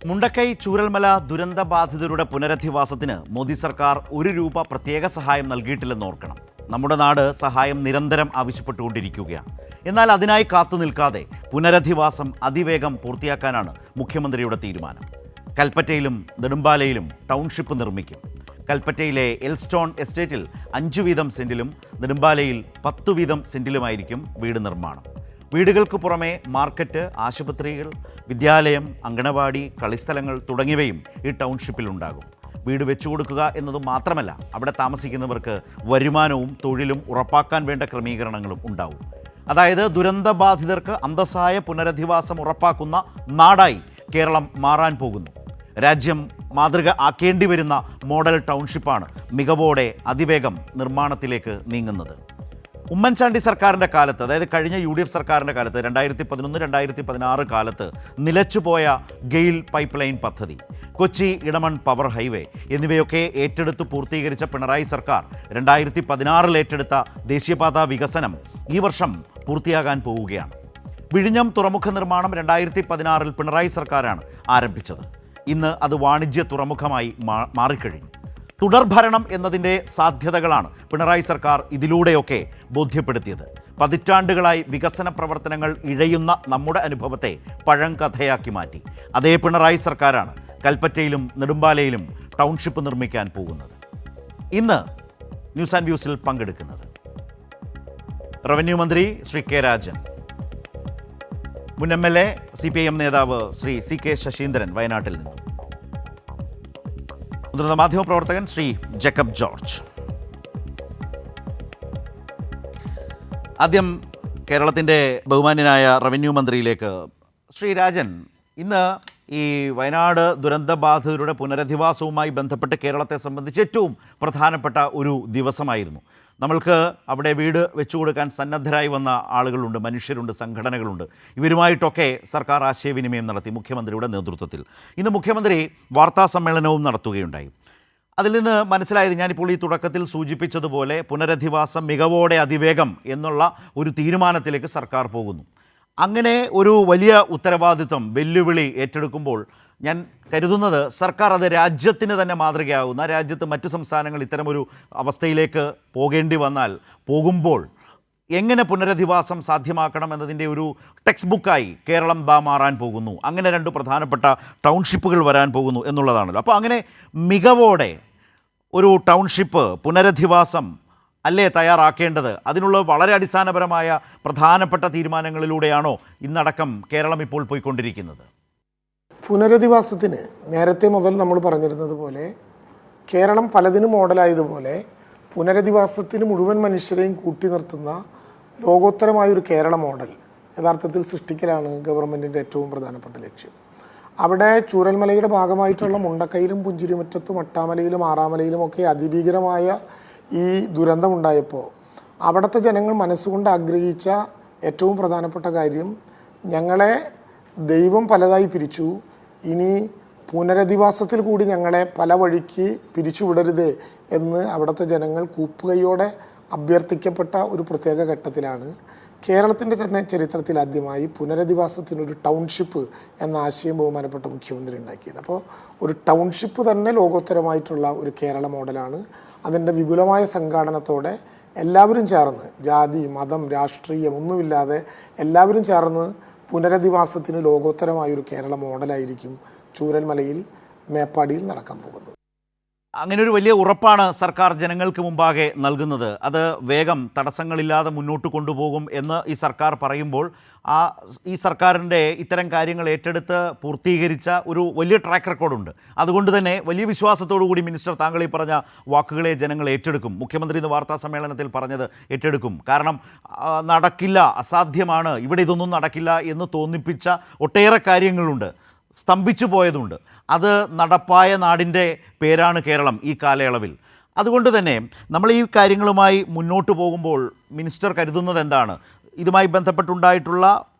മുണ്ടക്കൈ ചൂരൽമല ദുരന്തബാധിതരുടെ പുനരധിവാസത്തിന് മോദി സർക്കാർ ₹1 പ്രത്യേക സഹായം നൽകിയിട്ടില്ലെന്ന് ഓർക്കണം. നമ്മുടെ നാട് സഹായം നിരന്തരം ആവശ്യപ്പെട്ടുകൊണ്ടിരിക്കുകയാണ്. എന്നാൽ അതിനായി കാത്തു നിൽക്കാതെ പുനരധിവാസം അതിവേഗം പൂർത്തിയാക്കാനാണ് മുഖ്യമന്ത്രിയുടെ തീരുമാനം. കൽപ്പറ്റയിലും നെടുമ്പാലയിലും ടൗൺഷിപ്പ് നിർമ്മിക്കും. കൽപ്പറ്റയിലെ എൽസ്റ്റോൺ എസ്റ്റേറ്റിൽ 5 വീതം സെന്റിലും നെടുമ്പാലയിൽ 10 വീതം സെന്റിലുമായിരിക്കും വീട് നിർമ്മാണം. വീടുകൾക്ക് പുറമെ മാർക്കറ്റ്, ആശുപത്രികൾ, വിദ്യാലയം, അങ്കണവാടി, കളിസ്ഥലങ്ങൾ തുടങ്ങിയവയും ഈ ടൗൺഷിപ്പിലുണ്ടാകും. വീട് വെച്ചു കൊടുക്കുക എന്നത് മാത്രമല്ല, അവിടെ താമസിക്കുന്നവർക്ക് വരുമാനവും തൊഴിലും ഉറപ്പാക്കാൻ വേണ്ട ക്രമീകരണങ്ങളും ഉണ്ടാവും. അതായത് ദുരന്തബാധിതർക്ക് അന്തസ്സായ പുനരധിവാസം ഉറപ്പാക്കുന്ന നാടായി കേരളം മാറാൻ പോകുന്നു. രാജ്യം മാതൃക ആക്കേണ്ടി വരുന്ന മോഡൽ ടൗൺഷിപ്പാണ് മികവോടെ അതിവേഗം നിർമ്മാണത്തിലേക്ക് നീങ്ങുന്നത്. ഉമ്മൻചാണ്ടി സർക്കാരിൻ്റെ കാലത്ത്, അതായത് കഴിഞ്ഞ UDF സർക്കാരിൻ്റെ കാലത്ത് 2011-2016 കാലത്ത് നിലച്ചുപോയ ഗെയിൽ പൈപ്പ് ലൈൻ പദ്ധതി, കൊച്ചി ഇടമൺ പവർ ഹൈവേ എന്നിവയൊക്കെ ഏറ്റെടുത്ത് പൂർത്തീകരിച്ച പിണറായി സർക്കാർ 2016 ഏറ്റെടുത്ത ദേശീയപാത വികസനം ഈ വർഷം പൂർത്തിയാകാൻ പോവുകയാണ്. വിഴിഞ്ഞം തുറമുഖ നിർമ്മാണം 2016 പിണറായി സർക്കാരാണ് ആരംഭിച്ചത്. ഇന്ന് അത് വാണിജ്യ തുറമുഖമായി മാറിക്കഴിഞ്ഞു. തുടർഭരണം എന്നതിൻ്റെ സാധ്യതകളാണ് പിണറായി സർക്കാർ ഇതിലൂടെയൊക്കെ ബോധ്യപ്പെടുത്തിയത്. പതിറ്റാണ്ടുകളായി വികസന പ്രവർത്തനങ്ങൾ ഇഴയുന്ന നമ്മുടെ അനുഭവത്തെ പഴങ്കഥയാക്കി മാറ്റി. അതേ പിണറായി സർക്കാരാണ് കൽപ്പറ്റയിലും നെടുമ്പാലയിലും ടൗൺഷിപ്പ് നിർമ്മിക്കാൻ പോകുന്നത്. ഇന്ന് ന്യൂസ് ആൻഡ് വ്യൂസിൽ പങ്കെടുക്കുന്നത് റവന്യൂ മന്ത്രി ശ്രീ കെ രാജൻ, മുൻ MLA CPIM നേതാവ് ശ്രീ CK ശശീന്ദ്രൻ വയനാട്ടിൽ നിന്നും, മുതിർന്ന മാധ്യമപ്രവർത്തകൻ ശ്രീ ജേക്കബ് ജോർജ്. ആദ്യം കേരളത്തിൻ്റെ ബഹുമാന്യനായ റവന്യൂ മന്ത്രിയിലേക്ക്. ശ്രീ രാജൻ, ഇന്ന് ഈ വയനാട് ദുരന്തബാധിതരുടെ പുനരധിവാസവുമായി ബന്ധപ്പെട്ട് കേരളത്തെ സംബന്ധിച്ച് ഏറ്റവും പ്രധാനപ്പെട്ട ഒരു ദിവസമായിരുന്നു. നമ്മൾക്ക് അവിടെ വീട് വെച്ചു കൊടുക്കാൻ സന്നദ്ധരായി വന്ന ആളുകളുണ്ട്, മനുഷ്യരുണ്ട്, സംഘടനകളുണ്ട്. ഇവരുമായിട്ടൊക്കെ സർക്കാർ ആശയവിനിമയം നടത്തി മുഖ്യമന്ത്രിയുടെ നേതൃത്വത്തിൽ. ഇന്ന് മുഖ്യമന്ത്രി വാർത്താ സമ്മേളനവും നടത്തുകയുണ്ടായി. അതിൽ നിന്ന് മനസ്സിലായത്, ഞാനിപ്പോൾ ഈ തുടക്കത്തിൽ സൂചിപ്പിച്ചതുപോലെ, പുനരധിവാസം മികവോടെ അതിവേഗം എന്നുള്ള ഒരു തീരുമാനത്തിലേക്ക് സർക്കാർ പോകുന്നു. അങ്ങനെ ഒരു വലിയ ഉത്തരവാദിത്വം, വെല്ലുവിളി ഏറ്റെടുക്കുമ്പോൾ ഞാൻ കരുതുന്നത് സർക്കാർ അത് രാജ്യത്തിന് തന്നെ മാതൃകയാകുന്ന, രാജ്യത്ത് മറ്റ് സംസ്ഥാനങ്ങൾ ഇത്തരമൊരു അവസ്ഥയിലേക്ക് പോകുമ്പോൾ എങ്ങനെ പുനരധിവാസം സാധ്യമാക്കണം എന്നതിൻ്റെ ഒരു ടെക്സ്റ്റ് ബുക്കായി കേരളം മാറാൻ പോകുന്നു. അങ്ങനെ 2 പ്രധാനപ്പെട്ട ടൗൺഷിപ്പുകൾ വരാൻ പോകുന്നു എന്നുള്ളതാണല്ലോ. അപ്പോൾ അങ്ങനെ മികവോടെ ഒരു ടൗൺഷിപ്പ്, പുനരധിവാസം അല്ലേ തയ്യാറാക്കേണ്ടത്? അതിനുള്ള വളരെ അടിസ്ഥാനപരമായ പ്രധാനപ്പെട്ട തീരുമാനങ്ങളിലൂടെയാണോ ഇന്നടക്കം കേരളം ഇപ്പോൾ പോയിക്കൊണ്ടിരിക്കുന്നത്? പുനരധിവാസത്തിന് നേരത്തെ മുതൽ നമ്മൾ പറഞ്ഞിരുന്നത് പോലെ, കേരളം പലതിനും മോഡലായതുപോലെ പുനരധിവാസത്തിന് മുഴുവൻ മനുഷ്യരെയും കൂട്ടി നിർത്തുന്ന ലോകോത്തരമായൊരു കേരള മോഡൽ യഥാർത്ഥത്തിൽ സൃഷ്ടിക്കലാണ് ഗവൺമെൻറ്റിൻ്റെ ഏറ്റവും പ്രധാനപ്പെട്ട ലക്ഷ്യം. അവിടെ ചൂരൽമലയുടെ ഭാഗമായിട്ടുള്ള മുണ്ടക്കയിലും പുഞ്ചിരിമുറ്റത്തും അട്ടാമലയിലും ആറാമലയിലും ഒക്കെ അതിഭീകരമായ ഈ ദുരന്തമുണ്ടായപ്പോൾ അവിടുത്തെ ജനങ്ങൾ മനസ്സുകൊണ്ട് ആഗ്രഹിച്ച ഏറ്റവും പ്രധാനപ്പെട്ട കാര്യം, ഞങ്ങളെ ദൈവം പലതായി പിരിച്ചു, ഇനി പുനരധിവാസത്തിൽ കൂടി ഞങ്ങളെ പല വഴിക്ക് പിരിച്ചുവിടരുത് എന്ന് അവിടുത്തെ ജനങ്ങൾ കൂപ്പുകയോടെ അഭ്യർത്ഥിക്കപ്പെട്ട ഒരു പ്രത്യേക ഘട്ടത്തിലാണ് കേരളത്തിൻ്റെ തന്നെ ചരിത്രത്തിൽ ആദ്യമായി പുനരധിവാസത്തിനൊരു ടൗൺഷിപ്പ് എന്ന ആശയം ബഹുമാനപ്പെട്ട മുഖ്യമന്ത്രി ഉണ്ടാക്കിയത്. അപ്പോൾ ഒരു ടൗൺഷിപ്പ് തന്നെ ലോകോത്തരമായിട്ടുള്ള ഒരു കേരള മോഡലാണ്. അതിൻ്റെ വിപുലമായ സംഘാടനത്തോടെ എല്ലാവരും ചേർന്ന്, ജാതി, മതം, രാഷ്ട്രീയം ഒന്നുമില്ലാതെ എല്ലാവരും ചേർന്ന് പുനരധിവാസത്തിന് ലോകോത്തരമായൊരു കേരള മോഡലായിരിക്കും ചൂരൽമലയിൽ, മേപ്പാടിയിൽ നടക്കാൻ പോകുന്നത്. അങ്ങനെ ഒരു വലിയ ഉറപ്പാണ് സർക്കാർ ജനങ്ങൾക്ക് മുമ്പാകെ നൽകുന്നത്. അത് വേഗം തടസ്സങ്ങളില്ലാതെ മുന്നോട്ട് കൊണ്ടുപോകും എന്ന് ഈ സർക്കാർ പറയുമ്പോൾ, ഈ സർക്കാരിൻ്റെ ഇത്തരം കാര്യങ്ങൾ ഏറ്റെടുത്ത് പൂർത്തീകരിച്ച ഒരു വലിയ ട്രാക്ക് റെക്കോർഡുണ്ട്. അതുകൊണ്ട് തന്നെ വലിയ വിശ്വാസത്തോടു കൂടി മിനിസ്റ്റർ, താങ്കൾ ഈ പറഞ്ഞ വാക്കുകളെ ജനങ്ങൾ ഏറ്റെടുക്കും. മുഖ്യമന്ത്രി ഇന്ന് വാർത്താ സമ്മേളനത്തിൽ പറഞ്ഞത് ഏറ്റെടുക്കും. കാരണം നടക്കില്ല, അസാധ്യമാണ്, ഇവിടെ ഇതൊന്നും നടക്കില്ല എന്ന് തോന്നിപ്പിച്ച ഒട്ടേറെ കാര്യങ്ങളുണ്ട്, സ്തംഭിച്ചു പോയതുണ്ട്. അത് നടപ്പായ നാടിൻ്റെ പേരാണ് കേരളം ഈ കാലയളവിൽ. അതുകൊണ്ട് തന്നെ നമ്മൾ ഈ കാര്യങ്ങളുമായി മുന്നോട്ട് പോകുമ്പോൾ മിനിസ്റ്റർ കരുതുന്നത് എന്താണ്? ഇതുമായി ബന്ധപ്പെട്ടുണ്ടായിട്ടുള്ള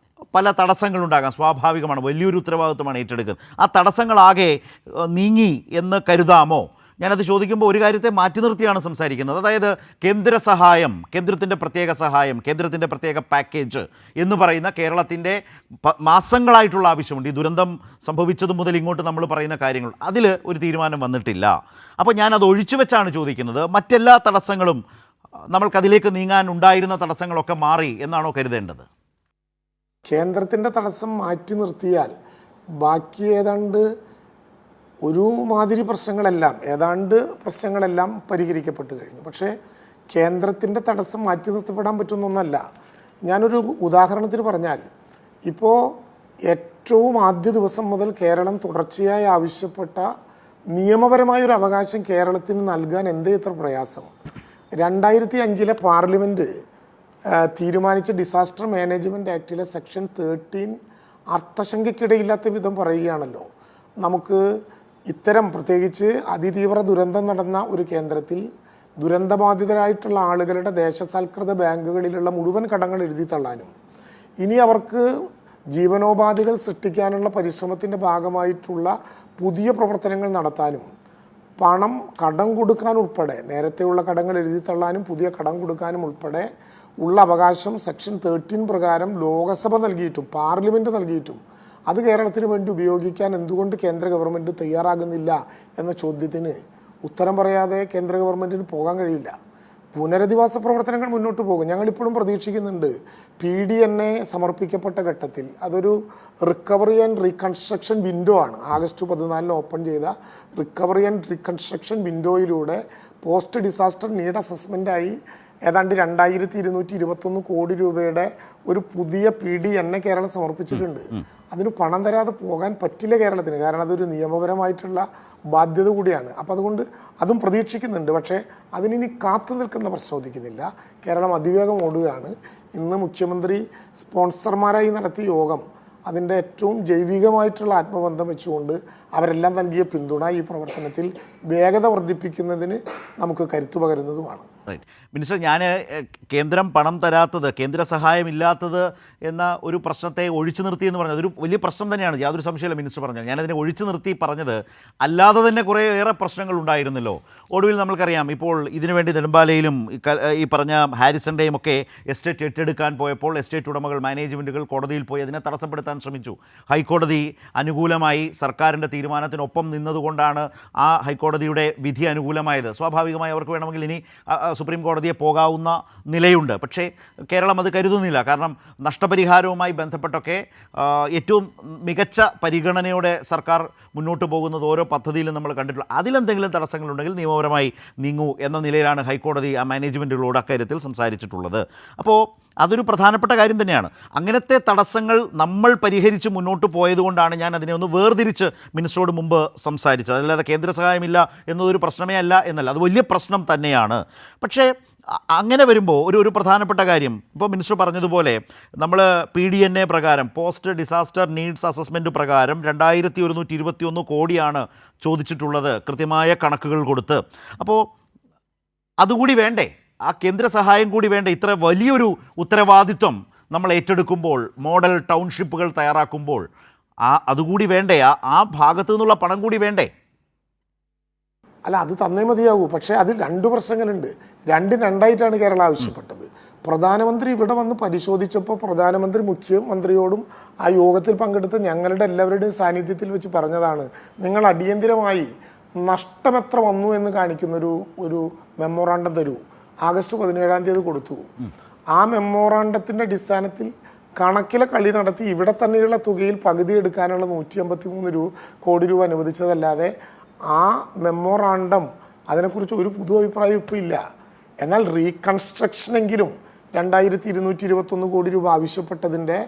പല തടസ്സങ്ങളുണ്ടാകാം, സ്വാഭാവികമാണ്, വലിയൊരു ഉത്തരവാദിത്വമാണ് ഏറ്റെടുക്കുന്നത്. ആ തടസ്സങ്ങളാകെ നീങ്ങി എന്ന് കരുതാമോ? ഞാനത് ചോദിക്കുമ്പോൾ ഒരു കാര്യത്തെ മാറ്റി നിർത്തിയാണ് സംസാരിക്കുന്നത്. അതായത് കേന്ദ്ര സഹായം, കേന്ദ്രത്തിൻ്റെ പ്രത്യേക സഹായം, കേന്ദ്രത്തിൻ്റെ പ്രത്യേക പാക്കേജ് എന്ന് പറയുന്ന കേരളത്തിൻ്റെ മാസങ്ങളായിട്ടുള്ള ആവശ്യമുണ്ട്. ഈ ദുരന്തം സംഭവിച്ചത് മുതൽ ഇങ്ങോട്ട് നമ്മൾ പറയുന്ന കാര്യങ്ങൾ, അതിൽ ഒരു തീരുമാനം വന്നിട്ടില്ല. അപ്പോൾ ഞാനത് ഒഴിച്ചു വെച്ചാണ് ചോദിക്കുന്നത്. മറ്റെല്ലാ തടസ്സങ്ങളും, നമ്മൾക്കതിലേക്ക് നീങ്ങാൻ ഉണ്ടായിരുന്ന തടസ്സങ്ങളൊക്കെ മാറി എന്നാണോ കരുതേണ്ടത്? കേന്ദ്രത്തിൻ്റെ തടസ്സം മാറ്റി നിർത്തിയാൽ ബാക്കി പ്രശ്നങ്ങളെല്ലാം പരിഹരിക്കപ്പെട്ടു കഴിഞ്ഞു. പക്ഷേ കേന്ദ്രത്തിൻ്റെ തടസ്സം മാറ്റി നിർത്തപ്പെടാൻ പറ്റുന്നൊന്നല്ല. ഞാനൊരു ഉദാഹരണത്തിന് പറഞ്ഞാൽ, ഇപ്പോൾ ഏറ്റവും ആദ്യ ദിവസം മുതൽ കേരളം തുടർച്ചയായി ആവശ്യപ്പെട്ട നിയമപരമായൊരു അവകാശം കേരളത്തിന് നൽകാൻ എന്തേ ഇത്ര പ്രയാസം? 2005 പാർലമെൻറ്റ് തീരുമാനിച്ച ഡിസാസ്റ്റർ മാനേജ്മെൻറ്റ് ആക്ടിലെ സെക്ഷൻ 13 അർത്ഥശങ്കയ്ക്കിടയില്ലാത്ത വിധം പറയുകയാണല്ലോ. നമുക്ക് ഇത്തരം പ്രത്യേകിച്ച് അതിതീവ്ര ദുരന്തം നടന്ന ഒരു കേന്ദ്രത്തിൽ ദുരന്തബാധിതരായിട്ടുള്ള ആളുകളുടെ ദേശസാൽകൃത ബാങ്കുകളിലുള്ള മുഴുവൻ കടങ്ങൾ എഴുതി തള്ളാനും ഇനി അവർക്ക് ജീവനോപാധികൾ സൃഷ്ടിക്കാനുള്ള പരിശ്രമത്തിൻ്റെ ഭാഗമായിട്ടുള്ള പുതിയ പ്രവർത്തനങ്ങൾ നടത്താനും പണം കടം കൊടുക്കാൻ ഉൾപ്പെടെ, നേരത്തെയുള്ള കടങ്ങൾ എഴുതി തള്ളാനും പുതിയ കടം കൊടുക്കാനും ഉൾപ്പെടെ ഉള്ള അവകാശം സെക്ഷൻ 13 പ്രകാരം ലോകസഭ നൽകിയിട്ടും പാർലമെൻറ്റ് നൽകിയിട്ടും അത് കേരളത്തിന് വേണ്ടി ഉപയോഗിക്കാൻ എന്തുകൊണ്ട് കേന്ദ്ര ഗവൺമെൻറ് തയ്യാറാകുന്നില്ല എന്ന ചോദ്യത്തിന് ഉത്തരം പറയാതെ കേന്ദ്ര ഗവൺമെൻറ്റിന് പോകാൻ കഴിയില്ല. പുനരധിവാസ പ്രവർത്തനങ്ങൾ മുന്നോട്ട് പോകും. ഞങ്ങളിപ്പോഴും പ്രതീക്ഷിക്കുന്നുണ്ട്. PDNA സമർപ്പിക്കപ്പെട്ട ഘട്ടത്തിൽ അതൊരു റിക്കവറി ആൻഡ് റീകൺസ്ട്രക്ഷൻ വിൻഡോ ആണ്. ആഗസ്റ്റ് 14 ഓപ്പൺ ചെയ്ത റിക്കവറി ആൻഡ് റീകൺസ്ട്രക്ഷൻ വിൻഡോയിലൂടെ പോസ്റ്റ് ഡിസാസ്റ്റർ നീഡ് അസസ്മെൻ്റായി ഏതാണ്ട് 2221 കോടി രൂപയുടെ ഒരു പുതിയ PDNA കേരളം സമർപ്പിച്ചിട്ടുണ്ട്. അതിന് പണം തരാതെ പോകാൻ പറ്റില്ല കേരളത്തിന്. കാരണം അതൊരു നിയമപരമായിട്ടുള്ള ബാധ്യത കൂടിയാണ്. അപ്പോൾ അതുകൊണ്ട് അതും പ്രതീക്ഷിക്കുന്നുണ്ട്. പക്ഷേ അതിനി കാത്തു നിൽക്കുന്ന പ്രശ്നോദിക്കുന്നില്ല. കേരളം അതിവേഗം ഓടുകയാണ്. ഇന്ന് മുഖ്യമന്ത്രി സ്പോൺസർമാരായി നടത്തിയ യോഗം അതിൻ്റെ ഏറ്റവും ജൈവികമായിട്ടുള്ള ആത്മബന്ധം വെച്ചുകൊണ്ട് അവരെല്ലാം നൽകിയ പിന്തുണ ഈ പ്രവർത്തനത്തിൽ വേഗത വർദ്ധിപ്പിക്കുന്നതിന് നമുക്ക് കരുത്തു പകരുന്നതുമാണ്. റൈറ്റ്. മിനിസ്റ്റർ, ഞാൻ കേന്ദ്രം പണം തരാത്തത്, കേന്ദ്ര സഹായമില്ലാത്തത് എന്ന ഒരു പ്രശ്നത്തെ ഒഴിച്ചു നിർത്തി എന്ന് പറഞ്ഞത് ഒരു വലിയ പ്രശ്നം തന്നെയാണ്, യാതൊരു സംശയമില്ല മിനിസ്റ്റർ പറഞ്ഞത്. ഞാനതിനെ ഒഴിച്ചു നിർത്തി പറഞ്ഞത് അല്ലാതെ തന്നെ കുറേയേറെ പ്രശ്നങ്ങൾ ഉണ്ടായിരുന്നല്ലോ. ഒടുവിൽ നമ്മൾക്കറിയാം, ഇപ്പോൾ ഇതിനുവേണ്ടി നെടുമ്പാലയിലും ഈ പറഞ്ഞ ഹാരിസൻ്റെയും ഒക്കെ എസ്റ്റേറ്റ് ഏറ്റെടുക്കാൻ പോയപ്പോൾ എസ്റ്റേറ്റ് ഉടമകൾ, മാനേജ്മെൻറ്റുകൾ കോടതിയിൽ പോയി അതിനെ തടസ്സപ്പെടുത്താൻ ശ്രമിച്ചു. ഹൈക്കോടതി അനുകൂലമായി സർക്കാരിൻ്റെ തീരുമാനത്തിനൊപ്പം നിന്നതുകൊണ്ടാണ് ആ ഹൈക്കോടതിയുടെ വിധി അനുകൂലമായത്. സ്വാഭാവികമായി അവർക്ക് വേണമെങ്കിൽ ഇനി സുപ്രീം കോടതിയെ പോകാവുന്ന നിലയുണ്ട്. പക്ഷേ കേരളം അത് കരുതുന്നില്ല. കാരണം നഷ്ടപരിഹാരവുമായി ബന്ധപ്പെട്ടൊക്കെ ഏറ്റവും മികച്ച പരിഗണനയോടെ സർക്കാർ മുന്നോട്ട് പോകുന്നത് ഓരോ പദ്ധതിയിലും നമ്മൾ കണ്ടിട്ടുള്ള അതിലെന്തെങ്കിലും തടസ്സങ്ങളുണ്ടെങ്കിൽ നിയമപരമായി നീങ്ങൂ എന്ന നിലയിലാണ് ഹൈക്കോടതി ആ മാനേജ്മെൻറ്റുകളോട് അക്കാര്യത്തിൽ സംസാരിച്ചിട്ടുള്ളത്. അപ്പോൾ അതൊരു പ്രധാനപ്പെട്ട കാര്യം തന്നെയാണ്. അങ്ങനത്തെ തടസ്സങ്ങൾ നമ്മൾ പരിഹരിച്ച് മുന്നോട്ട് പോയതുകൊണ്ടാണ് ഞാൻ അതിനെ ഒന്ന് വേർതിരിച്ച് മിനിസ്റ്ററോട് മുമ്പ് സംസാരിച്ചത്. അതല്ലാതെ കേന്ദ്ര സഹായമില്ല എന്നതൊരു പ്രശ്നമേ അല്ല എന്നല്ല, അത് വലിയ പ്രശ്നം തന്നെയാണ്. പക്ഷേ അങ്ങനെ വരുമ്പോൾ ഒരു പ്രധാനപ്പെട്ട കാര്യം, ഇപ്പോൾ മിനിസ്റ്റർ പറഞ്ഞതുപോലെ നമ്മൾ PDNA പ്രകാരം, പോസ്റ്റ് ഡിസാസ്റ്റർ നീഡ്സ് അസസ്മെൻറ്റ് പ്രകാരം 2121 കോടിയാണ് ചോദിച്ചിട്ടുള്ളത്, കൃത്യമായ കണക്കുകൾ കൊടുത്ത്. അപ്പോൾ അതുകൂടി വേണ്ടേ? ആ കേന്ദ്ര സഹായം കൂടി വേണ്ട? ഇത്ര വലിയൊരു ഉത്തരവാദിത്വം നമ്മൾ ഏറ്റെടുക്കുമ്പോൾ, മോഡൽ ടൗൺഷിപ്പുകൾ തയ്യാറാക്കുമ്പോൾ അതുകൂടി വേണ്ടേ? ആ ഭാഗത്തു നിന്നുള്ള പണം കൂടി വേണ്ടേ? അല്ല, അത് തന്നേ മതിയാകൂ. പക്ഷേ അതിൽ 2 പ്രശ്നങ്ങളുണ്ട്. രണ്ടായിട്ടാണ് കേരളം ആവശ്യപ്പെട്ടത്. പ്രധാനമന്ത്രി ഇവിടെ വന്ന് പരിശോധിച്ചപ്പോൾ പ്രധാനമന്ത്രി മുഖ്യമന്ത്രിയോടും ആ യോഗത്തിൽ പങ്കെടുത്ത് ഞങ്ങളുടെ എല്ലാവരുടെയും സാന്നിധ്യത്തിൽ വെച്ച് പറഞ്ഞതാണ്, നിങ്ങൾ അടിയന്തിരമായി നഷ്ടമെത്ര വന്നു എന്ന് കാണിക്കുന്നൊരു മെമ്മോറാണ്ടം തരൂ. ആഗസ്റ്റ് 17 കൊടുത്തു. ആ മെമ്മോറാണ്ടത്തിൻ്റെ അടിസ്ഥാനത്തിൽ കണക്കിലെ കളി നടത്തി ഇവിടെ തന്നെയുള്ള തുകയിൽ പകുതി എടുക്കാനുള്ള 153 കോടി രൂപ അനുവദിച്ചതല്ലാതെ ആ മെമ്മോറാണ്ടം അതിനെക്കുറിച്ച് ഒരു പൊതു അഭിപ്രായം ഇപ്പോൾ ഇല്ല. എന്നാൽ റീകൺസ്ട്രക്ഷനെങ്കിലും 2221 കോടി രൂപ ആവശ്യപ്പെട്ടതിൻ്റെ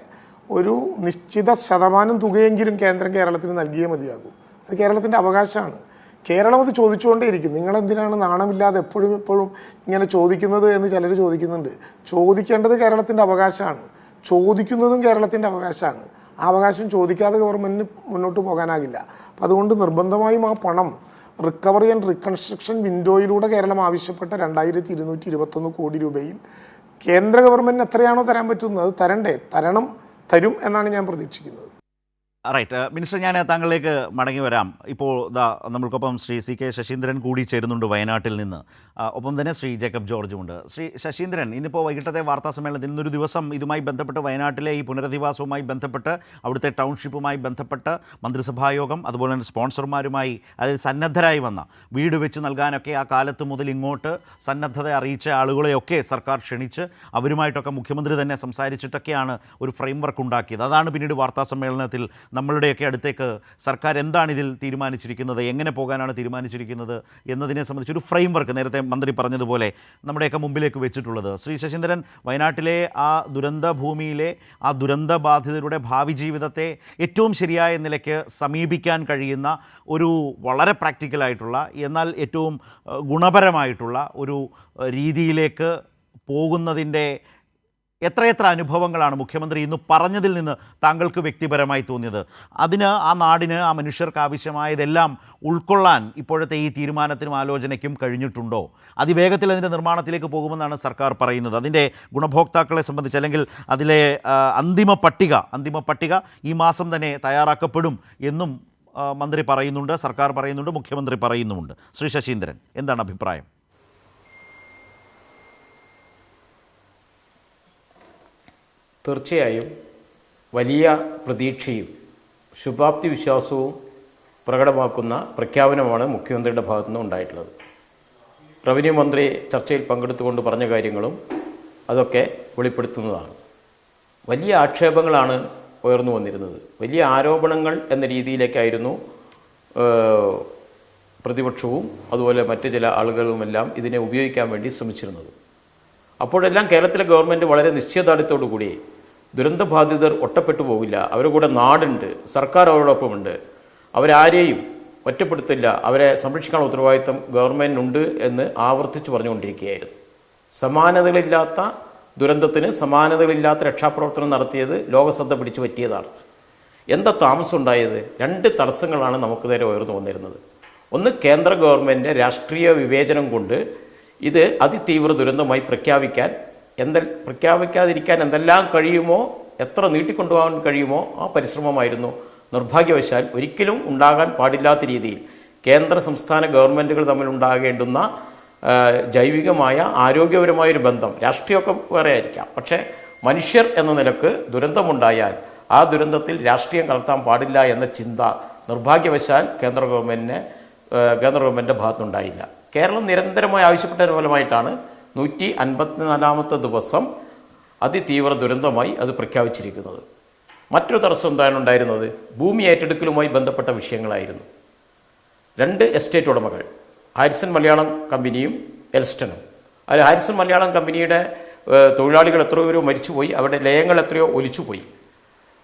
ഒരു നിശ്ചിത ശതമാനം തുകയെങ്കിലും കേന്ദ്രം കേരളത്തിന് നൽകിയേ മതിയാകൂ. അത് കേരളത്തിൻ്റെ അവകാശമാണ്. കേരളം അത് ചോദിച്ചുകൊണ്ടേയിരിക്കും. നിങ്ങളെന്തിനാണ് നാണമില്ലാതെ എപ്പോഴും ഇങ്ങനെ ചോദിക്കുന്നത് എന്ന് ചിലർ ചോദിക്കുന്നുണ്ട്. ചോദിക്കേണ്ടത് കേരളത്തിൻ്റെ അവകാശമാണ്, ചോദിക്കുന്നതും കേരളത്തിൻ്റെ അവകാശമാണ്. ആ അവകാശം ചോദിക്കാതെ ഗവൺമെൻറ്റിന് മുന്നോട്ട് പോകാനാകില്ല. അപ്പം അതുകൊണ്ട് നിർബന്ധമായും ആ പണം റിക്കവറി ആൻഡ് റീകൺസ്ട്രക്ഷൻ വിൻഡോയിലൂടെ കേരളം ആവശ്യപ്പെട്ട 2221 കോടി രൂപയിൽ കേന്ദ്ര ഗവൺമെൻറ്റിന് എത്രയാണോ തരാൻ പറ്റുന്നത് അത് തരും എന്നാണ് ഞാൻ പ്രതീക്ഷിക്കുന്നത്. റൈറ്റ് മിനിസ്റ്റർ, ഞാൻ താങ്കളിലേക്ക് മടങ്ങി വരാം. ഇപ്പോൾ നമ്മൾക്കൊപ്പം ശ്രീ സി കെ ശശീന്ദ്രൻ കൂടി ചേരുന്നുണ്ട് വയനാട്ടിൽ നിന്ന്. ഒപ്പം തന്നെ ശ്രീ ജേക്കബ് ജോർജുമുണ്ട്. ശ്രീ ശശീന്ദ്രൻ, ഇന്നിപ്പോൾ വൈകിട്ടത്തെ വാർത്താ സമ്മേളനത്തിൽ ഇന്നൊരു ദിവസം ഇതുമായി ബന്ധപ്പെട്ട് വയനാട്ടിലെ ഈ പുനരധിവാസവുമായി ബന്ധപ്പെട്ട് അവിടുത്തെ ടൗൺഷിപ്പുമായി ബന്ധപ്പെട്ട് മന്ത്രിസഭായോഗം അതുപോലെ തന്നെ സ്പോൺസർമാരുമായി, അതായത് സന്നദ്ധരായി വന്ന വീട് വെച്ച് നൽകാനൊക്കെ ആ കാലത്ത് മുതൽ ഇങ്ങോട്ട് സന്നദ്ധത അറിയിച്ച ആളുകളെയൊക്കെ സർക്കാർ ക്ഷണിച്ച് അവരുമായിട്ടൊക്കെ മുഖ്യമന്ത്രി തന്നെ സംസാരിച്ചിട്ടൊക്കെയാണ് ഒരു ഫ്രെയിം വർക്ക് ഉണ്ടാക്കിയത്. അതാണ് പിന്നീട് വാർത്താ സമ്മേളനത്തിൽ നമ്മളുടെയൊക്കെ അടുത്തേക്ക് സർക്കാർ എന്താണ് ഇതിൽ തീരുമാനിച്ചിരിക്കുന്നത്, എങ്ങനെ പോകാനാണ് തീരുമാനിച്ചിരിക്കുന്നത് എന്നതിനെ സംബന്ധിച്ചൊരു ഫ്രെയിം വർക്ക് നേരത്തെ മന്ത്രി പറഞ്ഞതുപോലെ നമ്മുടെയൊക്കെ മുമ്പിലേക്ക് വെച്ചിട്ടുള്ളത്. ശ്രീ ശശീന്ദ്രൻ, വയനാട്ടിലെ ആ ദുരന്ത ഭൂമിയിലെ ആ ദുരന്തബാധിതരുടെ ഭാവി ജീവിതത്തെ ഏറ്റവും ശരിയായ നിലയ്ക്ക് സമീപിക്കാൻ കഴിയുന്ന ഒരു വളരെ പ്രാക്ടിക്കലായിട്ടുള്ള എന്നാൽ ഏറ്റവും ഗുണപരമായിട്ടുള്ള ഒരു രീതിയിലേക്ക് പോകുന്നതിൻ്റെ എത്രയെത്ര അനുഭവങ്ങളാണ് മുഖ്യമന്ത്രി ഇന്ന് പറഞ്ഞതിൽ നിന്ന് താങ്കൾക്ക് വ്യക്തിപരമായി തോന്നിയത്? അതിന് ആ നാടിന് ആ മനുഷ്യർക്ക് ആവശ്യമായതെല്ലാം ഉൾക്കൊള്ളാൻ ഇപ്പോഴത്തെ ഈ തീരുമാനത്തിനും ആലോചനയ്ക്കും കഴിഞ്ഞിട്ടുണ്ടോ? അതിവേഗത്തിൽ അതിൻ്റെ നിർമ്മാണത്തിലേക്ക് പോകുമെന്നാണ് സർക്കാർ പറയുന്നത്. അതിൻ്റെ ഗുണഭോക്താക്കളെ സംബന്ധിച്ച് അല്ലെങ്കിൽ അതിലെ അന്തിമ പട്ടിക ഈ മാസം തന്നെ തയ്യാറാക്കപ്പെടും എന്നും മന്ത്രി പറയുന്നുണ്ട്, സർക്കാർ പറയുന്നുണ്ട്, മുഖ്യമന്ത്രി പറയുന്നുമുണ്ട്. ശ്രീ ശശീന്ദ്രൻ, എന്താണ് അഭിപ്രായം? തീർച്ചയായും വലിയ പ്രതീക്ഷയും ശുഭാപ്തി വിശ്വാസവും പ്രകടമാക്കുന്ന പ്രഖ്യാപനമാണ് മുഖ്യമന്ത്രിയുടെ ഭാഗത്തുനിന്ന് ഉണ്ടായിട്ടുള്ളത്. റവന്യൂ മന്ത്രി ചർച്ചയിൽ പങ്കെടുത്തുകൊണ്ട് പറഞ്ഞ കാര്യങ്ങളും അതൊക്കെ വെളിപ്പെടുത്തുന്നതാണ്. വലിയ ആക്ഷേപങ്ങളാണ് ഉയർന്നു വന്നിരുന്നത്. വലിയ ആരോപണങ്ങൾ എന്ന രീതിയിലേക്കായിരുന്നു പ്രതിപക്ഷവും അതുപോലെ മറ്റു ചില ആളുകളുമെല്ലാം ഇതിനെ ഉപയോഗിക്കാൻ വേണ്ടി ശ്രമിച്ചിരുന്നത്. അപ്പോഴെല്ലാം കേരളത്തിലെ ഗവൺമെൻറ് വളരെ നിശ്ചയദാർഢ്യത്തോടു കൂടി ദുരന്തബാധിതർ ഒറ്റപ്പെട്ടു പോകില്ല, അവരുടെ കൂടെ നാടുണ്ട്, സർക്കാർ അവരോടൊപ്പമുണ്ട്, അവരാരെയും ഒറ്റപ്പെടുത്തില്ല, അവരെ സംരക്ഷിക്കാനുള്ള ഉത്തരവാദിത്തം ഗവൺമെൻറ്റിനുണ്ട് എന്ന് ആവർത്തിച്ച് പറഞ്ഞുകൊണ്ടിരിക്കുകയായിരുന്നു. സമാനതകളില്ലാത്ത ദുരന്തത്തിന് സമാനതകളില്ലാത്ത രക്ഷാപ്രവർത്തനം നടത്തിയത് ലോകശ്രദ്ധ പിടിച്ചു പറ്റിയതാണ്. എന്താ താമസം ഉണ്ടായത്? 2 തടസ്സങ്ങളാണ് നമുക്ക് നേരെ ഉയർന്നു വന്നിരുന്നത്. ഒന്ന്, കേന്ദ്ര ഗവൺമെൻറ് രാഷ്ട്രീയ വിവേചനം കൊണ്ട് ഇത് അതിതീവ്ര ദുരന്തമായി പ്രഖ്യാപിക്കാതിരിക്കാൻ എന്തെല്ലാം കഴിയുമോ, എത്ര നീട്ടിക്കൊണ്ടുപോകാൻ കഴിയുമോ ആ പരിശ്രമമായിരുന്നു. നിർഭാഗ്യവശാൽ ഒരിക്കലും ഉണ്ടാകാൻ പാടില്ലാത്ത രീതിയിൽ കേന്ദ്ര സംസ്ഥാന ഗവൺമെൻറ്റുകൾ തമ്മിൽ ഉണ്ടാകേണ്ടുന്ന ജൈവികമായ ആരോഗ്യപരമായൊരു ബന്ധം, രാഷ്ട്രീയമൊക്കെ വേറെ ആയിരിക്കാം, പക്ഷേ മനുഷ്യർ എന്ന നിലക്ക് ദുരന്തമുണ്ടായാൽ ആ ദുരന്തത്തിൽ രാഷ്ട്രീയം കലർത്താൻ പാടില്ല എന്ന ചിന്ത നിർഭാഗ്യവശാൽ കേന്ദ്ര ഗവൺമെൻറ്റിൻ്റെ ഭാഗത്തുനിന്നുണ്ടായില്ല. കേരളം നിരന്തരമായി ആവശ്യപ്പെട്ടതിന് ഫലമായിട്ടാണ് 154ാമത്തെ ദിവസം അതിതീവ്ര ദുരന്തമായി അത് പ്രഖ്യാപിച്ചിരിക്കുന്നത്. മറ്റൊരു തടസ്സം എന്താണ് ഉണ്ടായിരുന്നത്? ഭൂമി ഏറ്റെടുക്കലുമായി ബന്ധപ്പെട്ട വിഷയങ്ങളായിരുന്നു. 2 എസ്റ്റേറ്റ് ഉടമകൾ, ഹാരിസൺ മലയാളം കമ്പനിയും എൽസ്റ്റണും. അതിൽ ഹാരിസൺ മലയാളം കമ്പനിയുടെ തൊഴിലാളികൾ എത്രയോ പേരോ മരിച്ചുപോയി, അവരുടെ ലയങ്ങൾ എത്രയോ ഒലിച്ചുപോയി.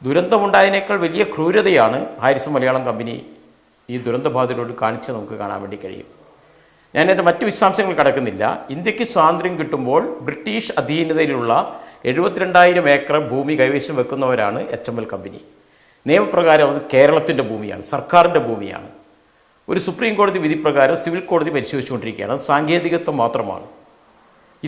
ദുരന്തമുണ്ടായതിനേക്കാൾ വലിയ ക്രൂരതയാണ് ഹാരിസൺ മലയാളം കമ്പനി ഈ ദുരന്തബാധിതരോട് കാണിച്ച് നമുക്ക് കാണാൻ വേണ്ടി കഴിയും. ഞാൻ എൻ്റെ മറ്റ് വിശദാംശങ്ങൾ കടക്കുന്നില്ല. ഇന്ത്യക്ക് സ്വാതന്ത്ര്യം കിട്ടുമ്പോൾ ബ്രിട്ടീഷ് അധീനതയിലുള്ള 72,000 ഏക്കർ ഭൂമി കൈവശം വെക്കുന്നവരാണ് HML കമ്പനി. നിയമപ്രകാരം അത് കേരളത്തിൻ്റെ ഭൂമിയാണ്, സർക്കാരിൻ്റെ ഭൂമിയാണ്. ഒരു സുപ്രീം കോടതി വിധി പ്രകാരം സിവിൽ കോടതി പരിശോധിച്ചുകൊണ്ടിരിക്കുകയാണ്. അത് സാങ്കേതികത്വം മാത്രമാണ്.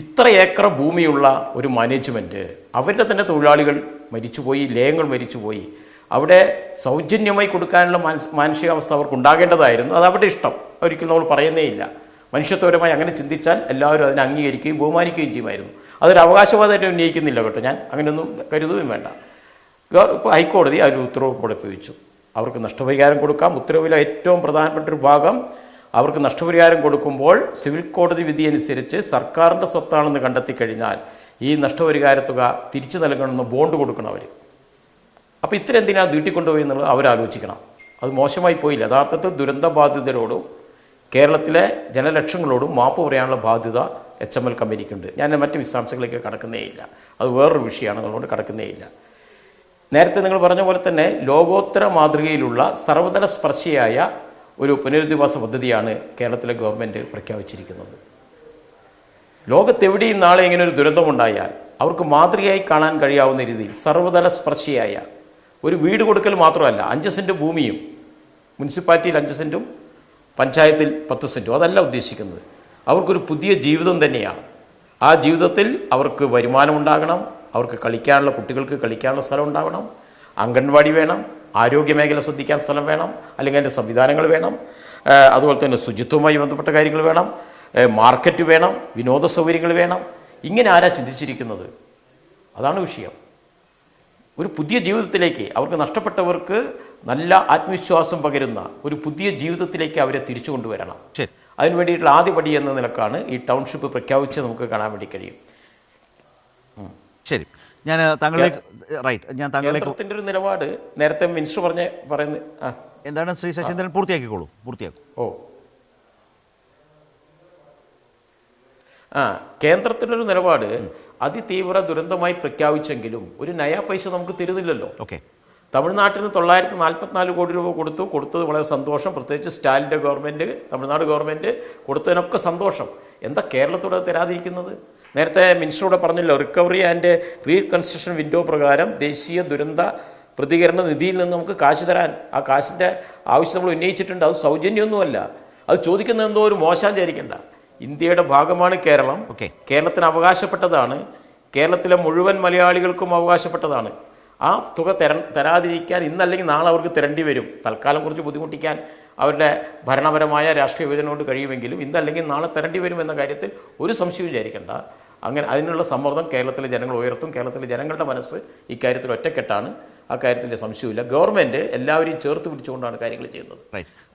ഇത്ര ഏക്കർ ഭൂമിയുള്ള ഒരു മാനേജ്മെൻറ്റ്, അവരുടെ തന്നെ തൊഴിലാളികൾ മരിച്ചുപോയി, ലയങ്ങൾ മരിച്ചുപോയി. അവിടെ സൗജന്യമായി കൊടുക്കാനുള്ള മാനസികാവസ്ഥ അവർക്ക് ഉണ്ടാകേണ്ടതായിരുന്നു. അത് അവരുടെ ഇഷ്ടം, ഒരിക്കലും നമ്മൾ പറയുന്നേ ഇല്ല. മനുഷ്യത്വപരമായി അങ്ങനെ ചിന്തിച്ചാൽ എല്ലാവരും അതിനെ അംഗീകരിക്കുകയും ബഹുമാനിക്കുകയും ചെയ്യുമായിരുന്നു. അതൊരു അവകാശവാദമായിട്ട് ഉന്നയിക്കുന്നില്ല കേട്ടോ, ഞാൻ അങ്ങനെയൊന്നും കരുതുകയും വേണ്ട. ഇപ്പോൾ ഹൈക്കോടതി ആ ഒരു ഉത്തരവ് പുറപ്പെടുവിച്ചു. അവർക്ക് നഷ്ടപരിഹാരം കൊടുക്കാം. ഉത്തരവിലെ ഏറ്റവും പ്രധാനപ്പെട്ട ഒരു ഭാഗം, അവർക്ക് നഷ്ടപരിഹാരം കൊടുക്കുമ്പോൾ സിവിൽ കോടതി വിധി അനുസരിച്ച് സർക്കാരിൻ്റെ സ്വത്താണെന്ന് കണ്ടെത്തി കഴിഞ്ഞാൽ ഈ നഷ്ടപരിഹാര തുക തിരിച്ചു നൽകണമെന്ന് ബോണ്ട് കൊടുക്കണം അവർ. അപ്പോൾ ഇത്ര എന്തിനാണ് നീട്ടിക്കൊണ്ടുപോയി എന്നുള്ളത് അവരാലോചിക്കണം. അത് മോശമായി പോയില്ല. യഥാർത്ഥത്തിൽ ദുരന്തബാധിതരോടും കേരളത്തിലെ ജനലക്ഷങ്ങളോടും മാപ്പ് പറയാനുള്ള ബാധ്യത HML കമ്പനിക്കുണ്ട്. ഞാൻ മറ്റ് വിശദാംശങ്ങളിലേക്ക് കടക്കുന്നേയില്ല, അത് വേറൊരു വിഷയമാണ്, അതുകൊണ്ട് കടക്കുന്നേയില്ല. നേരത്തെ നിങ്ങൾ പറഞ്ഞ പോലെ തന്നെ ലോകോത്തര മാതൃകയിലുള്ള സർവതല സ്പർശിയായ ഒരു പുനരധിവാസ പദ്ധതിയാണ് കേരളത്തിലെ ഗവൺമെൻറ് പ്രഖ്യാപിച്ചിരിക്കുന്നത്. ലോകത്തെവിടെയും നാളെ ഇങ്ങനെ ഒരു ദുരന്തമുണ്ടായാൽ അവർക്ക് മാതൃകയായി കാണാൻ കഴിയാവുന്ന രീതിയിൽ സർവതല സ്പർശിയായ ഒരു വീട് കൊടുക്കൽ മാത്രമല്ല, 5 സെൻറ്റ് ഭൂമിയും, മുനിസിപ്പാലിറ്റിയിൽ 5 സെൻറ്റും പഞ്ചായത്തിൽ 10 സെൻറ്റും, അതല്ല ഉദ്ദേശിക്കുന്നത്. അവർക്കൊരു പുതിയ ജീവിതം തന്നെയാണ്. ആ ജീവിതത്തിൽ അവർക്ക് വരുമാനം ഉണ്ടാകണം, അവർക്ക് കളിക്കാനുള്ള, കുട്ടികൾക്ക് കളിക്കാനുള്ള സ്ഥലം ഉണ്ടാവണം, അംഗൻവാടി വേണം, ആരോഗ്യമേഖല ശ്രദ്ധിക്കാൻ സ്ഥലം വേണം, അല്ലെങ്കിൽ അതിൻ്റെ സംവിധാനങ്ങൾ വേണം, അതുപോലെ തന്നെ ശുചിത്വവുമായി ബന്ധപ്പെട്ട കാര്യങ്ങൾ വേണം, മാർക്കറ്റ് വേണം, വിനോദ സൗകര്യങ്ങൾ വേണം. ഇങ്ങനെ ആരാ ചിന്തിച്ചിരിക്കുന്നത്? അതാണ് വിഷയം. ഒരു പുതിയ ജീവിതത്തിലേക്ക് അവർക്ക് നഷ്ടപ്പെട്ടവർക്ക് നല്ല ആത്മവിശ്വാസം പകരുന്ന ഒരു പുതിയ ജീവിതത്തിലേക്ക് അവരെ തിരിച്ചു കൊണ്ടുവരണം. ശരി, അതിന് വേണ്ടിയിട്ടുള്ള ആദ്യപടി എന്ന നിലക്കാണ് ഈ ടൗൺഷിപ്പ് പ്രഖ്യാപിച്ച് നമുക്ക് കാണാൻ വേണ്ടി കഴിയും. ശരി, ഞാൻ താങ്കളിലേക്ക് കേന്ദ്രത്തിൻ്റെ ഒരു നിലപാട് നേരത്തെ മിനിസ്റ്റർ പറയുന്നത് എന്താണ്? ശ്രീ ശശീന്ദ്രൻ പൂർത്തിയാക്കിക്കോളൂ. കേന്ദ്രത്തിൻ്റെ ഒരു നിലപാട് അതിതീവ്ര ദുരന്തമായി പ്രഖ്യാപിച്ചെങ്കിലും ഒരു നയാ പൈസ നമുക്ക് തരുന്നില്ലല്ലോ. ഓക്കെ, തമിഴ്നാട്ടിൽ നിന്ന് 944 കോടി രൂപ കൊടുത്തത് വളരെ സന്തോഷം. പ്രത്യേകിച്ച് സ്റ്റാലിൻ്റെ ഗവൺമെൻറ്, തമിഴ്നാട് ഗവൺമെൻറ് കൊടുത്തതിനൊക്കെ സന്തോഷം. എന്താ കേരളത്തോട് തരാതിരിക്കുന്നത്? നേരത്തെ മിനിസ്റ്ററോട് പറഞ്ഞല്ലോ, റിക്കവറി ആൻഡ് റീകൺസ്ട്രക്ഷൻ വിൻഡോ പ്രകാരം ദേശീയ ദുരന്ത പ്രതികരണ നിധിയിൽ നിന്ന് നമുക്ക് കാശ് തരാൻ, ആ കാശിൻ്റെ ആവശ്യം നമ്മൾ ഉന്നയിച്ചിട്ടുണ്ട്. അത് സൗജന്യമൊന്നുമല്ല. അത് ചോദിക്കുന്നത് എന്തോ ഒരു മോശം വിചാരിക്കേണ്ട. ഇന്ത്യയുടെ ഭാഗമാണ് കേരളം. കേരളത്തിന് അവകാശപ്പെട്ടതാണ്. കേരളത്തിലെ മുഴുവൻ മലയാളികൾക്കും അവകാശപ്പെട്ടതാണ്. ആ തുക തരാതിരിക്കാൻ ഇന്നല്ലെങ്കിൽ നാളെ അവർക്ക് തരേണ്ടി വരും. തൽക്കാലം കുറച്ച് ബുദ്ധിമുട്ടിക്കാൻ അവരുടെ ഭരണപരമായ രാഷ്ട്രീയ വിഭജനം കൊണ്ട് കഴിയുമെങ്കിലും ഇന്നല്ലെങ്കിൽ നാളെ തരേണ്ടി വരും എന്ന കാര്യത്തിൽ ഒരു സംശയവും വിചാരിക്കേണ്ട. അങ്ങനെ അതിനുള്ള സമ്മർദ്ദം കേരളത്തിലെ ജനങ്ങൾ ഉയർത്തും. കേരളത്തിലെ ജനങ്ങളുടെ മനസ്സ് ഇക്കാര്യത്തിൽ ഒറ്റക്കെട്ടാണ്. ആ കാര്യത്തിൽ സംശയമില്ല. ഗവൺമെൻറ് എല്ലാവരെയും ചേർത്ത് പിടിച്ചുകൊണ്ടാണ് കാര്യങ്ങൾ ചെയ്യുന്നത്.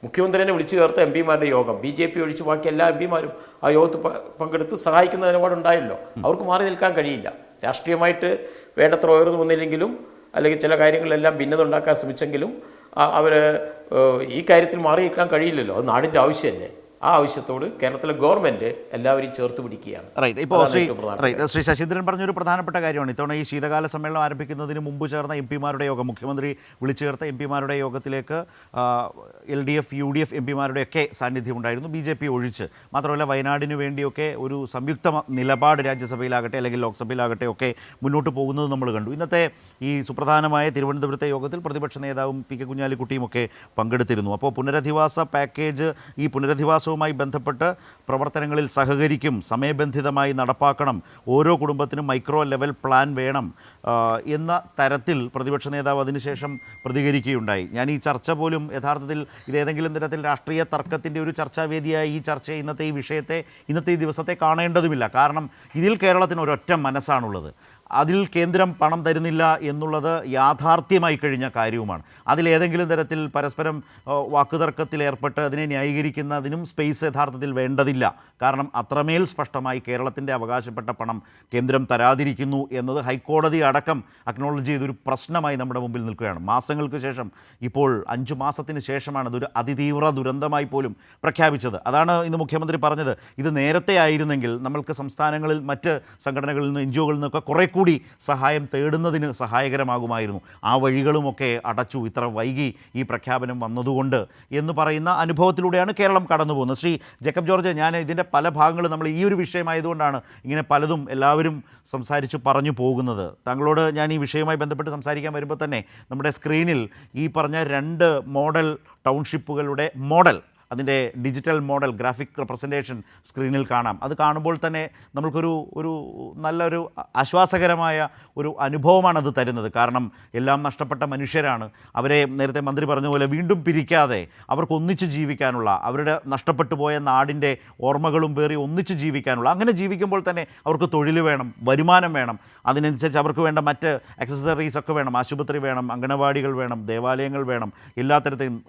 മുഖ്യമന്ത്രിനെ വിളിച്ചു ചേർത്ത എം പിമാരുടെ യോഗം, BJP ഒഴിച്ച് ബാക്കി എല്ലാ എം പിമാരും ആ യോഗത്തിൽ പങ്കെടുത്ത് സഹായിക്കുന്ന നിലപാടുണ്ടായല്ലോ. അവർക്ക് മാറി നിൽക്കാൻ കഴിയില്ല. രാഷ്ട്രീയമായിട്ട് വേണ്ടത്ര ഉയർന്നു വന്നില്ലെങ്കിലും അല്ലെങ്കിൽ ചില കാര്യങ്ങളിലെല്ലാം ഭിന്നത ഉണ്ടാക്കാൻ ശ്രമിച്ചെങ്കിലും അവർ ഈ കാര്യത്തിൽ മാറി നിൽക്കാൻ കഴിയില്ലല്ലോ. അത് നാടിൻ്റെ ആവശ്യമല്ലേ. ആ ആവശ്യത്തോട് കേരളത്തിലെ ഗവൺമെൻറ് എല്ലാവരെയും ചേർത്ത് പിടിക്കുകയാണ്. ഇപ്പോൾ ശ്രീ ശശീന്ദ്രൻ പറഞ്ഞൊരു പ്രധാനപ്പെട്ട കാര്യമാണ്. ഇത്തവണ ഈ ശീതകാല സമ്മേളനം ആരംഭിക്കുന്നതിന് മുമ്പ് ചേർന്ന എം പിമാരുടെ യോഗം, മുഖ്യമന്ത്രി വിളിച്ചു ചേർത്ത എം പിമാരുടെ യോഗത്തിലേക്ക് LDF, UDF എം പിമാരുടെയൊക്കെ സാന്നിധ്യം ഉണ്ടായിരുന്നു, BJP ഒഴിച്ച്. മാത്രമല്ല വയനാടിന് വേണ്ടിയൊക്കെ ഒരു സംയുക്ത നിലപാട് രാജ്യസഭയിലാകട്ടെ അല്ലെങ്കിൽ ലോക്സഭയിലാകട്ടെ ഒക്കെ മുന്നോട്ട് പോകുന്നത് നമ്മൾ കണ്ടു. ഇന്നത്തെ ഈ സുപ്രധാനമായ തിരുവനന്തപുരത്തെ യോഗത്തിൽ പ്രതിപക്ഷ നേതാവും PK കുഞ്ഞാലിക്കുട്ടിയും ഒക്കെ പങ്കെടുത്തിരുന്നു. അപ്പോൾ പുനരധിവാസ പാക്കേജ്, ഈ പുനരധിവാസവുമായി ബന്ധപ്പെട്ട് പ്രവർത്തനങ്ങളിൽ സഹകരിക്കും, സമയബന്ധിതമായി നടപ്പാക്കണം, ഓരോ കുടുംബത്തിനും മൈക്രോ ലെവൽ പ്ലാൻ വേണം എന്ന തരത്തിൽ പ്രതിപക്ഷ നേതാവ് അതിനുശേഷം പ്രതികരിക്കുകയുണ്ടായി. ഞാൻ ഈ ചർച്ച പോലും യഥാർത്ഥത്തിൽ ഇതേതെങ്കിലും തരത്തിൽ രാഷ്ട്രീയ തർക്കത്തിൻ്റെ ഒരു ചർച്ചാവേദിയായി ഈ ചർച്ചയെ, ഇന്നത്തെ ഈ വിഷയത്തെ, ഇന്നത്തെ ഈ ദിവസത്തെ കാണേണ്ടതുമില്ല. കാരണം ഇതിൽ കേരളത്തിന് ഒരൊറ്റ മനസ്സാണുള്ളത്. അതിൽ കേന്ദ്രം പണം തരുന്നില്ല എന്നുള്ളത് യാഥാർത്ഥ്യമായി കഴിഞ്ഞ കാര്യവുമാണ്. അതിലേതെങ്കിലും തരത്തിൽ പരസ്പരം വാക്കുതർക്കത്തിലേർപ്പെട്ട് അതിനെ ന്യായീകരിക്കുന്നതിനും സ്പേസ് യഥാർത്ഥത്തിൽ വേണ്ടതില്ല. കാരണം അത്രമേൽ സ്പഷ്ടമായി കേരളത്തിൻ്റെ അവകാശപ്പെട്ട പണം കേന്ദ്രം തരാതിരിക്കുന്നു എന്നത് ഹൈക്കോടതി അടക്കം അക്നോളജ് ചെയ്തൊരു പ്രശ്നമായി നമ്മുടെ മുമ്പിൽ നിൽക്കുകയാണ്. മാസങ്ങൾക്ക് ശേഷം, ഇപ്പോൾ 5 മാസത്തിന് ശേഷമാണ് അതൊരു അതിതീവ്ര ദുരന്തമായി പോലും പ്രഖ്യാപിച്ചത്. അതാണ് ഇന്ന് മുഖ്യമന്ത്രി പറഞ്ഞത്. ഇത് നേരത്തെ ആയിരുന്നെങ്കിൽ നമ്മൾക്ക് സംസ്ഥാനങ്ങളിൽ മറ്റ് സംഘടനകളിൽ നിന്ന്, NGOകളിൽ നിന്നൊക്കെ കുറേ കൂടി സഹായം തേടുന്നതിന് സഹായകരമാകുമായിരുന്നു. ആ വഴികളുമൊക്കെ അടച്ചു ഇത്ര വൈകി ഈ പ്രഖ്യാപനം വന്നതുകൊണ്ട് എന്ന് പറയുന്ന അനുഭവത്തിലൂടെയാണ് കേരളം കടന്നു പോകുന്നത്. ശ്രീ ജേക്കബ് ജോർജ്, ഞാൻ ഇതിൻ്റെ പല ഭാഗങ്ങളും, നമ്മൾ ഈ ഒരു വിഷയമായതുകൊണ്ടാണ് ഇങ്ങനെ പലതും എല്ലാവരും സംസാരിച്ച് പറഞ്ഞു പോകുന്നത്. താങ്കളോട് ഞാൻ ഈ വിഷയവുമായി ബന്ധപ്പെട്ട് സംസാരിക്കാൻ വരുമ്പോൾ തന്നെ നമ്മുടെ സ്ക്രീനിൽ ഈ പറഞ്ഞ 2 മോഡൽ ടൗൺഷിപ്പുകളുടെ അതിൻ്റെ ഡിജിറ്റൽ മോഡൽ ഗ്രാഫിക് റെപ്രസെൻറ്റേഷൻ സ്ക്രീനിൽ കാണാം. അത് കാണുമ്പോൾ തന്നെ നമ്മൾക്കൊരു നല്ലൊരു ആശ്വാസകരമായ ഒരു അനുഭവമാണത് തരുന്നത്. കാരണം എല്ലാം നഷ്ടപ്പെട്ട മനുഷ്യരാണ്. അവരെ നേരത്തെ മന്ത്രി പറഞ്ഞ പോലെ വീണ്ടും പിരിക്കാതെ അവർക്ക് ഒന്നിച്ച് ജീവിക്കാനുള്ള, അവരുടെ നഷ്ടപ്പെട്ടു പോയ നാടിൻ്റെ ഓർമ്മകളും പേറി ഒന്നിച്ച് ജീവിക്കാനുള്ള, അങ്ങനെ ജീവിക്കുമ്പോൾ തന്നെ അവർക്ക് തൊഴിൽ വേണം, വരുമാനം വേണം, അതിനനുസരിച്ച് അവർക്ക് വേണ്ട മറ്റ് അക്സസറീസൊക്കെ വേണം, ആശുപത്രി വേണം, അംഗനവാടികൾ വേണം, ദേവാലയങ്ങൾ വേണം,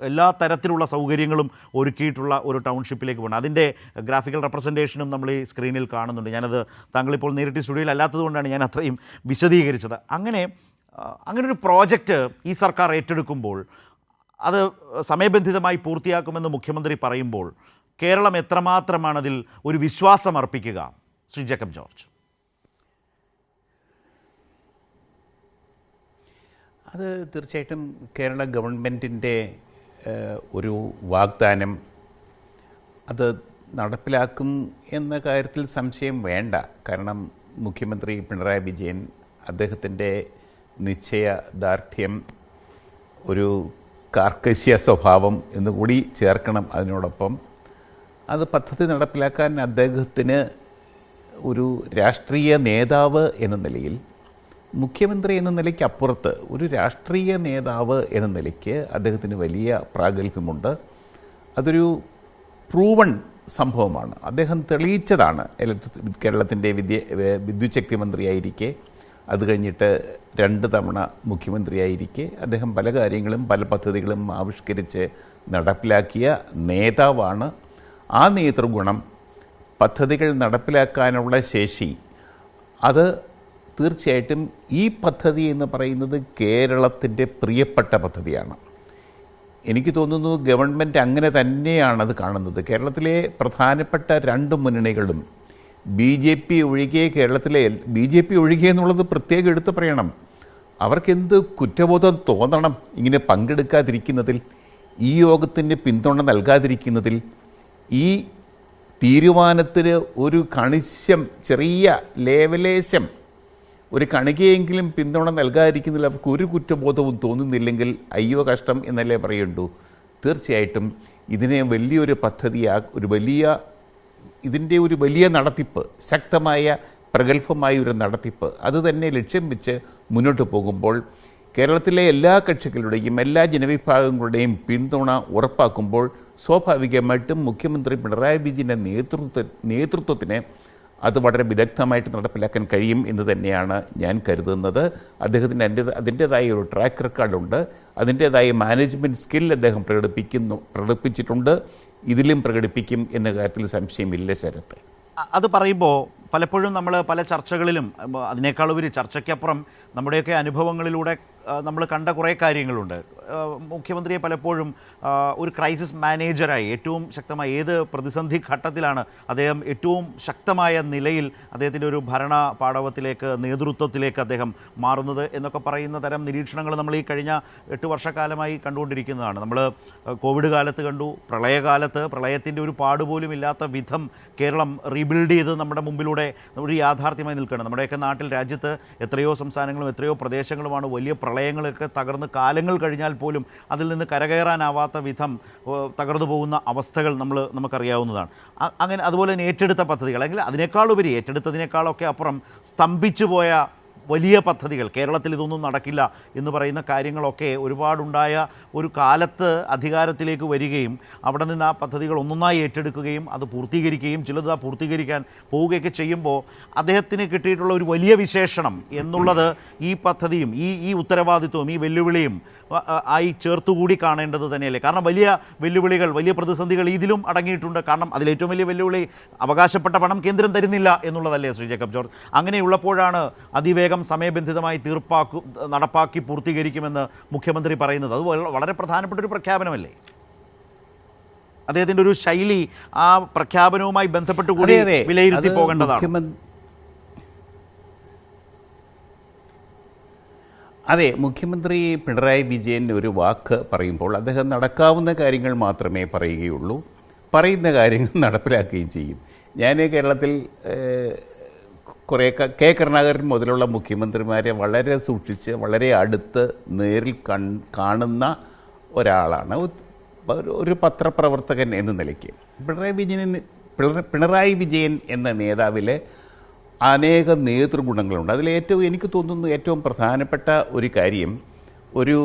എല്ലാ തരത്തിലുള്ള സൗകര്യങ്ങളും ഒരുക്കിയിട്ടുള്ള ഒരു ടൗൺഷിപ്പിലേക്ക് പോകണം. അതിൻ്റെ ഗ്രാഫിക്കൽ റെപ്രസെൻറ്റേഷനും നമ്മൾ ഈ സ്ക്രീനിൽ കാണുന്നുണ്ട്. ഞാനത് താങ്കളിപ്പോൾ നേരിട്ട് സ്റ്റുഡിയോയിൽ അല്ലാത്തതുകൊണ്ടാണ് ഞാൻ അത്രയും വിശദീകരിച്ചത്. അങ്ങനൊരു പ്രോജക്റ്റ് ഈ സർക്കാർ ഏറ്റെടുക്കുമ്പോൾ അത് സമയബന്ധിതമായി പൂർത്തിയാക്കുമെന്ന് മുഖ്യമന്ത്രി പറയുമ്പോൾ കേരളം എത്രമാത്രമാണ് അതിൽ ഒരു വിശ്വാസം അർപ്പിക്കുക? ശ്രീ ജേക്കബ് ജോർജ്. അത് തീർച്ചയായിട്ടും കേരള ഗവൺമെൻറ്റിൻ്റെ ഒരു വാഗ്ദാനം, അത് നടപ്പിലാക്കും എന്ന കാര്യത്തിൽ സംശയം വേണ്ട. കാരണം മുഖ്യമന്ത്രി പിണറായി വിജയൻ, അദ്ദേഹത്തിൻ്റെ നിശ്ചയദാർഢ്യം, ഒരു കാർക്കശ്യ സ്വഭാവം എന്നുകൂടി ചേർക്കണം. അതിനോടൊപ്പം അത് പദ്ധതി നടപ്പിലാക്കാൻ അദ്ദേഹത്തിന് ഒരു രാഷ്ട്രീയ നേതാവ് എന്ന നിലയിൽ മുഖ്യമന്ത്രി എന്ന നിലയ്ക്ക് അപ്പുറത്ത് ഒരു രാഷ്ട്രീയ നേതാവ് എന്ന നിലയ്ക്ക് അദ്ദേഹത്തിന് വലിയ പ്രാഗൽഭ്യമുണ്ട്. അതൊരു പ്രൂവൺ സംഭവമാണ്. അദ്ദേഹം തെളിയിച്ചതാണ്. കേരളത്തിൻ്റെ വിദ്യുത് ശക്തി മന്ത്രിയായിരിക്കെ, അത് കഴിഞ്ഞിട്ട് 2 തവണ മുഖ്യമന്ത്രിയായിരിക്കെ അദ്ദേഹം പല കാര്യങ്ങളും പല പദ്ധതികളും ആവിഷ്കരിച്ച് നടപ്പിലാക്കിയ നേതാവാണ്. ആ നേതൃഗുണം, പദ്ധതികൾ നടപ്പിലാക്കാനുള്ള ശേഷി, അത് തീർച്ചയായിട്ടും ഈ പദ്ധതി എന്ന് പറയുന്നത് കേരളത്തിൻ്റെ പ്രിയപ്പെട്ട പദ്ധതിയാണ്. എനിക്ക് തോന്നുന്നു ഗവൺമെൻറ് അങ്ങനെ തന്നെയാണ് അത് കാണുന്നത്. കേരളത്തിലെ പ്രധാനപ്പെട്ട 2 മുന്നണികളും BJP ഒഴികെ, കേരളത്തിലെ BJP ഒഴികെ എന്നുള്ളത് പ്രത്യേകം എടുത്തു പറയണം. അവർക്കെന്ത് കുറ്റബോധം തോന്നണം ഇങ്ങനെ പങ്കെടുക്കാതിരിക്കുന്നതിൽ, ഈ യോഗത്തിന് പിന്തുണ നൽകാതിരിക്കുന്നതിൽ, ഈ തീരുമാനത്തിന് ഒരു കണിശം, ചെറിയ ലേവലേശം, ഒരു കണികയെങ്കിലും പിന്തുണ നൽകാതിരിക്കുന്നതിൽ അവർക്ക് ഒരു കുറ്റബോധവും തോന്നുന്നില്ലെങ്കിൽ അയ്യോ കഷ്ടം എന്നല്ലേ പറയുള്ളൂ. തീർച്ചയായിട്ടും ഇതിനെ വലിയൊരു ഇതിൻ്റെ ഒരു വലിയ നടത്തിപ്പ്, ശക്തമായ പ്രഗത്ഭമായ ഒരു നടത്തിപ്പ്, അത് തന്നെ ലക്ഷ്യം വെച്ച് മുന്നോട്ട് പോകുമ്പോൾ കേരളത്തിലെ എല്ലാ കക്ഷികളുടെയും എല്ലാ ജനവിഭാഗങ്ങളുടെയും പിന്തുണ ഉറപ്പാക്കുമ്പോൾ സ്വാഭാവികമായിട്ടും മുഖ്യമന്ത്രി പിണറായി വിജയൻ്റെ നേതൃത്വത്തിന് അത് വളരെ വിദഗ്ധമായിട്ട് നടപ്പിലാക്കാൻ കഴിയും എന്ന് തന്നെയാണ് ഞാൻ കരുതുന്നത്. അദ്ദേഹത്തിന് അതിൻ്റേതായ ഒരു ട്രാക്ക് റെക്കോർഡുണ്ട്, അതിൻ്റേതായ മാനേജ്മെൻറ്റ് സ്കിൽ അദ്ദേഹം പ്രകടിപ്പിച്ചിട്ടുണ്ട്, ഇതിലും പ്രകടിപ്പിക്കും എന്ന കാര്യത്തിൽ സംശയമില്ല ശരത്ത്. അത് പറയുമ്പോൾ പലപ്പോഴും നമ്മൾ പല ചർച്ചകളിലും, അതിനേക്കാളുപരി ചർച്ചയ്ക്കപ്പുറം നമ്മുടെയൊക്കെ അനുഭവങ്ങളിലൂടെ നമ്മൾ കണ്ട കുറേ കാര്യങ്ങളുണ്ട്. മുഖ്യമന്ത്രിയെ പലപ്പോഴും ഒരു ക്രൈസിസ് മാനേജറായി, ഏറ്റവും ശക്തമായ ഏത് പ്രതിസന്ധി ഘട്ടത്തിലാണ് അദ്ദേഹം ഏറ്റവും ശക്തമായ നിലയിൽ അദ്ദേഹത്തിൻ്റെ ഒരു ഭരണ പാടവത്തിലേക്ക്, നേതൃത്വത്തിലേക്ക് അദ്ദേഹം മാറുന്നത് എന്നൊക്കെ പറയുന്ന തരം നിരീക്ഷണങ്ങൾ നമ്മൾ ഈ കഴിഞ്ഞ 8 വർഷക്കാലമായി കണ്ടുകൊണ്ടിരിക്കുന്നതാണ്. നമ്മൾ കോവിഡ് കാലത്ത് കണ്ടു, പ്രളയത്തിൻ്റെ ഒരു പാടുപോലും ഇല്ലാത്ത വിധം കേരളം റീബിൽഡ് ചെയ്ത് നമ്മുടെ മുമ്പിലൂടെ ഒരു യാഥാർത്ഥ്യമായി നിൽക്കുകയാണ്. നമ്മുടെയൊക്കെ നാട്ടിൽ, രാജ്യത്ത് എത്രയോ സംസ്ഥാനങ്ങളും എത്രയോ പ്രദേശങ്ങളുമാണ് വലിയ പ്രളയങ്ങളൊക്കെ തകർന്ന് കാലങ്ങൾ കഴിഞ്ഞാൽ പോലും അതിൽ നിന്ന് കരകയറാനാവാത്ത വിധം തകർന്നു പോകുന്ന അവസ്ഥകൾ നമുക്കറിയാവുന്നതാണ്. അങ്ങനെ അതുപോലെ തന്നെ ഏറ്റെടുത്ത പദ്ധതികൾ, അല്ലെങ്കിൽ അതിനേക്കാളുപരി ഏറ്റെടുത്തതിനേക്കാളൊക്കെ അപ്പുറം സ്തംഭിച്ചു പോയ വലിയ പദ്ധതികൾ, കേരളത്തിൽ ഇതൊന്നും നടക്കില്ല എന്ന് പറയുന്ന കാര്യങ്ങളൊക്കെ ഒരുപാടുണ്ടായ ഒരു കാലത്ത് അധികാരത്തിലേക്ക് വരികയും അവിടെ നിന്ന് ആ പദ്ധതികൾ ഒന്നൊന്നായി ഏറ്റെടുക്കുകയും അത് പൂർത്തീകരിക്കുകയും ചിലത് പൂർത്തീകരിക്കാൻ പോവുകയൊക്കെ ചെയ്യുമ്പോൾ അദ്ദേഹത്തിന് കിട്ടിയിട്ടുള്ള ഒരു വലിയ വിശേഷണം എന്നുള്ളത് ഈ പദ്ധതിയും ഈ ഉത്തരവാദിത്വവും ഈ വെല്ലുവിളിയും ആയി ചേർത്തുകൂടി കാണേണ്ടത് തന്നെയല്ലേ? കാരണം വലിയ വെല്ലുവിളികൾ, വലിയ പ്രതിസന്ധികൾ ഇതിലും അടങ്ങിയിട്ടുണ്ട്. കാരണം അതിലേറ്റവും വലിയ വെല്ലുവിളി അവകാശപ്പെട്ട പണം കേന്ദ്രം തരുന്നില്ല എന്നുള്ളതല്ലേ ശ്രീ ജേക്കബ് ജോർജ്? അങ്ങനെയുള്ളപ്പോഴാണ് അതിവേഗം സമയബന്ധിതമായി നടപ്പാക്കി പൂർത്തീകരിക്കുമെന്ന് മുഖ്യമന്ത്രി പറയുന്നത്. അത് വളരെ പ്രധാനപ്പെട്ട ഒരു പ്രഖ്യാപനമല്ലേ? അദ്ദേഹത്തിൻ്റെ ഒരു ശൈലി ആ പ്രഖ്യാപനവുമായി ബന്ധപ്പെട്ട് കൂടി വിലയിരുത്തി പോകേണ്ടതാണ്. അതെ, മുഖ്യമന്ത്രി പിണറായി വിജയൻ ഒരു വാക്ക് പറയുമ്പോൾ അദ്ദേഹം നടക്കാവുന്ന കാര്യങ്ങൾ മാത്രമേ പറയുകയുള്ളൂ, പറയുന്ന കാര്യങ്ങൾ നടപ്പിലാക്കുകയും ചെയ്യും. ഞാൻ കേരളത്തിൽ കെ കരുണാകരൻ മുതലുള്ള മുഖ്യമന്ത്രിമാരെ വളരെ സൂക്ഷിച്ച് വളരെ അടുത്ത് നേരിൽ കാണുന്ന ഒരാളാണ്, ഒരു പത്രപ്രവർത്തകൻ എന്ന നിലയ്ക്ക്. പിണറായി വിജയൻ എന്ന നേതാവിലെ അനേക നേതൃഗുണങ്ങളുണ്ട്. അതിലേറ്റവും എനിക്ക് തോന്നുന്നു ഏറ്റവും പ്രധാനപ്പെട്ട ഒരു കാര്യം ഒരു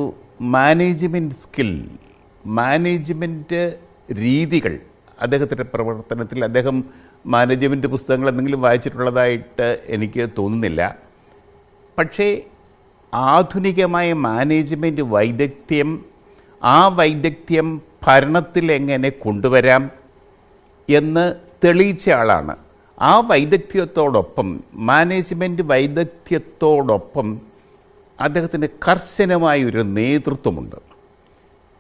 മാനേജ്മെൻറ്റ് സ്കിൽ, മാനേജ്മെൻറ്റ് രീതികൾ അദ്ദേഹത്തിൻ്റെ പ്രവർത്തനത്തിൽ. അദ്ദേഹം മാനേജ്മെൻറ്റ് പുസ്തകങ്ങൾ എന്തെങ്കിലും വായിച്ചിട്ടുള്ളതായിട്ട് എനിക്ക് തോന്നുന്നില്ല. പക്ഷേ ആധുനികമായ മാനേജ്മെൻറ്റ് വൈദഗ്ധ്യം, ആ വൈദഗ്ധ്യം ഭരണത്തിൽ എങ്ങനെ കൊണ്ടുവരാം എന്ന് തെളിയിച്ച ആളാണ്. ആ വൈദഗ്ധ്യത്തോടൊപ്പം, മാനേജ്മെൻറ്റ് വൈദഗ്ധ്യത്തോടൊപ്പം അദ്ദേഹത്തിന് കർശനമായൊരു നേതൃത്വമുണ്ട്.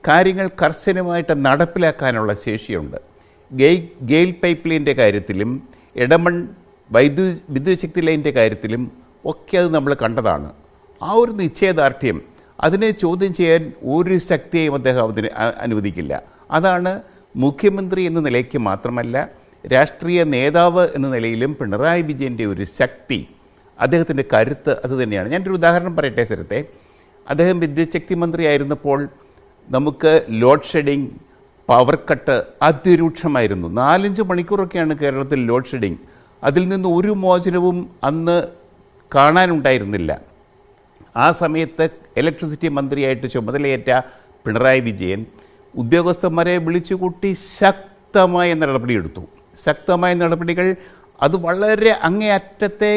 കാര്യങ്ങൾ കർശനമായിട്ട് നടപ്പിലാക്കാനുള്ള ശേഷിയുണ്ട്. ഗെയിൽ പൈപ്പ് ലൈൻ്റെ കാര്യത്തിലും ഇടമൺ വിദ്യുത് ശക്തി ലൈൻ്റെ കാര്യത്തിലും ഒക്കെ അത് നമ്മൾ കണ്ടതാണ്. ആ ഒരു നിശ്ചയദാർഢ്യം, അതിനെ ചോദ്യം ചെയ്യാൻ ഒരു ശക്തിയെയും അദ്ദേഹം അതിന് അനുവദിക്കില്ല. അതാണ് മുഖ്യമന്ത്രി എന്ന നിലയ്ക്ക് മാത്രമല്ല രാഷ്ട്രീയ നേതാവ് എന്ന നിലയിലും പിണറായി വിജയൻ്റെ ഒരു ശക്തി, അദ്ദേഹത്തിൻ്റെ കരുത്ത് അത് തന്നെയാണ്. ഞാനൊരു ഉദാഹരണം പറയട്ടെ സ്ഥലത്തെ. അദ്ദേഹം വിദ്യുത് ശക്തി മന്ത്രിയായിരുന്നപ്പോൾ നമുക്ക് ലോഡ് ഷെഡിങ്, പവർ കട്ട് അതിരൂക്ഷമായിരുന്നു. 4-5 മണിക്കൂറൊക്കെയാണ് കേരളത്തിൽ ലോഡ് ഷെഡിങ്. അതിൽ നിന്ന് ഒരു മോചനവും അന്ന് കാണാനുണ്ടായിരുന്നില്ല. ആ സമയത്ത് ഇലക്ട്രിസിറ്റി മന്ത്രിയായിട്ട് ചുമതലയേറ്റ പിണറായി വിജയൻ ഉദ്യോഗസ്ഥന്മാരെ വിളിച്ചുകൂട്ടി ശക്തമായ നടപടിയെടുത്തു. ശക്തമായ നടപടികൾ അത് വളരെ അങ്ങേയറ്റത്തെ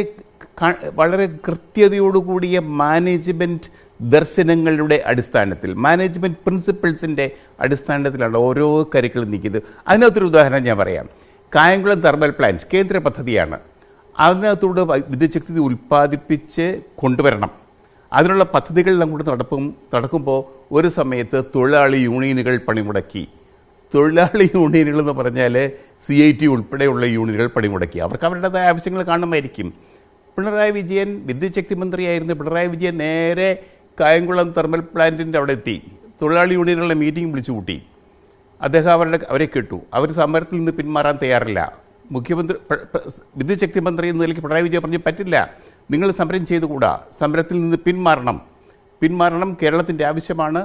വളരെ കൃത്യതയോടുകൂടിയ മാനേജ്മെൻറ്റ് ദർശനങ്ങളുടെ അടിസ്ഥാനത്തിൽ, മാനേജ്മെൻറ്റ് പ്രിൻസിപ്പിൾസിൻ്റെ അടിസ്ഥാനത്തിലാണ് ഓരോ കാര്യങ്ങളും നീക്കിയത്. അതിനകത്തൊരു ഉദാഹരണം ഞാൻ പറയാം. കായംകുളം തെർമൽ പ്ലാന്റ് കേന്ദ്ര പദ്ധതിയാണ്. അതിനകത്തൂടെ വിദ്യുച്ഛക്തി ഉൽപ്പാദിപ്പിച്ച് കൊണ്ടുവരണം. അതിനുള്ള പദ്ധതികൾ അങ്ങോട്ട് നടക്കുമ്പോൾ ഒരു സമയത്ത് തൊഴിലാളി യൂണിയനുകൾ പണിമുടക്കി. തൊഴിലാളി യൂണിയനുകൾ എന്ന് പറഞ്ഞാൽ CIT ഉൾപ്പെടെയുള്ള യൂണിയനുകൾ പണിമുടക്കി. അവർക്ക് അവരുടേതായ ആവശ്യങ്ങൾ കാണുമായിരിക്കും. പിണറായി വിജയൻ വിദ്യുച്ഛക്തി മന്ത്രിയായിരുന്നു. പിണറായി വിജയൻ നേരെ കായംകുളം തെർമൽ പ്ലാന്റിൻ്റെ അവിടെ എത്തി. തൊഴിലാളി യൂണിയനുകളുടെ മീറ്റിംഗ് വിളിച്ചു കൂട്ടി. അദ്ദേഹം അവരെ കേട്ടു. അവർ സമരത്തിൽ നിന്ന് പിന്മാറാൻ തയ്യാറില്ല. മുഖ്യമന്ത്രി വിദ്യുച്ഛക്തി മന്ത്രി എന്ന നിലയ്ക്ക് പിണറായി വിജയൻ പറഞ്ഞു, പറ്റില്ല, നിങ്ങൾ സമരം ചെയ്തുകൂടാ, സമരത്തിൽ നിന്ന് പിന്മാറണം, കേരളത്തിൻ്റെ ആവശ്യമാണ്,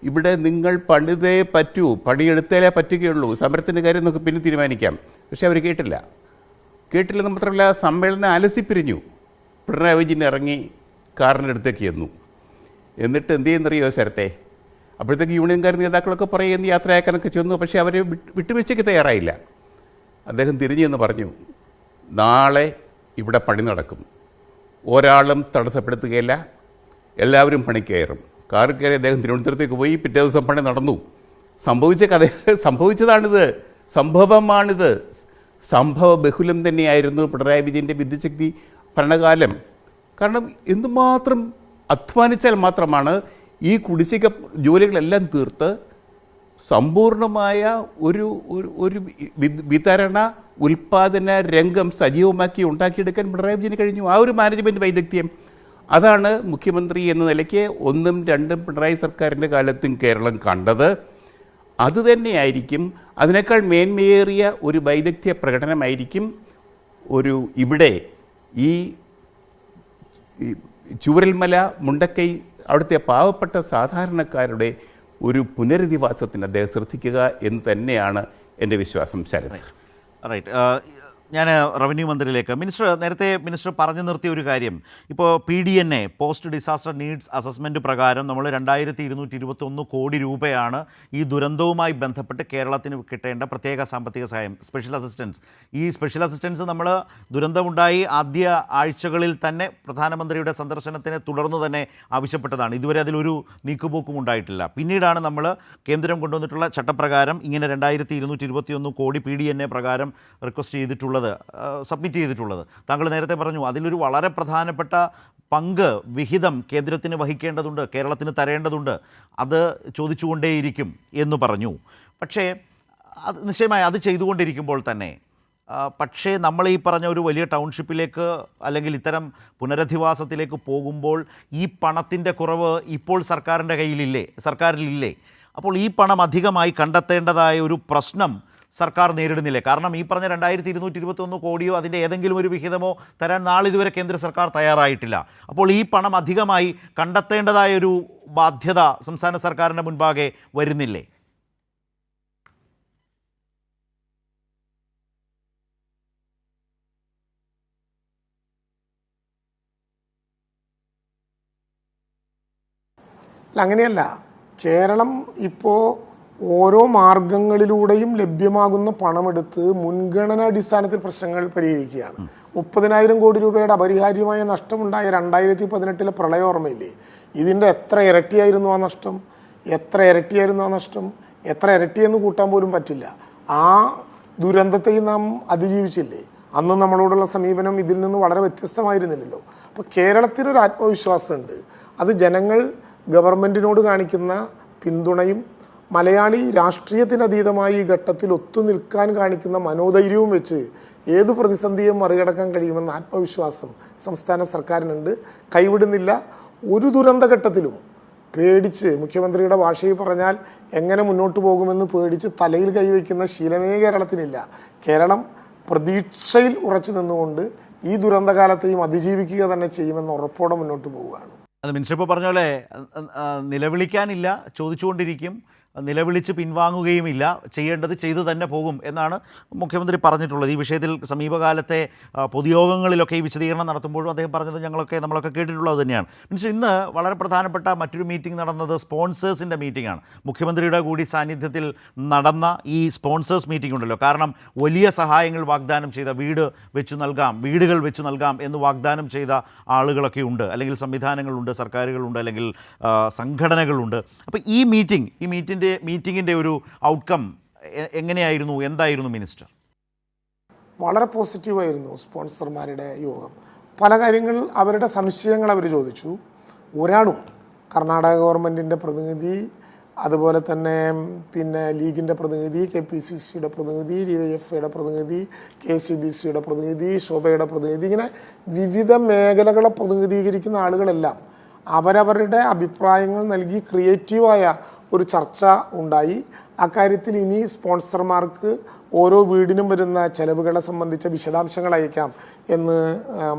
ഇവിടെ നിങ്ങൾ പണിതേ പറ്റൂ, പണിയെടുത്താലേ പറ്റുകയുള്ളൂ, സമരത്തിൻ്റെ കാര്യം നമുക്ക് പിന്നെ തീരുമാനിക്കാം. പക്ഷേ അവർ കേട്ടില്ലെന്ന് മാത്രമല്ല, സമ്മേളനം അലസിപ്പിരിഞ്ഞു. പിണറായി വിജയൻ ഇറങ്ങി കാറിൻ്റെ അടുത്തേക്ക് ചെന്നു. എന്നിട്ട് എന്ത് ചെയ്യുന്നറിയോ ശരത്തെ, അപ്പോഴത്തേക്ക് യൂണിയൻകാർ നേതാക്കളൊക്കെ പറയുന്ന യാത്രയാക്കാനൊക്കെ ചെന്നു. പക്ഷേ അവർ വിട്ടുവീഴ്ചയ്ക്ക് തയ്യാറായില്ല. അദ്ദേഹം തിരിഞ്ഞെന്ന് പറഞ്ഞു, നാളെ ഇവിടെ പണി നടക്കും, ഒരാളും തടസ്സപ്പെടുത്തുകയില്ല, എല്ലാവരും പണിക്ക് കയറും. കാറിൽ കയറി അദ്ദേഹം തിരുവനന്തപുരത്തേക്ക് പോയി. പിറ്റേ ദിവസം പണി നടന്നു. സംഭവിച്ചതാണിത്, സംഭവമാണിത്. സംഭവ ബഹുലം തന്നെയായിരുന്നു പിണറായി വിജയൻ്റെ വിദ്യുച്ഛക്തി ഭരണകാലം. കാരണം എന്തുമാത്രം അധ്വാനിച്ചാൽ മാത്രമാണ് ഈ കുടിശ്ശിക ജോലികളെല്ലാം തീർത്ത് സമ്പൂർണമായ ഒരു വിതരണ ഉൽപ്പാദന രംഗം സജീവമാക്കി ഉണ്ടാക്കിയെടുക്കാൻ പിണറായി വിജയന് കഴിഞ്ഞു. ആ ഒരു മാനേജ്മെൻറ്റ് വൈദഗ്ധ്യം, അതാണ് മുഖ്യമന്ത്രി എന്ന നിലയ്ക്ക് 1ഉം 2ഉം പിണറായി സർക്കാരിൻ്റെ കാലത്തും കേരളം കണ്ടത്. അതുതന്നെയായിരിക്കും, അതിനേക്കാൾ മേന്മയേറിയ ഒരു വൈദഗ്ധ്യ പ്രകടനമായിരിക്കും ഇവിടെ ഈ ചൂരൽമല, മുണ്ടക്കൈ, അവിടുത്തെ പാവപ്പെട്ട സാധാരണക്കാരുടെ ഒരു പുനരധിവാസത്തിന് അദ്ദേഹം ശ്രദ്ധിക്കുക എന്ന് തന്നെയാണ് എൻ്റെ വിശ്വാസം. ശരത്, റൈറ്റ്. ഞാൻ റവന്യൂ മന്ത്രിയിലേക്ക്. നേരത്തെ മിനിസ്റ്റർ പറഞ്ഞു നിർത്തിയ ഒരു കാര്യം, ഇപ്പോൾ PDNA post disaster needs assessment പ്രകാരം നമ്മൾ 2221 കോടി രൂപയാണ് ഈ ദുരന്തവുമായി ബന്ധപ്പെട്ട് കേരളത്തിന് കിട്ടേണ്ട പ്രത്യേക സാമ്പത്തിക സഹായം, സ്പെഷ്യൽ അസിസ്റ്റൻസ്. ഈ സ്പെഷ്യൽ അസിസ്റ്റൻസ് നമ്മൾ ദുരന്തമുണ്ടായി ആദ്യ ആഴ്ചകളിൽ തന്നെ പ്രധാനമന്ത്രിയുടെ സന്ദർശനത്തിനെ തുടർന്ന് തന്നെ ആവശ്യപ്പെട്ടതാണ്. ഇതുവരെ അതിലൊരു നീക്കുപോക്കും ഉണ്ടായിട്ടില്ല. പിന്നീടാണ് നമ്മൾ കേന്ദ്രം കൊണ്ടുവന്നിട്ടുള്ള ചട്ടപ്രകാരം ഇങ്ങനെ 2221 കോടി PDNA പ്രകാരം റിക്വസ്റ്റ് ചെയ്തിട്ടുള്ളത്, സബ്മിറ്റ് ചെയ്തിട്ടുള്ളത്. താങ്കൾ നേരത്തെ പറഞ്ഞു അതിലൊരു വളരെ പ്രധാനപ്പെട്ട പങ്ക്, വിഹിതം കേന്ദ്രത്തിന് വഹിക്കേണ്ടതുണ്ട്, കേരളത്തിന് തരേണ്ടതുണ്ട്, അത് ചോദിച്ചുകൊണ്ടേയിരിക്കും എന്ന് പറഞ്ഞു. പക്ഷേ അത് നിശ്ചയമായി അത് ചെയ്തുകൊണ്ടിരിക്കുമ്പോൾ തന്നെ പക്ഷേ നമ്മൾ ഈ പറഞ്ഞ ഒരു വലിയ ടൗൺഷിപ്പിലേക്ക് അല്ലെങ്കിൽ ഇത്തരം പുനരധിവാസത്തിലേക്ക് പോകുമ്പോൾ ഈ പണത്തിൻ്റെ കുറവ് ഇപ്പോൾ സർക്കാരിലില്ലേ? അപ്പോൾ ഈ പണം അധികമായി കണ്ടെത്തേണ്ടതായ ഒരു പ്രശ്നം സർക്കാർ നേരിടുന്നില്ലേ? കാരണം ഈ പറഞ്ഞ 2221 കോടിയോ അതിൻ്റെ ഏതെങ്കിലും ഒരു വിഹിതമോ തരാൻ നാളിതുവരെ കേന്ദ്ര സർക്കാർ തയ്യാറായിട്ടില്ല. അപ്പോൾ ഈ പണം അധികമായി കണ്ടെത്തേണ്ടതായൊരു ബാധ്യത സംസ്ഥാന സർക്കാരിൻ്റെ മുൻപാകെ വരുന്നില്ലേ? അങ്ങനെയല്ല. കേരളം ഇപ്പോൾ ഓരോ മാർഗങ്ങളിലൂടെയും ലഭ്യമാകുന്ന പണമെടുത്ത് മുൻഗണനാടിസ്ഥാനത്തിൽ പ്രശ്നങ്ങൾ പരിഹരിക്കുകയാണ്. 30,000 കോടി രൂപയുടെ അപരിഹാര്യമായ നഷ്ടമുണ്ടായ 2018 പ്രളയം ഓർമ്മയില്ലേ? ഇതിൻ്റെ എത്ര ഇരട്ടിയായിരുന്നു ആ നഷ്ടം? എത്ര ഇരട്ടിയെന്ന് കൂട്ടാൻ പോലും പറ്റില്ല. ആ ദുരന്തത്തെയും നാം അതിജീവിച്ചില്ലേ? അന്ന് നമ്മളോടുള്ള സമീപനം ഇതിൽ നിന്ന് വളരെ വ്യത്യസ്തമായിരുന്നില്ലല്ലോ. അപ്പോൾ കേരളത്തിനൊരു ആത്മവിശ്വാസമുണ്ട്. അത് ജനങ്ങൾ ഗവൺമെൻറ്റിനോട് കാണിക്കുന്ന പിന്തുണയും മലയാളി രാഷ്ട്രീയത്തിനതീതമായി ഈ ഘട്ടത്തിൽ ഒത്തുനിൽക്കാൻ കാണിക്കുന്ന മനോധൈര്യവും വെച്ച് ഏതു പ്രതിസന്ധിയും മറികടക്കാൻ കഴിയുമെന്ന ആത്മവിശ്വാസം സംസ്ഥാന സർക്കാരിനുണ്ട്. കൈവിടുന്നില്ല. ഒരു ദുരന്തഘട്ടത്തിലും പേടിച്ച്, മുഖ്യമന്ത്രിയുടെ ഭാഷയിൽ പറഞ്ഞാൽ എങ്ങനെ മുന്നോട്ട് പോകുമെന്ന് പേടിച്ച് തലയിൽ കൈവയ്ക്കുന്ന ശീലമേ കേരളത്തിനില്ല. കേരളം പ്രതീക്ഷയിൽ ഉറച്ചു നിന്നുകൊണ്ട് ഈ ദുരന്തകാലത്തെയും അതിജീവിക്കുക തന്നെ ചെയ്യുമെന്ന ഉറപ്പോടെ മുന്നോട്ട് പോവുകയാണ്. അത് മിനിസ്റ്റർ ഇപ്പോൾ പറഞ്ഞ പോലെ നിലവിളിക്കാനില്ല, ചോദിച്ചുകൊണ്ടിരിക്കും. നിലവിളിച്ച് പിൻവാങ്ങുകയുമില്ല, ചെയ്യേണ്ടത് ചെയ്തു തന്നെ പോകും എന്നാണ് മുഖ്യമന്ത്രി പറഞ്ഞിട്ടുള്ളത്. ഈ വിഷയത്തിൽ സമീപകാലത്തെ പൊതുയോഗങ്ങളിലൊക്കെ ഈ വിശദീകരണം നടത്തുമ്പോഴും അദ്ദേഹം പറഞ്ഞത് നമ്മളൊക്കെ കേട്ടിട്ടുള്ളത് തന്നെയാണ്. മീൻസ് ഇന്ന് വളരെ പ്രധാനപ്പെട്ട മറ്റൊരു മീറ്റിംഗ് നടന്നത് സ്പോൺസേഴ്സിൻ്റെ മീറ്റിംഗാണ്. മുഖ്യമന്ത്രിയുടെ കൂടി സാന്നിധ്യത്തിൽ നടന്ന ഈ സ്പോൺസേഴ്സ് മീറ്റിംഗ് ഉണ്ടല്ലോ, കാരണം വലിയ സഹായങ്ങൾ വാഗ്ദാനം ചെയ്ത വീടുകൾ വെച്ചു നൽകാം എന്ന് വാഗ്ദാനം ചെയ്ത ആളുകളൊക്കെ ഉണ്ട്, അല്ലെങ്കിൽ സംവിധാനങ്ങളുണ്ട്, സർക്കാരുകളുണ്ട്, അല്ലെങ്കിൽ സംഘടനകളുണ്ട്. അപ്പോൾ ഈ മീറ്റിങ്ങിൻ്റെ ഒരു ഔട്ട്കം എങ്ങനെയായിരുന്നു, എന്തായിരുന്നു മിനിസ്റ്റർ? വളരെ പോസിറ്റീവായിരുന്നു സ്പോൺസർമാരുടെ യോഗം. പല കാര്യങ്ങൾ അവരുടെ സംശയങ്ങൾ അവർ ചോദിച്ചു. ഒരാളും കർണാടക ഗവൺമെൻറ്റിൻ്റെ പ്രതിനിധി, അതുപോലെ തന്നെ ലീഗിൻ്റെ പ്രതിനിധി, KPCCയുടെ പ്രതിനിധി, DYFIയുടെ പ്രതിനിധി, KCBCയുടെ പ്രതിനിധി, ശോഭയുടെ പ്രതിനിധി, ഇങ്ങനെ വിവിധ മേഖലകളെ പ്രതിനിധീകരിക്കുന്ന ആളുകളെല്ലാം അവരവരുടെ അഭിപ്രായങ്ങൾ നൽകി ക്രിയേറ്റീവായ ഒരു ചർച്ച ഉണ്ടായി. അക്കാര്യത്തിൽ ഇനി സ്പോൺസർമാർക്ക് ഓരോ വീടിനും വരുന്ന ചെലവുകളെ സംബന്ധിച്ച വിശദാംശങ്ങൾ അയക്കാം എന്ന്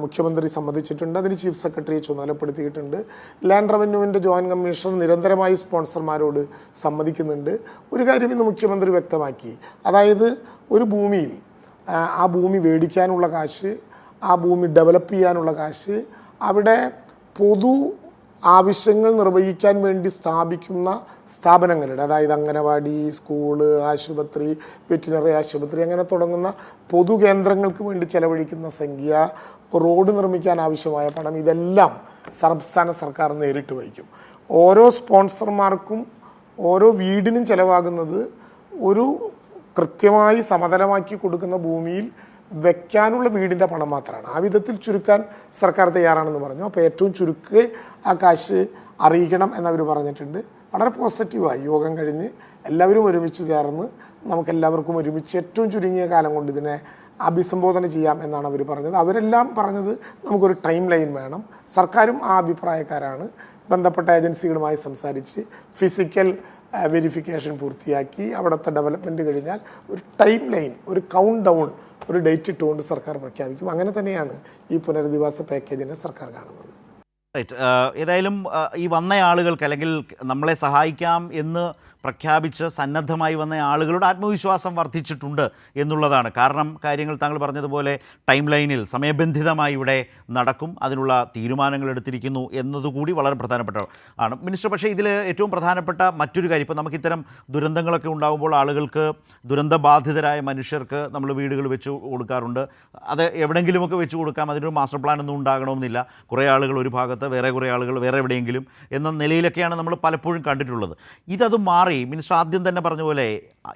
മുഖ്യമന്ത്രി സമ്മതിച്ചിട്ടുണ്ട്. അതിന് ചീഫ് സെക്രട്ടറിയെ ചുമതലപ്പെടുത്തിയിട്ടുണ്ട്. ലാൻഡ് റവന്യൂവിൻ്റെ ജോയിൻറ്റ് കമ്മീഷണർ നിരന്തരമായി സ്പോൺസർമാരോട് സമ്മതിക്കുന്നുണ്ട്. ഒരു കാര്യം ഇന്ന് മുഖ്യമന്ത്രി വ്യക്തമാക്കി, അതായത് ഒരു ഭൂമിയിൽ ആ ഭൂമി മേടിക്കാനുള്ള കാശ്, ആ ഭൂമി ഡെവലപ്പ് ചെയ്യാനുള്ള കാശ്, അവിടെ പൊതു ആവശ്യങ്ങൾ നിർവഹിക്കാൻ വേണ്ടി സ്ഥാപിക്കുന്ന സ്ഥാപനങ്ങളുടെ, അതായത് അംഗനവാടി, സ്കൂള്, ആശുപത്രി, വെറ്റിനറി ആശുപത്രി, അങ്ങനെ തുടങ്ങുന്ന പൊതുകേന്ദ്രങ്ങൾക്ക് വേണ്ടി ചെലവഴിക്കുന്ന സംഖ്യ, റോഡ് നിർമ്മിക്കാൻ ആവശ്യമായ പണം, ഇതെല്ലാം സംസ്ഥാന സർക്കാർ നേരിട്ട് വഹിക്കും. ഓരോ സ്പോൺസർമാർക്കും ഓരോ വീടിനും ചിലവാകുന്നത് ഒരു കൃത്യമായി സമതലമാക്കി കൊടുക്കുന്ന ഭൂമിയിൽ വെക്കാനുള്ള വീടിൻ്റെ പണം മാത്രമാണ്. ആ വിധത്തിൽ ചുരുക്കാൻ സർക്കാർ തയ്യാറാണെന്ന് പറഞ്ഞു. അപ്പോൾ ഏറ്റവും ചുരുക്ക് ആ കാശ് അറിയിക്കണം എന്നവർ പറഞ്ഞിട്ടുണ്ട്. വളരെ പോസിറ്റീവായി യോഗം കഴിഞ്ഞ് എല്ലാവരും ഒരുമിച്ച് ചേർന്ന് നമുക്കെല്ലാവർക്കും ഒരുമിച്ച് ഏറ്റവും ചുരുങ്ങിയ കാലം കൊണ്ട് ഇതിനെ അഭിസംബോധന ചെയ്യാം എന്നാണ് അവർ പറഞ്ഞത്. അവരെല്ലാം പറഞ്ഞത് നമുക്കൊരു ടൈം ലൈൻ വേണം. സർക്കാരും ആ അഭിപ്രായക്കാരാണ്. ബന്ധപ്പെട്ട ഏജൻസികളുമായി സംസാരിച്ച് ഫിസിക്കൽ വെരിഫിക്കേഷൻ പൂർത്തിയാക്കി അവിടുത്തെ ഡെവലപ്മെൻറ്റ് കഴിഞ്ഞാൽ ഒരു ടൈം ലൈൻ, ഒരു കൗണ്ട് ഡൗൺ, ഒരു ഡേറ്റ് ഇട്ടുകൊണ്ട് സർക്കാർ പ്രഖ്യാപിക്കും. അങ്ങനെ തന്നെയാണ് ഈ പുനരധിവാസ പാക്കേജിനെ സർക്കാർ കാണുന്നത്. റൈറ്റ്. ഏതായാലും ഈ വന്ന ആളുകൾക്ക്, അല്ലെങ്കിൽ നമ്മളെ സഹായിക്കാം എന്ന് പ്രഖ്യാപിച്ച് സന്നദ്ധമായി വന്ന ആളുകളുടെ ആത്മവിശ്വാസം വർദ്ധിച്ചിട്ടുണ്ട് എന്നുള്ളതാണ്. കാരണം കാര്യങ്ങൾ താങ്കൾ പറഞ്ഞതുപോലെ ടൈം ലൈനിൽ സമയബന്ധിതമായി ഇവിടെ നടക്കും, അതിനുള്ള തീരുമാനങ്ങൾ എടുത്തിരിക്കുന്നു എന്നതുകൂടി വളരെ പ്രധാനപ്പെട്ട ആണ് മിനിസ്റ്റർ. പക്ഷേ ഇതിൽ ഏറ്റവും പ്രധാനപ്പെട്ട മറ്റൊരു കാര്യം, ഇപ്പോൾ നമുക്കിത്തരം ദുരന്തങ്ങളൊക്കെ ഉണ്ടാകുമ്പോൾ ആളുകൾക്ക്, ദുരന്തബാധിതരായ മനുഷ്യർക്ക് നമ്മൾ വീടുകൾ വെച്ച് കൊടുക്കാറുണ്ട്. അത് എവിടെയെങ്കിലുമൊക്കെ വെച്ച് കൊടുക്കാം, അതിനൊരു മാസ്റ്റർ പ്ലാൻ ഒന്നും ഉണ്ടാകണമെന്നില്ല. കുറേ ആളുകൾ ഒരു ഭാഗത്ത്, വേറെ കുറേ ആളുകൾ വേറെ എവിടെയെങ്കിലും എന്ന നിലയിലൊക്കെയാണ് നമ്മൾ പലപ്പോഴും കണ്ടിട്ടുള്ളത്. ഇതത് മാറി മിനിസ്റ്റർ ആദ്യം തന്നെ പറഞ്ഞ പോലെ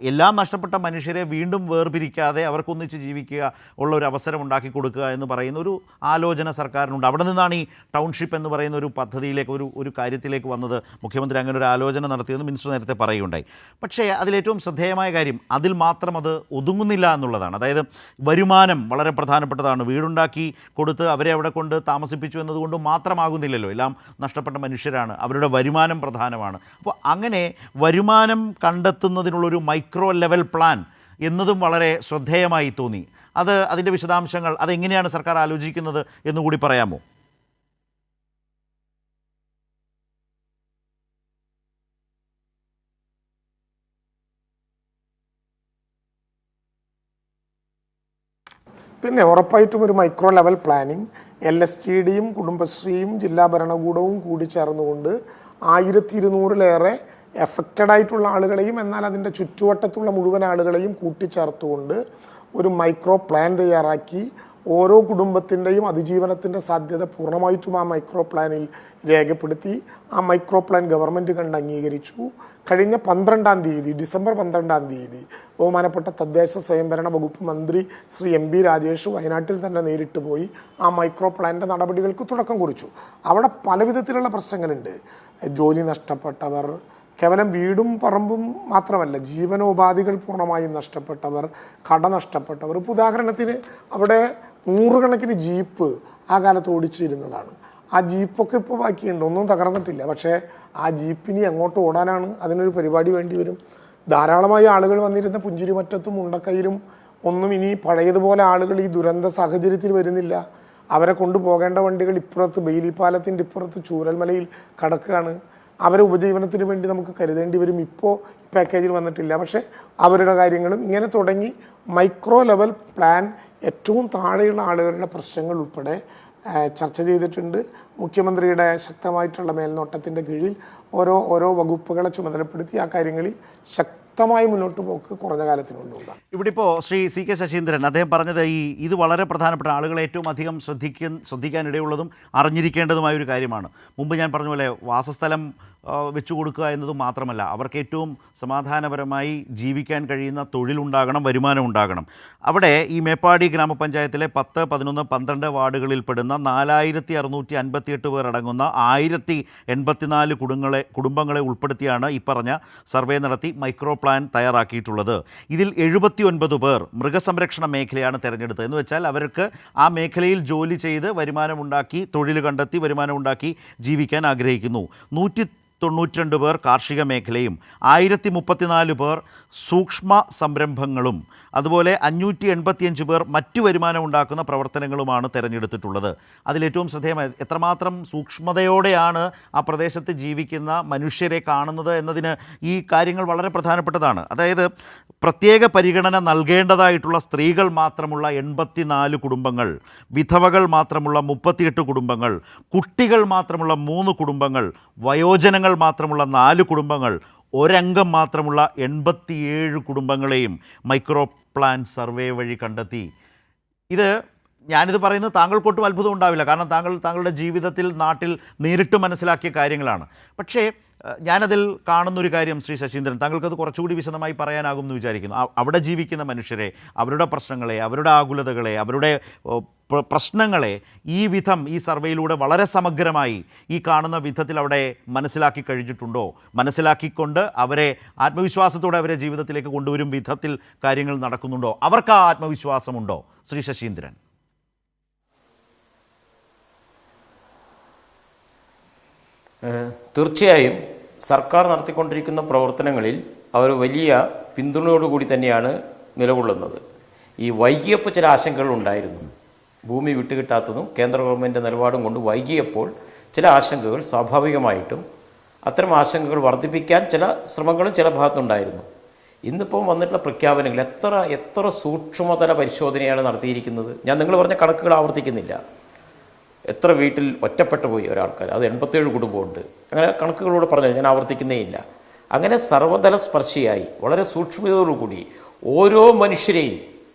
എല്ലാം നഷ്ടപ്പെട്ട മനുഷ്യരെ വീണ്ടും വേർപിരിക്കാതെ അവർക്കൊന്നിച്ച് ജീവിക്കുക ഉള്ള ഒരു അവസരം ഉണ്ടാക്കി കൊടുക്കുക എന്ന് പറയുന്ന ഒരു ആലോചന സർക്കാരിനുണ്ട്. അവിടെ നിന്നാണ് ഈ ടൗൺഷിപ്പ് എന്ന് പറയുന്ന ഒരു പദ്ധതിയിലേക്ക്, ഒരു കാര്യത്തിലേക്ക് വന്നത്. മുഖ്യമന്ത്രി അങ്ങനെ ഒരു ആലോചന നടത്തിയെന്ന് മിനിസ്റ്റർ നേരത്തെ പറയുകയുണ്ടായി. പക്ഷേ അതിലേറ്റവും ശ്രദ്ധേയമായ കാര്യം അതിൽ മാത്രം അത് ഒതുങ്ങുന്നില്ല എന്നുള്ളതാണ്. അതായത് വരുമാനം വളരെ പ്രധാനപ്പെട്ടതാണ്. വീടുണ്ടാക്കി കൊടുത്ത് അവരെ അവിടെ കൊണ്ട് താമസിപ്പിച്ചു എന്നതുകൊണ്ട് മാത്രമാകുന്നില്ലല്ലോ. എല്ലാം നഷ്ടപ്പെട്ട മനുഷ്യരാണ്, അവരുടെ വരുമാനം പ്രധാനമാണ്. അപ്പോൾ അങ്ങനെ വരുമാനം കണ്ടെത്തുന്നതിനുള്ളൊരു മൈക്രോ ലെവൽ പ്ലാൻ എന്നതും വളരെ ശ്രദ്ധേയമായി തോന്നി. അതിൻ്റെ വിശദാംശങ്ങൾ, അതെങ്ങനെയാണ് സർക്കാർ ആലോചിക്കുന്നത് എന്നുകൂടി പറയാമോ? പിന്നെ ഉറപ്പായിട്ടും ഒരു മൈക്രോ ലെവൽ പ്ലാനിങ് LSTDയും കുടുംബശ്രീയും ജില്ലാ ഭരണകൂടവും കൂടി ചേർന്നുകൊണ്ട് 1200-ലേറെ എഫക്റ്റഡ് ആയിട്ടുള്ള ആളുകളെയും എന്നാൽ അതിൻ്റെ ചുറ്റുവട്ടത്തുള്ള മുഴുവൻ ആളുകളെയും കൂട്ടിച്ചേർത്തുകൊണ്ട് ഒരു മൈക്രോ പ്ലാൻ തയ്യാറാക്കി ഓരോ കുടുംബത്തിൻ്റെയും അതിജീവനത്തിൻ്റെ സാധ്യത പൂർണ്ണമായിട്ടും ആ മൈക്രോ പ്ലാനിൽ രേഖപ്പെടുത്തി. ആ മൈക്രോ പ്ലാൻ ഗവൺമെൻറ് കണ്ട് അംഗീകരിച്ചു. കഴിഞ്ഞ 12-ാം തീയതി, ഡിസംബർ 12-ാം തീയതി ബഹുമാനപ്പെട്ട തദ്ദേശ സ്വയംഭരണ വകുപ്പ് മന്ത്രി ശ്രീ MP രാജേഷ് വയനാട്ടിൽ തന്നെ നേരിട്ട് പോയി ആ മൈക്രോ പ്ലാനിൻ്റെ നടപടികൾക്ക് തുടക്കം കുറിച്ചു. അവിടെ പല വിധത്തിലുള്ള പ്രശ്നങ്ങളുണ്ട്. ജോലി നഷ്ടപ്പെട്ടവർ, കേവലം വീടും പറമ്പും മാത്രമല്ല, ജീവനോപാധികൾ പൂർണ്ണമായും നഷ്ടപ്പെട്ടവർ, കട നഷ്ടപ്പെട്ടവർ. ഇപ്പോൾ ഉദാഹരണത്തിന് അവിടെ 100 കണക്കിന് ജീപ്പ് ആ കാലത്ത് ഓടിച്ചിരുന്നതാണ്. ആ ജീപ്പൊക്കെ ഇപ്പോൾ ബാക്കിയുണ്ട്, ഒന്നും തകർന്നിട്ടില്ല. പക്ഷേ ആ ജീപ്പിനി എങ്ങോട്ട് ഓടാനാണ്? അതിനൊരു പരിപാടി വേണ്ടി വരും. ധാരാളമായി ആളുകൾ വന്നിരുന്ന പുഞ്ചിരിമറ്റത്തും മുണ്ടക്കയിലും ഒന്നും ഇനി പഴയതുപോലെ ആളുകൾ ഈ ദുരന്ത സാഹചര്യത്തിൽ വരുന്നില്ല. അവരെ കൊണ്ടുപോകേണ്ട വണ്ടികൾ ഇപ്പുറത്ത് ബെയിലി പാലത്തിൻ്റെ ഇപ്പുറത്ത് ചൂരൽമലയിൽ കിടക്കുകയാണ്. അവരെ ഉപജീവനത്തിന് വേണ്ടി നമുക്ക് കരുതേണ്ടി വരും. ഇപ്പോൾ പാക്കേജിൽ വന്നിട്ടില്ല, പക്ഷേ അവരുടെ കാര്യങ്ങളും ഇങ്ങനെ തുടങ്ങി മൈക്രോ ലെവൽ പ്ലാൻ ഏറ്റവും താഴെയുള്ള ആളുകളുടെ പ്രശ്നങ്ങൾ ഉൾപ്പെടെ ചർച്ച ചെയ്തിട്ടുണ്ട്. മുഖ്യമന്ത്രിയുടെ ശക്തമായിട്ടുള്ള മേൽനോട്ടത്തിൻ്റെ കീഴിൽ ഓരോ വകുപ്പുകളെ ചുമതലപ്പെടുത്തി ആ കാര്യങ്ങളിൽ ശക്തമായി മുന്നോട്ട് പോക്ക് കുറഞ്ഞ കാലത്തിനുള്ളിൽ. ഇവിടെ ഇപ്പോൾ ശ്രീ CK ശശീന്ദ്രൻ അദ്ദേഹം പറഞ്ഞത് ഇത് വളരെ പ്രധാനപ്പെട്ട ആളുകൾ ഏറ്റവും അധികം ശ്രദ്ധിക്കാനിടയുള്ളതും അറിഞ്ഞിരിക്കേണ്ടതുമായ ഒരു കാര്യമാണ്. മുമ്പ് ഞാൻ പറഞ്ഞ പോലെ വാസസ്ഥലം വെച്ചു കൊടുക്കുക എന്നത് മാത്രമല്ല, അവർക്ക് ഏറ്റവും സമാധാനപരമായി ജീവിക്കാൻ കഴിയുന്ന തൊഴിലുണ്ടാകണം, വരുമാനം ഉണ്ടാകണം. അവിടെ ഈ മേപ്പാടി ഗ്രാമപഞ്ചായത്തിലെ 10, 11, 12 വാർഡുകളിൽപ്പെടുന്ന 4658 പേർ അടങ്ങുന്ന 1084 കുടുംബങ്ങളെ ഉൾപ്പെടുത്തിയാണ് ഈ പറഞ്ഞ സർവേ നടത്തി മൈക്രോ പ്ലാൻ തയ്യാറാക്കിയിട്ടുള്ളത്. ഇതിൽ 79 പേർ മൃഗസംരക്ഷണ മേഖലയാണ് തിരഞ്ഞെടുത്തത്. എന്ന് വെച്ചാൽ അവർക്ക് ആ മേഖലയിൽ ജോലി ചെയ്ത് വരുമാനമുണ്ടാക്കി, തൊഴിൽ കണ്ടെത്തി വരുമാനമുണ്ടാക്കി ജീവിക്കാൻ ആഗ്രഹിക്കുന്നു. 192 പേർ കാർഷിക മേഖലയും 1034 പേർ സൂക്ഷ്മ സംരംഭങ്ങളും അതുപോലെ 585 പേർ മറ്റു വരുമാനം ഉണ്ടാക്കുന്ന പ്രവർത്തനങ്ങളുമാണ് തിരഞ്ഞെടുത്തിട്ടുള്ളത്. അതിലേറ്റവും ശ്രദ്ധേയമായ എത്രമാത്രം സൂക്ഷ്മതയോടെയാണ് ആ പ്രദേശത്ത് ജീവിക്കുന്ന മനുഷ്യരെ കാണുന്നത് എന്നതിന് ഈ കാര്യങ്ങൾ വളരെ പ്രധാനപ്പെട്ടതാണ്. അതായത് പ്രത്യേക പരിഗണന നൽകേണ്ടതായിട്ടുള്ള സ്ത്രീകൾ മാത്രമുള്ള 84 കുടുംബങ്ങൾ, വിധവകൾ മാത്രമുള്ള 38 കുടുംബങ്ങൾ, കുട്ടികൾ മാത്രമുള്ള 3 കുടുംബങ്ങൾ, വയോജനങ്ങൾ മാത്രമുള്ള 4 കുടുംബങ്ങൾ, ഒരംഗം മാത്രമുള്ള 87 കുടുംബങ്ങളെയും മൈക്രോ പ്ലാൻ സർവേ വഴി കണ്ടെത്തി. ഞാനിത് പറയുന്നത് താങ്കൾക്കൊട്ടും അത്ഭുതം ഉണ്ടാവില്ല, കാരണം താങ്കളുടെ ജീവിതത്തിൽ നാട്ടിൽ നേരിട്ട് മനസ്സിലാക്കിയ കാര്യങ്ങളാണ്. പക്ഷേ ഞാനതിൽ കാണുന്നൊരു കാര്യം ശ്രീ ശശീന്ദ്രൻ, താങ്കൾക്കത് കുറച്ചുകൂടി വിശദമായി പറയാനാകും എന്ന് വിചാരിക്കുന്നു. അവിടെ ജീവിക്കുന്ന മനുഷ്യരെ, അവരുടെ പ്രശ്നങ്ങളെ, അവരുടെ ആകുലതകളെ, അവരുടെ പ്രശ്നങ്ങളെ ഈ സർവേയിലൂടെ വളരെ സമഗ്രമായി ഈ കാണുന്ന വിധത്തിൽ അവിടെ മനസ്സിലാക്കി കഴിഞ്ഞിട്ടുണ്ടോ? മനസ്സിലാക്കിക്കൊണ്ട് അവരെ ആത്മവിശ്വാസത്തോടെ അവരെ ജീവിതത്തിലേക്ക് കൊണ്ടുവരും വിധത്തിൽ കാര്യങ്ങൾ നടക്കുന്നുണ്ടോ? അവർക്ക് ആ ആത്മവിശ്വാസമുണ്ടോ ശ്രീ ശശീന്ദ്രൻ? തീർച്ചയായും സർക്കാർ നടത്തിക്കൊണ്ടിരിക്കുന്ന പ്രവർത്തനങ്ങളിൽ അവർ വലിയ പിന്തുണയോടുകൂടി തന്നെയാണ് നിലകൊള്ളുന്നത്. ഈ വൈകിയപ്പോൾ ചില ആശങ്കകൾ ഉണ്ടായിരുന്നു. ഭൂമി വിട്ടുകിട്ടാത്തതും കേന്ദ്ര ഗവൺമെൻറ് നിലപാടും കൊണ്ട് വൈകിയപ്പോൾ ചില ആശങ്കകൾ സ്വാഭാവികമായിട്ടും അത്തരം ആശങ്കകൾ വർദ്ധിപ്പിക്കാൻ ചില ശ്രമങ്ങളും ചില ഭാഗത്തുനിന്നുണ്ടായിരുന്നു. ഇന്നിപ്പം വന്നിട്ടുള്ള പ്രഖ്യാപനങ്ങൾ എത്ര സൂക്ഷ്മതല പരിശോധനയാണ് നടത്തിയിരിക്കുന്നത്. ഞാൻ നിങ്ങൾ പറഞ്ഞ കണക്കുകൾ ആവർത്തിക്കുന്നില്ല. എത്ര വീട്ടിൽ ഒറ്റപ്പെട്ടു പോയി ഒരാൾക്കാർ, അത് 87 കുടുംബമുണ്ട്. അങ്ങനെ കണക്കുകളോട് പറഞ്ഞാൽ ഞാൻ ആവർത്തിക്കുന്നേ ഇല്ല. അങ്ങനെ സർവ്വതല സ്പർശിയായി വളരെ സൂക്ഷ്മതയോടുകൂടി ഓരോ മനുഷ്യരെയും,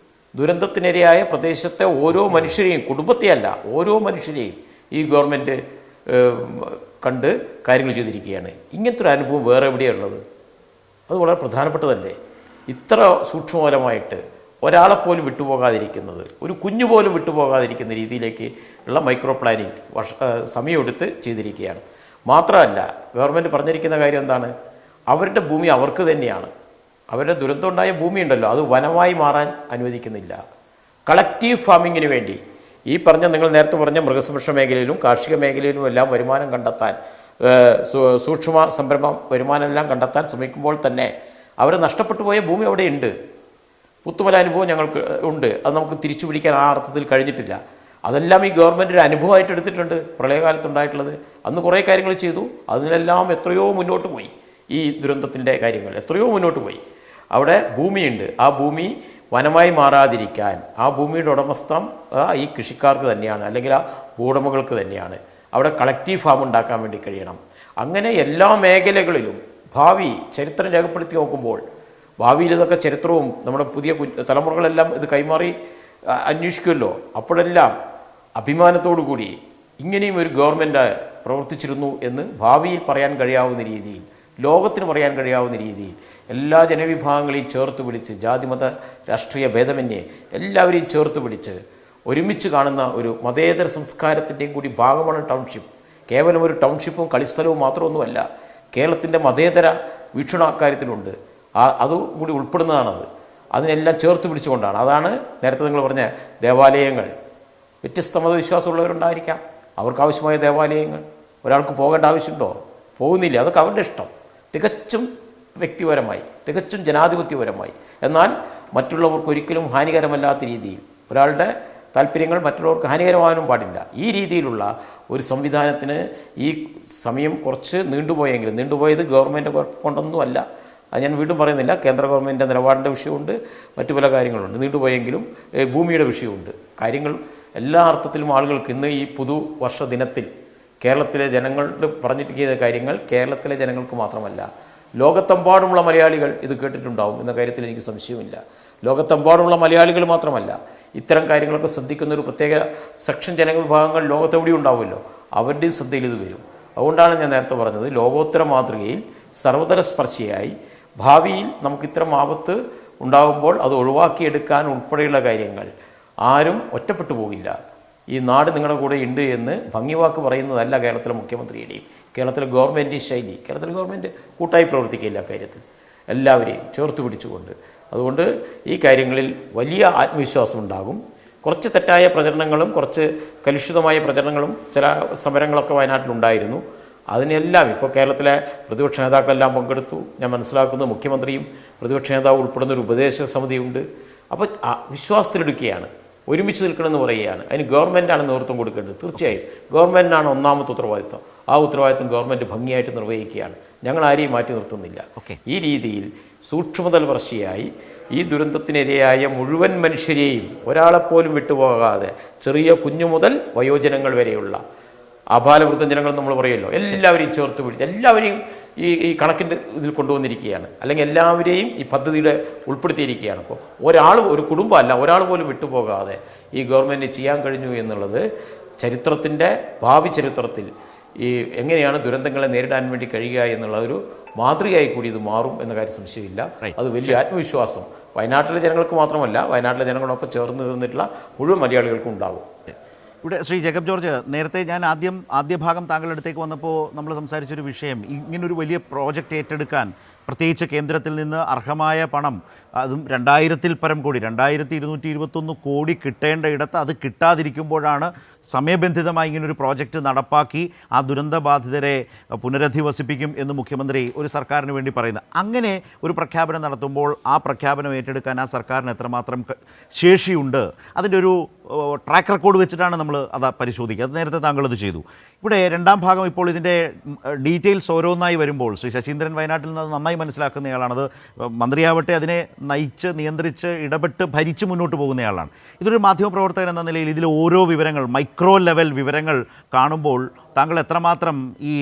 ദുരന്തത്തിനിരയായ പ്രദേശത്തെ ഓരോ മനുഷ്യരെയും, കുടുംബത്തെയല്ല ഓരോ മനുഷ്യരെയും ഈ ഗവൺമെൻറ് കണ്ട് കാര്യങ്ങൾ ചെയ്തിരിക്കുകയാണ്. ഇങ്ങനത്തെ ഒരു അനുഭവം വേറെ എവിടെയുള്ളത്? അത് വളരെ പ്രധാനപ്പെട്ടതല്ലേ? ഇത്ര സൂക്ഷ്മതലമായിട്ട് ഒരാളെപ്പോലും വിട്ടുപോകാതിരിക്കുന്നത്, ഒരു കുഞ്ഞു പോലും വിട്ടുപോകാതിരിക്കുന്ന രീതിയിലേക്ക് ഉള്ള മൈക്രോ പ്ലാനിങ് സമയമെടുത്ത് ചെയ്തിരിക്കുകയാണ്. മാത്രമല്ല, ഗവൺമെൻറ് പറഞ്ഞിരിക്കുന്ന കാര്യം എന്താണ്? അവരുടെ ഭൂമി അവർക്ക് തന്നെയാണ്. അവരുടെ ദുരന്തമുണ്ടായ ഭൂമി ഉണ്ടല്ലോ, അത് വനമായി മാറാൻ അനുവദിക്കുന്നില്ല. കളക്റ്റീവ് ഫാമിങ്ങിന് വേണ്ടി ഈ നിങ്ങൾ നേരത്തെ പറഞ്ഞ മൃഗസംരക്ഷണ മേഖലയിലും കാർഷിക മേഖലയിലും എല്ലാം വരുമാനം കണ്ടെത്താൻ, സൂക്ഷ്മ സംരംഭം വരുമാനമെല്ലാം കണ്ടെത്താൻ ശ്രമിക്കുമ്പോൾ തന്നെ അവർ നഷ്ടപ്പെട്ടു പോയ ഭൂമി അവിടെ ഉണ്ട്. പുത്തുമല അനുഭവം ഞങ്ങൾക്ക് ഉണ്ട്. അത് നമുക്ക് തിരിച്ചു പിടിക്കാൻ ആ അർത്ഥത്തിൽ കഴിഞ്ഞിട്ടില്ല. അതെല്ലാം ഈ ഗവൺമെൻറ് അനുഭവമായിട്ട് എടുത്തിട്ടുണ്ട്. പ്രളയകാലത്തുണ്ടായിട്ടുള്ളത് അന്ന് കുറേ കാര്യങ്ങൾ ചെയ്തു. അതിനെല്ലാം എത്രയോ മുന്നോട്ട് പോയി. ഈ ദുരന്തത്തിൻ്റെ കാര്യങ്ങൾ എത്രയോ മുന്നോട്ട് പോയി. അവിടെ ഭൂമിയുണ്ട്. ആ ഭൂമി വനമായി മാറാതിരിക്കാൻ ആ ഭൂമിയുടെ ഉടമസ്ഥം ഈ കൃഷിക്കാർക്ക് തന്നെയാണ്, അല്ലെങ്കിൽ ആ ഭൂവുടമകൾക്ക് തന്നെയാണ്. അവിടെ കളക്റ്റീവ് ഫാം ഉണ്ടാക്കാൻ വേണ്ടി കഴിയണം. അങ്ങനെ എല്ലാ മേഖലകളിലും ഭാവി ചരിത്രം രേഖപ്പെടുത്തി നോക്കുമ്പോൾ ഭാവിയിൽ ഇതൊക്കെ ചരിത്രവും നമ്മുടെ പുതിയ തലമുറകളെല്ലാം ഇത് കൈമാറി അന്വേഷിക്കുമല്ലോ. അപ്പോഴെല്ലാം അഭിമാനത്തോടു കൂടി ഇങ്ങനെയും ഒരു ഗവൺമെൻറ് പ്രവർത്തിച്ചിരുന്നു എന്ന് ഭാവിയിൽ പറയാൻ കഴിയാവുന്ന രീതിയിൽ, ലോകത്തിന് പറയാൻ കഴിയാവുന്ന രീതിയിൽ എല്ലാ ജനവിഭാഗങ്ങളെയും ചേർത്ത് പിടിച്ച്, ജാതിമത രാഷ്ട്രീയ ഭേദമന്യേ എല്ലാവരെയും ചേർത്ത് പിടിച്ച് ഒരുമിച്ച് കാണുന്ന ഒരു മതേതര സംസ്കാരത്തിൻ്റെയും കൂടി ഭാഗമാണ് ടൗൺഷിപ്പ്. കേവലം ഒരു ടൗൺഷിപ്പും കളിസ്ഥലവും മാത്രമൊന്നുമല്ല. കേരളത്തിൻ്റെ മതേതര വീക്ഷണ അക്കാര്യത്തിലുണ്ട്. അതും കൂടി ഉൾപ്പെടുന്നതാണത്. അതിനെല്ലാം ചേർത്ത് പിടിച്ചുകൊണ്ടാണ്. അതാണ് നേരത്തെ നിങ്ങൾ പറഞ്ഞ ദേവാലയങ്ങൾ. വ്യത്യസ്ത മതവിശ്വാസമുള്ളവരുണ്ടായിരിക്കാം, അവർക്കാവശ്യമായ ദേവാലയങ്ങൾ ഒരാൾക്ക് പോകേണ്ട ആവശ്യമുണ്ടോ? പോകുന്നില്ല. അതൊക്കെ അവരുടെ ഇഷ്ടം. തികച്ചും വ്യക്തിപരമായി, തികച്ചും ജനാധിപത്യപരമായി, എന്നാൽ മറ്റുള്ളവർക്ക് ഒരിക്കലും ഹാനികരമല്ലാത്ത രീതിയിൽ ഒരാളുടെ താല്പര്യങ്ങൾ മറ്റുള്ളവർക്ക് ഹാനികരമാകാനും പാടില്ല. ഈ രീതിയിലുള്ള ഒരു സംവിധാനത്തിന് ഈ സമയം കുറച്ച് നീണ്ടുപോയത് ഗവൺമെൻറ് കൊണ്ടൊന്നുമല്ല. അത് ഞാൻ വീണ്ടും പറയുന്നില്ല. കേന്ദ്ര ഗവൺമെൻറ്റിൻ്റെ നിലപാടിൻ്റെ വിഷയമുണ്ട്, മറ്റു പല കാര്യങ്ങളുണ്ട്. നീണ്ടുപോയെങ്കിലും ഭൂമിയുടെ വിഷയമുണ്ട്. കാര്യങ്ങൾ എല്ലാ അർത്ഥത്തിലും ആളുകൾക്ക് ഇന്ന് ഈ പുതുവർഷ ദിനത്തിൽ കേരളത്തിലെ ജനങ്ങളുടെ പറഞ്ഞിരിക്കുന്ന കാര്യങ്ങൾ കേരളത്തിലെ ജനങ്ങൾക്ക് മാത്രമല്ല, ലോകത്തെമ്പാടുമുള്ള മലയാളികൾ ഇത് കേട്ടിട്ടുണ്ടാവും എന്ന കാര്യത്തിൽ എനിക്ക് സംശയമില്ല. ലോകത്തെമ്പാടുമുള്ള മലയാളികൾ മാത്രമല്ല, ഇത്തരം കാര്യങ്ങളൊക്കെ ശ്രദ്ധിക്കുന്ന ഒരു പ്രത്യേക സെക്ഷൻ ജനവിഭാഗങ്ങൾ ലോകത്തെവിടെയും ഉണ്ടാവുമല്ലോ, അവരുടെയും ശ്രദ്ധയിൽ ഇത് വരും. അതുകൊണ്ടാണ് ഞാൻ നേരത്തെ പറഞ്ഞത്, ലോകോത്തര മാതൃകയിൽ സർവതല സ്പർശിയായി ഭാവിയിൽ നമുക്കിത്തരം ആപത്ത് ഉണ്ടാകുമ്പോൾ അത് ഒഴിവാക്കിയെടുക്കാൻ ഉൾപ്പെടെയുള്ള കാര്യങ്ങൾ ആരും ഒറ്റപ്പെട്ടു പോകില്ല. ഈ നാട് നിങ്ങളുടെ കൂടെ ഉണ്ട് എന്ന് ഭംഗിവാക്ക് പറയുന്നതല്ല കേരളത്തിലെ മുഖ്യമന്ത്രിയുടെയും കേരളത്തിലെ ഗവൺമെൻറ്റിൻ്റെയും ശൈലി. കേരളത്തിലെ ഗവൺമെൻറ് കൂട്ടായി പ്രവർത്തിക്കില്ല കാര്യത്തിൽ, എല്ലാവരെയും ചേർത്ത് പിടിച്ചുകൊണ്ട്. അതുകൊണ്ട് ഈ കാര്യങ്ങളിൽ വലിയ ആത്മവിശ്വാസം ഉണ്ടാകും. കുറച്ച് തെറ്റായ പ്രചരണങ്ങളും കുറച്ച് കലുഷിതമായ പ്രചരണങ്ങളും ചില സമരങ്ങളൊക്കെ വയനാട്ടിലുണ്ടായിരുന്നു. അതിനെല്ലാം ഇപ്പോൾ കേരളത്തിലെ പ്രതിപക്ഷ നേതാക്കളെല്ലാം പങ്കെടുത്തു. ഞാൻ മനസ്സിലാക്കുന്നത് മുഖ്യമന്ത്രിയും പ്രതിപക്ഷ നേതാവ് ഉൾപ്പെടുന്ന ഒരു ഉപദേശക സമിതിയുണ്ട്. അപ്പോൾ വിശ്വാസത്തിലെടുക്കുകയാണ്, ഒരുമിച്ച് നിൽക്കണമെന്ന് പറയുകയാണ്. അതിന് ഗവൺമെൻറ്റാണ് നേതൃത്വം കൊടുക്കേണ്ടത്. തീർച്ചയായും ഗവൺമെൻറ്റിനാണ് ഒന്നാമത്തെ ഉത്തരവാദിത്വം. ആ ഉത്തരവാദിത്വം ഗവൺമെൻറ് ഭംഗിയായിട്ട് നിർവഹിക്കുകയാണ്. ഞങ്ങൾ ആരെയും മാറ്റി നിർത്തുന്നില്ല. ഈ രീതിയിൽ സൂക്ഷ്മതലപർശിയായി ഈ ദുരന്തത്തിനിരയായ മുഴുവൻ മനുഷ്യരെയും ഒരാളെപ്പോലും വിട്ടുപോകാതെ, ചെറിയ കുഞ്ഞു മുതൽ വയോജനങ്ങൾ വരെയുള്ള അപാലവൃദ്ധ ജനങ്ങൾ നമ്മൾ പറയുമല്ലോ, എല്ലാവരെയും ചേർത്ത് പിടിച്ച് എല്ലാവരെയും ഈ കണക്കിൻ്റെ ഇതിൽ കൊണ്ടുവന്നിരിക്കുകയാണ്. അല്ലെങ്കിൽ എല്ലാവരെയും ഈ പദ്ധതിയുടെ ഉൾപ്പെടുത്തിയിരിക്കുകയാണ്. അപ്പോൾ ഒരു കുടുംബമല്ല, ഒരാൾ പോലും വിട്ടുപോകാതെ ഈ ഗവൺമെൻറ് ചെയ്യാൻ കഴിഞ്ഞു എന്നുള്ളത് ചരിത്രത്തിൻ്റെ ഭാവി ചരിത്രത്തിൽ ഈ എങ്ങനെയാണ് ദുരന്തങ്ങളെ നേരിടാൻ വേണ്ടി കഴിയുക എന്നുള്ള ഒരു മാതൃകയായി കൂടി ഇത് മാറും എന്ന കാര്യം സംശയമില്ല. അത് വലിയ ആത്മവിശ്വാസം വയനാട്ടിലെ ജനങ്ങൾക്ക് മാത്രമല്ല, വയനാട്ടിലെ ജനങ്ങളോടൊപ്പം ചേർന്ന് നിന്നിട്ടുള്ള മുഴുവൻ മലയാളികൾക്കും ഉണ്ടാകും. ഇവിടെ ശ്രീ ജേക്കബ് ജോർജ്, നേരത്തെ ഞാൻ ആദ്യ ഭാഗം താങ്കളുടെ അടുത്തേക്ക് വന്നപ്പോൾ നമ്മൾ സംസാരിച്ചൊരു വിഷയം, ഇങ്ങനൊരു വലിയ പ്രോജക്റ്റ് ഏറ്റെടുക്കാൻ പ്രത്യേകിച്ച് കേന്ദ്രത്തിൽ നിന്ന് അർഹമായ പണം, അതും 2000-ൽ പരം കോടി, 2221 കോടി കിട്ടേണ്ട ഇടത്ത് അത് കിട്ടാതിരിക്കുമ്പോഴാണ് സമയബന്ധിതമായി ഇങ്ങനൊരു പ്രോജക്റ്റ് നടപ്പാക്കി ആ ദുരന്തബാധിതരെ പുനരധിവസിപ്പിക്കും എന്ന് മുഖ്യമന്ത്രി ഒരു സർക്കാരിന് വേണ്ടി പറയുന്നത്. അങ്ങനെ ഒരു പ്രഖ്യാപനം നടത്തുമ്പോൾ ആ പ്രഖ്യാപനം ഏറ്റെടുക്കാൻ ആ സർക്കാരിന് എത്രമാത്രം ശേഷിയുണ്ട്, അതിൻ്റെ ഒരു ട്രാക്ക് റെക്കോർഡ് വെച്ചിട്ടാണ് നമ്മൾ അത് പരിശോധിക്കുക. അത് നേരത്തെ താങ്കളത് ചെയ്തു. ഇവിടെ രണ്ടാം ഭാഗം ഇപ്പോൾ ഇതിൻ്റെ ഡീറ്റെയിൽസ് ഓരോന്നായി വരുമ്പോൾ ശ്രീ ശശീന്ദ്രൻ വയനാട്ടിൽ നിന്ന് നന്നായി മനസ്സിലാക്കുന്നയാളാണത്. മന്ത്രിയാവട്ടെ അതിനെ നയിച്ച് നിയന്ത്രിച്ച് ഇടപെട്ട് ഭരിച്ച് മുന്നോട്ട് പോകുന്നയാളാണ്. ഇതൊരു മാധ്യമപ്രവർത്തകൻ എന്ന നിലയിൽ ഇതിലെ ഓരോ വിവരങ്ങൾ, മൈക്രോ ലെവൽ വിവരങ്ങൾ കാണുമ്പോൾ താങ്കൾ എത്രമാത്രം ഈ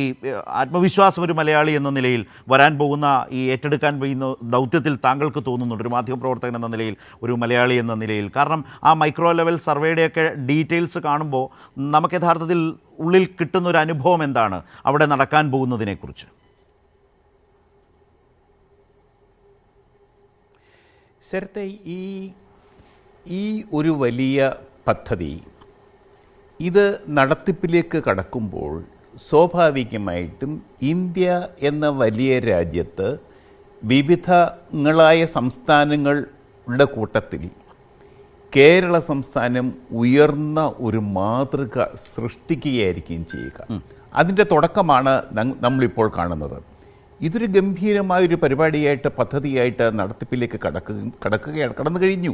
ആത്മവിശ്വാസം ഒരു മലയാളി എന്ന നിലയിൽ വരാൻ പോകുന്ന ഈ ഏറ്റെടുക്കാൻ പോകുന്ന ദൗത്യത്തിൽ താങ്കൾക്ക് തോന്നുന്നുണ്ട്, ഒരു മാധ്യമപ്രവർത്തകൻ എന്ന നിലയിൽ, ഒരു മലയാളി എന്ന നിലയിൽ? കാരണം ആ മൈക്രോ ലെവൽ സർവേയുടെയൊക്കെ ഡീറ്റെയിൽസ് കാണുമ്പോൾ നമുക്ക് യഥാർത്ഥത്തിൽ ഉള്ളിൽ കിട്ടുന്നൊരു അനുഭവം എന്താണ് അവിടെ നടക്കാൻ പോകുന്നതിനെക്കുറിച്ച്? ശരത്തെ, ഈ ഒരു വലിയ പദ്ധതി ഇത് നടത്തിപ്പിലേക്ക് കടക്കുമ്പോൾ സ്വാഭാവികമായിട്ടും ഇന്ത്യ എന്ന വലിയ രാജ്യത്ത് വിവിധങ്ങളായ സംസ്ഥാനങ്ങളുടെ കൂട്ടത്തിൽ കേരള സംസ്ഥാനം ഉയർന്ന ഒരു മാതൃക സൃഷ്ടിക്കുകയായിരിക്കും ചെയ്യുക. അതിൻ്റെ തുടക്കമാണ് നമ്മളിപ്പോൾ കാണുന്നത്. ഇതൊരു ഗംഭീരമായൊരു പരിപാടിയായിട്ട്, പദ്ധതിയായിട്ട് നടത്തിപ്പിലേക്ക് കടന്നു കഴിഞ്ഞു,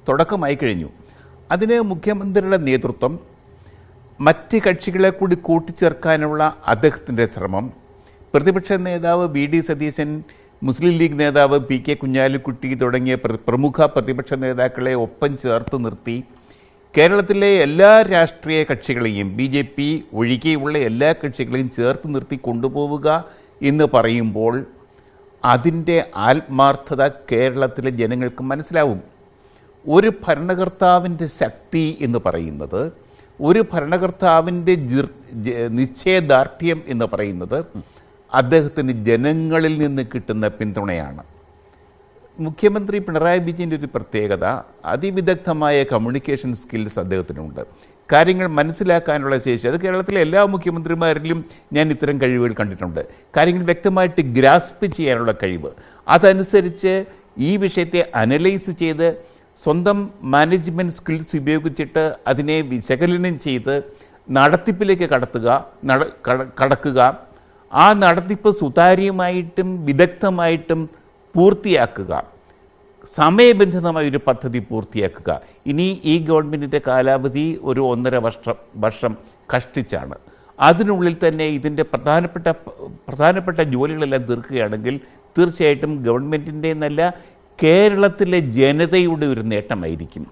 തുടക്കമായി കഴിഞ്ഞു. അതിന് മുഖ്യമന്ത്രിയുടെ നേതൃത്വം, മറ്റ് കക്ഷികളെ കൂടി കൂട്ടിച്ചേർക്കാനുള്ള അദ്ദേഹത്തിൻ്റെ ശ്രമം, പ്രതിപക്ഷ നേതാവ് വി.ഡി. സതീശൻ, മുസ്ലിം ലീഗ് നേതാവ് പി.കെ. കുഞ്ഞാലിക്കുട്ടി തുടങ്ങിയ പ്രമുഖ പ്രതിപക്ഷ നേതാക്കളെ ഒപ്പം ചേർത്ത് നിർത്തി കേരളത്തിലെ എല്ലാ രാഷ്ട്രീയ കക്ഷികളെയും, BJP ഒഴികെയുള്ള എല്ലാ കക്ഷികളെയും ചേർത്ത് നിർത്തി കൊണ്ടുപോവുക എന്ന് പറയുമ്പോൾ അതിൻ്റെ ആത്മാർത്ഥത കേരളത്തിലെ ജനങ്ങൾക്ക് മനസ്സിലാവും. ഒരു ഭരണകർത്താവിൻ്റെ ശക്തി എന്ന് പറയുന്നത്, ഒരു ഭരണകർത്താവിൻ്റെ നിശ്ചയദാർഢ്യം എന്ന് പറയുന്നത് അദ്ദേഹത്തിന് ജനങ്ങളിൽ നിന്ന് കിട്ടുന്ന പിന്തുണയാണ്. മുഖ്യമന്ത്രി പിണറായി വിജയൻ്റെ ഒരു പ്രത്യേകത, അതിവിദഗ്ധമായ കമ്മ്യൂണിക്കേഷൻ സ്കിൽസ് അദ്ദേഹത്തിനുണ്ട്. കാര്യങ്ങൾ മനസ്സിലാക്കാനുള്ള ശേഷി, അത് കേരളത്തിലെ എല്ലാ മുഖ്യമന്ത്രിമാരിലും ഞാൻ ഇത്തരം കഴിവുകൾ കണ്ടിട്ടുണ്ട്. കാര്യങ്ങൾ വ്യക്തമായിട്ട് ഗ്രാസ്പ് ചെയ്യാനുള്ള കഴിവ്, അതനുസരിച്ച് ഈ വിഷയത്തെ അനലൈസ് ചെയ്ത് സ്വന്തം മാനേജ്മെൻറ്റ് സ്കിൽസ് ഉപയോഗിച്ചിട്ട് അതിനെ വിശകലനം ചെയ്ത് നടത്തിപ്പിലേക്ക് കടക്കുക, ആ നടത്തിപ്പ് സുതാര്യമായിട്ടും വിദഗ്ധമായിട്ടും പൂർത്തിയാക്കുക. സമയബന്ധിതമായ ഒരു പദ്ധതി പൂർത്തിയാക്കുക. ഇനി ഈ ഗവൺമെൻറ്റിൻ്റെ കാലാവധി ഒരു 1.5 വർഷം കഷ്ടിച്ചാണ്. അതിനുള്ളിൽ തന്നെ ഇതിൻ്റെ പ്രധാനപ്പെട്ട ജോലികളെല്ലാം തീർക്കുകയാണെങ്കിൽ തീർച്ചയായിട്ടും ഗവൺമെൻറ്റിൻ്റെ എന്നല്ല, കേരളത്തിലെ ജനതയുടെ ഒരു നേട്ടമായിരിക്കും.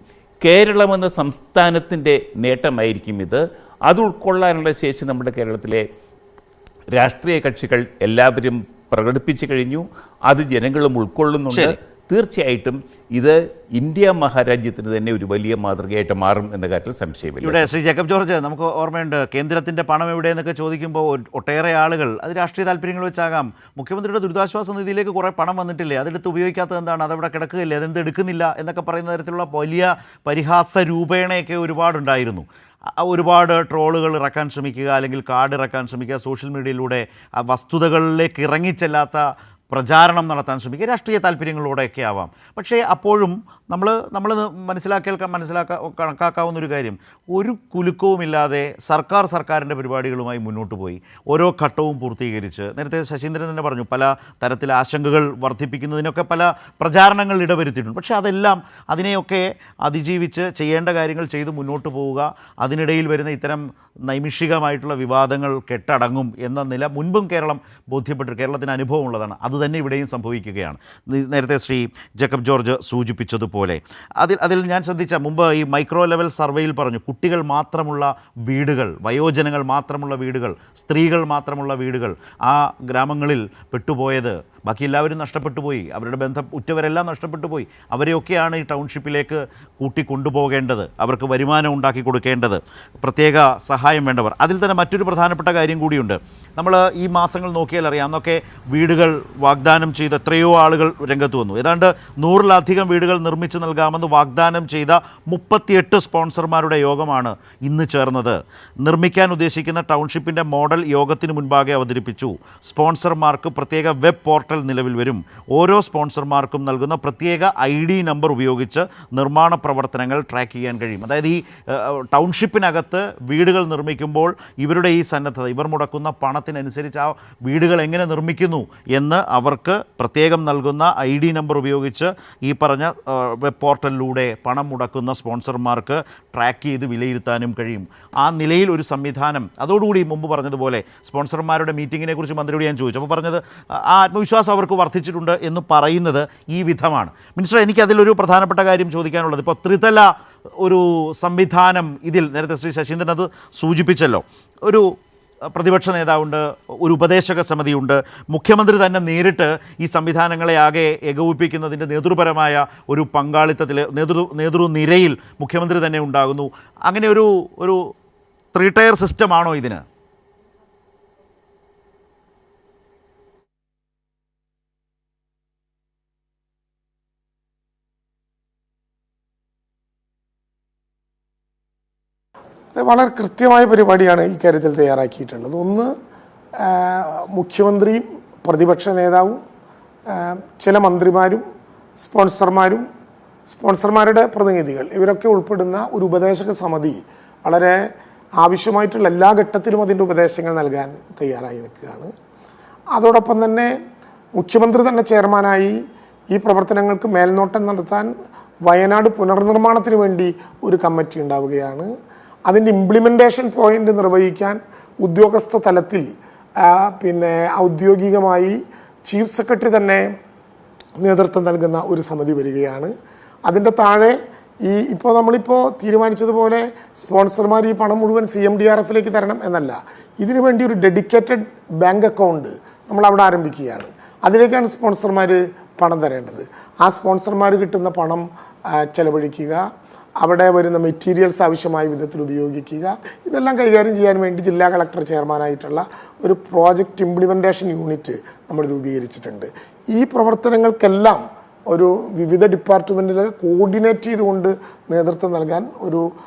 കേരളമെന്ന സംസ്ഥാനത്തിൻ്റെ നേട്ടമായിരിക്കും ഇത്. അത് ഉൾക്കൊള്ളാനുള്ള ശേഷി നമ്മുടെ കേരളത്തിലെ രാഷ്ട്രീയ കക്ഷികൾ എല്ലാവരും പ്രകടിപ്പിച്ചു കഴിഞ്ഞു. അത് ജനങ്ങളും ഉൾക്കൊള്ളുന്നുണ്ട്. തീർച്ചയായിട്ടും ഇത് ഇന്ത്യ മഹാരാജ്യത്തിന് തന്നെ ഒരു വലിയ മാതൃകയായിട്ട് മാറും എന്ന കാര്യത്തിൽ സംശയമില്ല. ഇവിടെ ശ്രീ ജേക്കബ് ജോർജ്, നമുക്ക് ഓർമ്മയുണ്ട് കേന്ദ്രത്തിൻ്റെ പണം എവിടെയെന്നൊക്കെ ചോദിക്കുമ്പോൾ ഒട്ടേറെ ആളുകൾ അത് രാഷ്ട്രീയ താല്പര്യങ്ങൾ വെച്ചാകാം, മുഖ്യമന്ത്രിയുടെ ദുരിതാശ്വാസ നിധിയിലേക്ക് കുറേ പണം വന്നിട്ടില്ലേ, അതെടുത്ത് ഉപയോഗിക്കാത്തത് എന്താണ്, അതവിടെ കിടക്കുകയില്ലേ, അതെന്ത് എടുക്കുന്നില്ല എന്നൊക്കെ പറയുന്ന തരത്തിലുള്ള വലിയ പരിഹാസ രൂപേണയൊക്കെ ഒരുപാടുണ്ടായിരുന്നു. ഒരുപാട് ട്രോളുകൾ ഇറക്കാൻ ശ്രമിക്കുക, അല്ലെങ്കിൽ കാർഡ് ഇറക്കാൻ ശ്രമിക്കുക, സോഷ്യൽ മീഡിയയിലൂടെ വസ്തുതകളിലേക്ക് ഇറങ്ങിച്ചെല്ലാത്ത പ്രചാരണം നടത്താൻ ശ്രമിക്കുക, രാഷ്ട്രീയ താല്പര്യങ്ങളോടെയൊക്കെ ആവാം. പക്ഷേ അപ്പോഴും നമ്മൾ കണക്കാക്കാവുന്ന ഒരു കാര്യം, ഒരു കുലുക്കവുമില്ലാതെ സർക്കാരിൻ്റെ പരിപാടികളുമായി മുന്നോട്ട് പോയി ഓരോ ഘട്ടവും പൂർത്തീകരിച്ച്, നേരത്തെ ശശീന്ദ്രൻ തന്നെ പറഞ്ഞു, പല തരത്തിലെ ആശങ്കകൾ വർദ്ധിപ്പിക്കുന്നതിനൊക്കെ പല പ്രചാരണങ്ങൾ ഇടവരുത്തിയിട്ടുണ്ട്. പക്ഷേ അതെല്ലാം അതിനെയൊക്കെ അതിജീവിച്ച് ചെയ്യേണ്ട കാര്യങ്ങൾ ചെയ്ത് മുന്നോട്ട് പോവുക, അതിനിടയിൽ വരുന്ന ഇത്തരം നൈമിഷികമായിട്ടുള്ള വിവാദങ്ങൾ കെട്ടടങ്ങും എന്ന നില മുൻപും കേരളം ബോധ്യപ്പെട്ടു, കേരളത്തിന് അനുഭവമുള്ളതാണ്. അതുതന്നെ ഇവിടെയും സംഭവിക്കുകയാണ്. നേരത്തെ ശ്രീ ജേക്കബ് ജോർജ് സൂചിപ്പിച്ചതുപോലെ അതിൽ ഞാൻ ശ്രദ്ധിച്ച മുമ്പ് ഈ മൈക്രോ ലെവൽ സർവേയിൽ പറഞ്ഞു, കുട്ടികൾ മാത്രമുള്ള വീടുകൾ, വയോജനങ്ങൾ മാത്രമുള്ള വീടുകൾ, സ്ത്രീകൾ മാത്രമുള്ള വീടുകൾ ആ ഗ്രാമങ്ങളിൽ പെട്ടുപോയത്, ബാക്കി എല്ലാവരും നഷ്ടപ്പെട്ടു പോയി, അവരുടെ ഉറ്റവരെല്ലാം നഷ്ടപ്പെട്ടു പോയി. അവരെയൊക്കെയാണ് ഈ ടൗൺഷിപ്പിലേക്ക് കൂട്ടിക്കൊണ്ടുപോകേണ്ടത്, അവർക്ക് വരുമാനം ഉണ്ടാക്കി കൊടുക്കേണ്ടത്, പ്രത്യേക സഹായം വേണ്ടവർ. അതിൽ തന്നെ മറ്റൊരു പ്രധാനപ്പെട്ട കാര്യം കൂടിയുണ്ട്. നമ്മൾ ഈ മാസങ്ങൾ നോക്കിയാൽ അറിയാം, അന്നൊക്കെ വീടുകൾ വാഗ്ദാനം ചെയ്ത് എത്രയോ ആളുകൾ രംഗത്ത് വന്നു. ഏതാണ്ട് 100-ലധികം വീടുകൾ നിർമ്മിച്ച് നൽകാമെന്ന് വാഗ്ദാനം ചെയ്ത 38 സ്പോൺസർമാരുടെ യോഗമാണ് ഇന്ന് ചേർന്നത്. നിർമ്മിക്കാൻ ഉദ്ദേശിക്കുന്ന ടൗൺഷിപ്പിൻ്റെ മോഡൽ യോഗത്തിന് മുൻപാകെ അവതരിപ്പിച്ചു. സ്പോൺസർമാർക്ക് പ്രത്യേക വെബ് പോർട്ടൽ നിലവിൽ വരും. ഓരോ സ്പോൺസർമാർക്കും നൽകുന്ന പ്രത്യേക ID നമ്പർ ഉപയോഗിച്ച് നിർമ്മാണ പ്രവർത്തനങ്ങൾ ട്രാക്ക് ചെയ്യാൻ കഴിയും. അതായത് ഈ ടൗൺഷിപ്പിനകത്ത് വീടുകൾ നിർമ്മിക്കുമ്പോൾ ഇവരുടെ ഈ സന്നദ്ധത, ഇവർ മുടക്കുന്ന പണത്തിനനുസരിച്ച് ആ വീടുകൾ എങ്ങനെ നിർമ്മിക്കുന്നു എന്ന് അവർക്ക് പ്രത്യേകം നൽകുന്ന ID നമ്പർ ഉപയോഗിച്ച് ഈ പറഞ്ഞ വെബ് പോർട്ടലിലൂടെ പണം മുടക്കുന്ന സ്പോൺസർമാർക്ക് ട്രാക്ക് ചെയ്ത് വിലയിരുത്താനും കഴിയും. ആ നിലയിൽ ഒരു സംവിധാനം, അതോടുകൂടി മുമ്പ് പറഞ്ഞതുപോലെ സ്പോൺസർമാരുടെ മീറ്റിങ്ങിനെ കുറിച്ച് മന്ത്രിയോട് ഞാൻ ചോദിച്ചു. അപ്പോൾ പറഞ്ഞത് ആ ആത്മവിശ്വാസം അവർക്ക് വർദ്ധിച്ചിട്ടുണ്ട് എന്ന് പറയുന്നത് ഈ വിധമാണ്. മിനിസ്റ്റർ, എനിക്കതിലൊരു പ്രധാനപ്പെട്ട കാര്യം ചോദിക്കാനുള്ളത്, ഇപ്പോൾ ത്രിതല ഒരു സംവിധാനം, ഇതിൽ നേരത്തെ ശ്രീ ശശീന്ദ്രൻ അത് സൂചിപ്പിച്ചല്ലോ, ഒരു പ്രതിപക്ഷ നേതാവുണ്ട്, ഒരു ഉപദേശക സമിതിയുണ്ട്, മുഖ്യമന്ത്രി തന്നെ നേരിട്ട് ഈ സംവിധാനങ്ങളെ ആകെ ഏകോപിപ്പിക്കുന്നതിൻ്റെ നേതൃപരമായ ഒരു പങ്കാളിത്തത്തിൽ നേതൃനിരയിൽ മുഖ്യമന്ത്രി തന്നെ ഉണ്ടാകുന്നു. അങ്ങനെ ഒരു 3 ടയർ സിസ്റ്റമാണോ ഇതിന്? വളരെ കൃത്യമായ പരിപാടിയാണ് ഇക്കാര്യത്തിൽ തയ്യാറാക്കിയിട്ടുള്ളത്. ഒന്ന്, മുഖ്യമന്ത്രിയും പ്രതിപക്ഷ നേതാവും ചില മന്ത്രിമാരും സ്പോൺസർമാരുടെ പ്രതിനിധികൾ ഇവരൊക്കെ ഉൾപ്പെടുന്ന ഒരു ഉപദേശക സമിതി വളരെ ആവശ്യമായിട്ടുള്ള എല്ലാ ഘട്ടത്തിലും അതിൻ്റെ ഉപദേശങ്ങൾ നൽകാൻ തയ്യാറായി നിൽക്കുകയാണ്. അതോടൊപ്പം തന്നെ മുഖ്യമന്ത്രി തന്നെ ചെയർമാനായി ഈ പ്രവർത്തനങ്ങൾക്ക് മേൽനോട്ടം നടത്താൻ വയനാട് പുനർനിർമ്മാണത്തിന് വേണ്ടി ഒരു കമ്മിറ്റി ഉണ്ടാവുകയാണ്. അതിൻ്റെ ഇംപ്ലിമെൻറ്റേഷൻ പോയിൻ്റ് നിർവഹിക്കാൻ ഉദ്യോഗസ്ഥ തലത്തിൽ ഔദ്യോഗികമായി ചീഫ് സെക്രട്ടറി തന്നെ നേതൃത്വം നൽകുന്ന ഒരു സമിതി വരികയാണ്. അതിൻ്റെ താഴെ നമ്മളിപ്പോൾ തീരുമാനിച്ചതുപോലെ സ്പോൺസർമാർ ഈ പണം മുഴുവൻ CMDRFിലേക്ക് തരണം എന്നല്ല, ഇതിനു വേണ്ടി ഒരു ഡെഡിക്കേറ്റഡ് ബാങ്ക് അക്കൗണ്ട് നമ്മളവിടെ ആരംഭിക്കുകയാണ്. അതിലേക്കാണ് സ്പോൺസർമാർ പണം തരേണ്ടത്. ആ സ്പോൺസർമാർ കിട്ടുന്ന പണം ചെലവഴിക്കുക, അവിടെ വരുന്ന മെറ്റീരിയൽസ് ആവശ്യമായ വിധത്തിൽ ഉപയോഗിക്കുക, ഇതെല്ലാം കൈകാര്യം ചെയ്യാൻ വേണ്ടി ജില്ലാ കളക്ടർ ചെയർമാനായിട്ടുള്ള ഒരു പ്രോജക്റ്റ് ഇംപ്ലിമെൻറ്റേഷൻ യൂണിറ്റ് നമ്മൾ രൂപീകരിച്ചിട്ടുണ്ട്. ഈ പ്രവർത്തനങ്ങൾക്കെല്ലാം ഒരു വിവിധ ഡിപ്പാർട്ട്മെൻറ്റിൽ കോർഡിനേറ്റ് ചെയ്തുകൊണ്ട് നേതൃത്വം നൽകാൻ ഒരു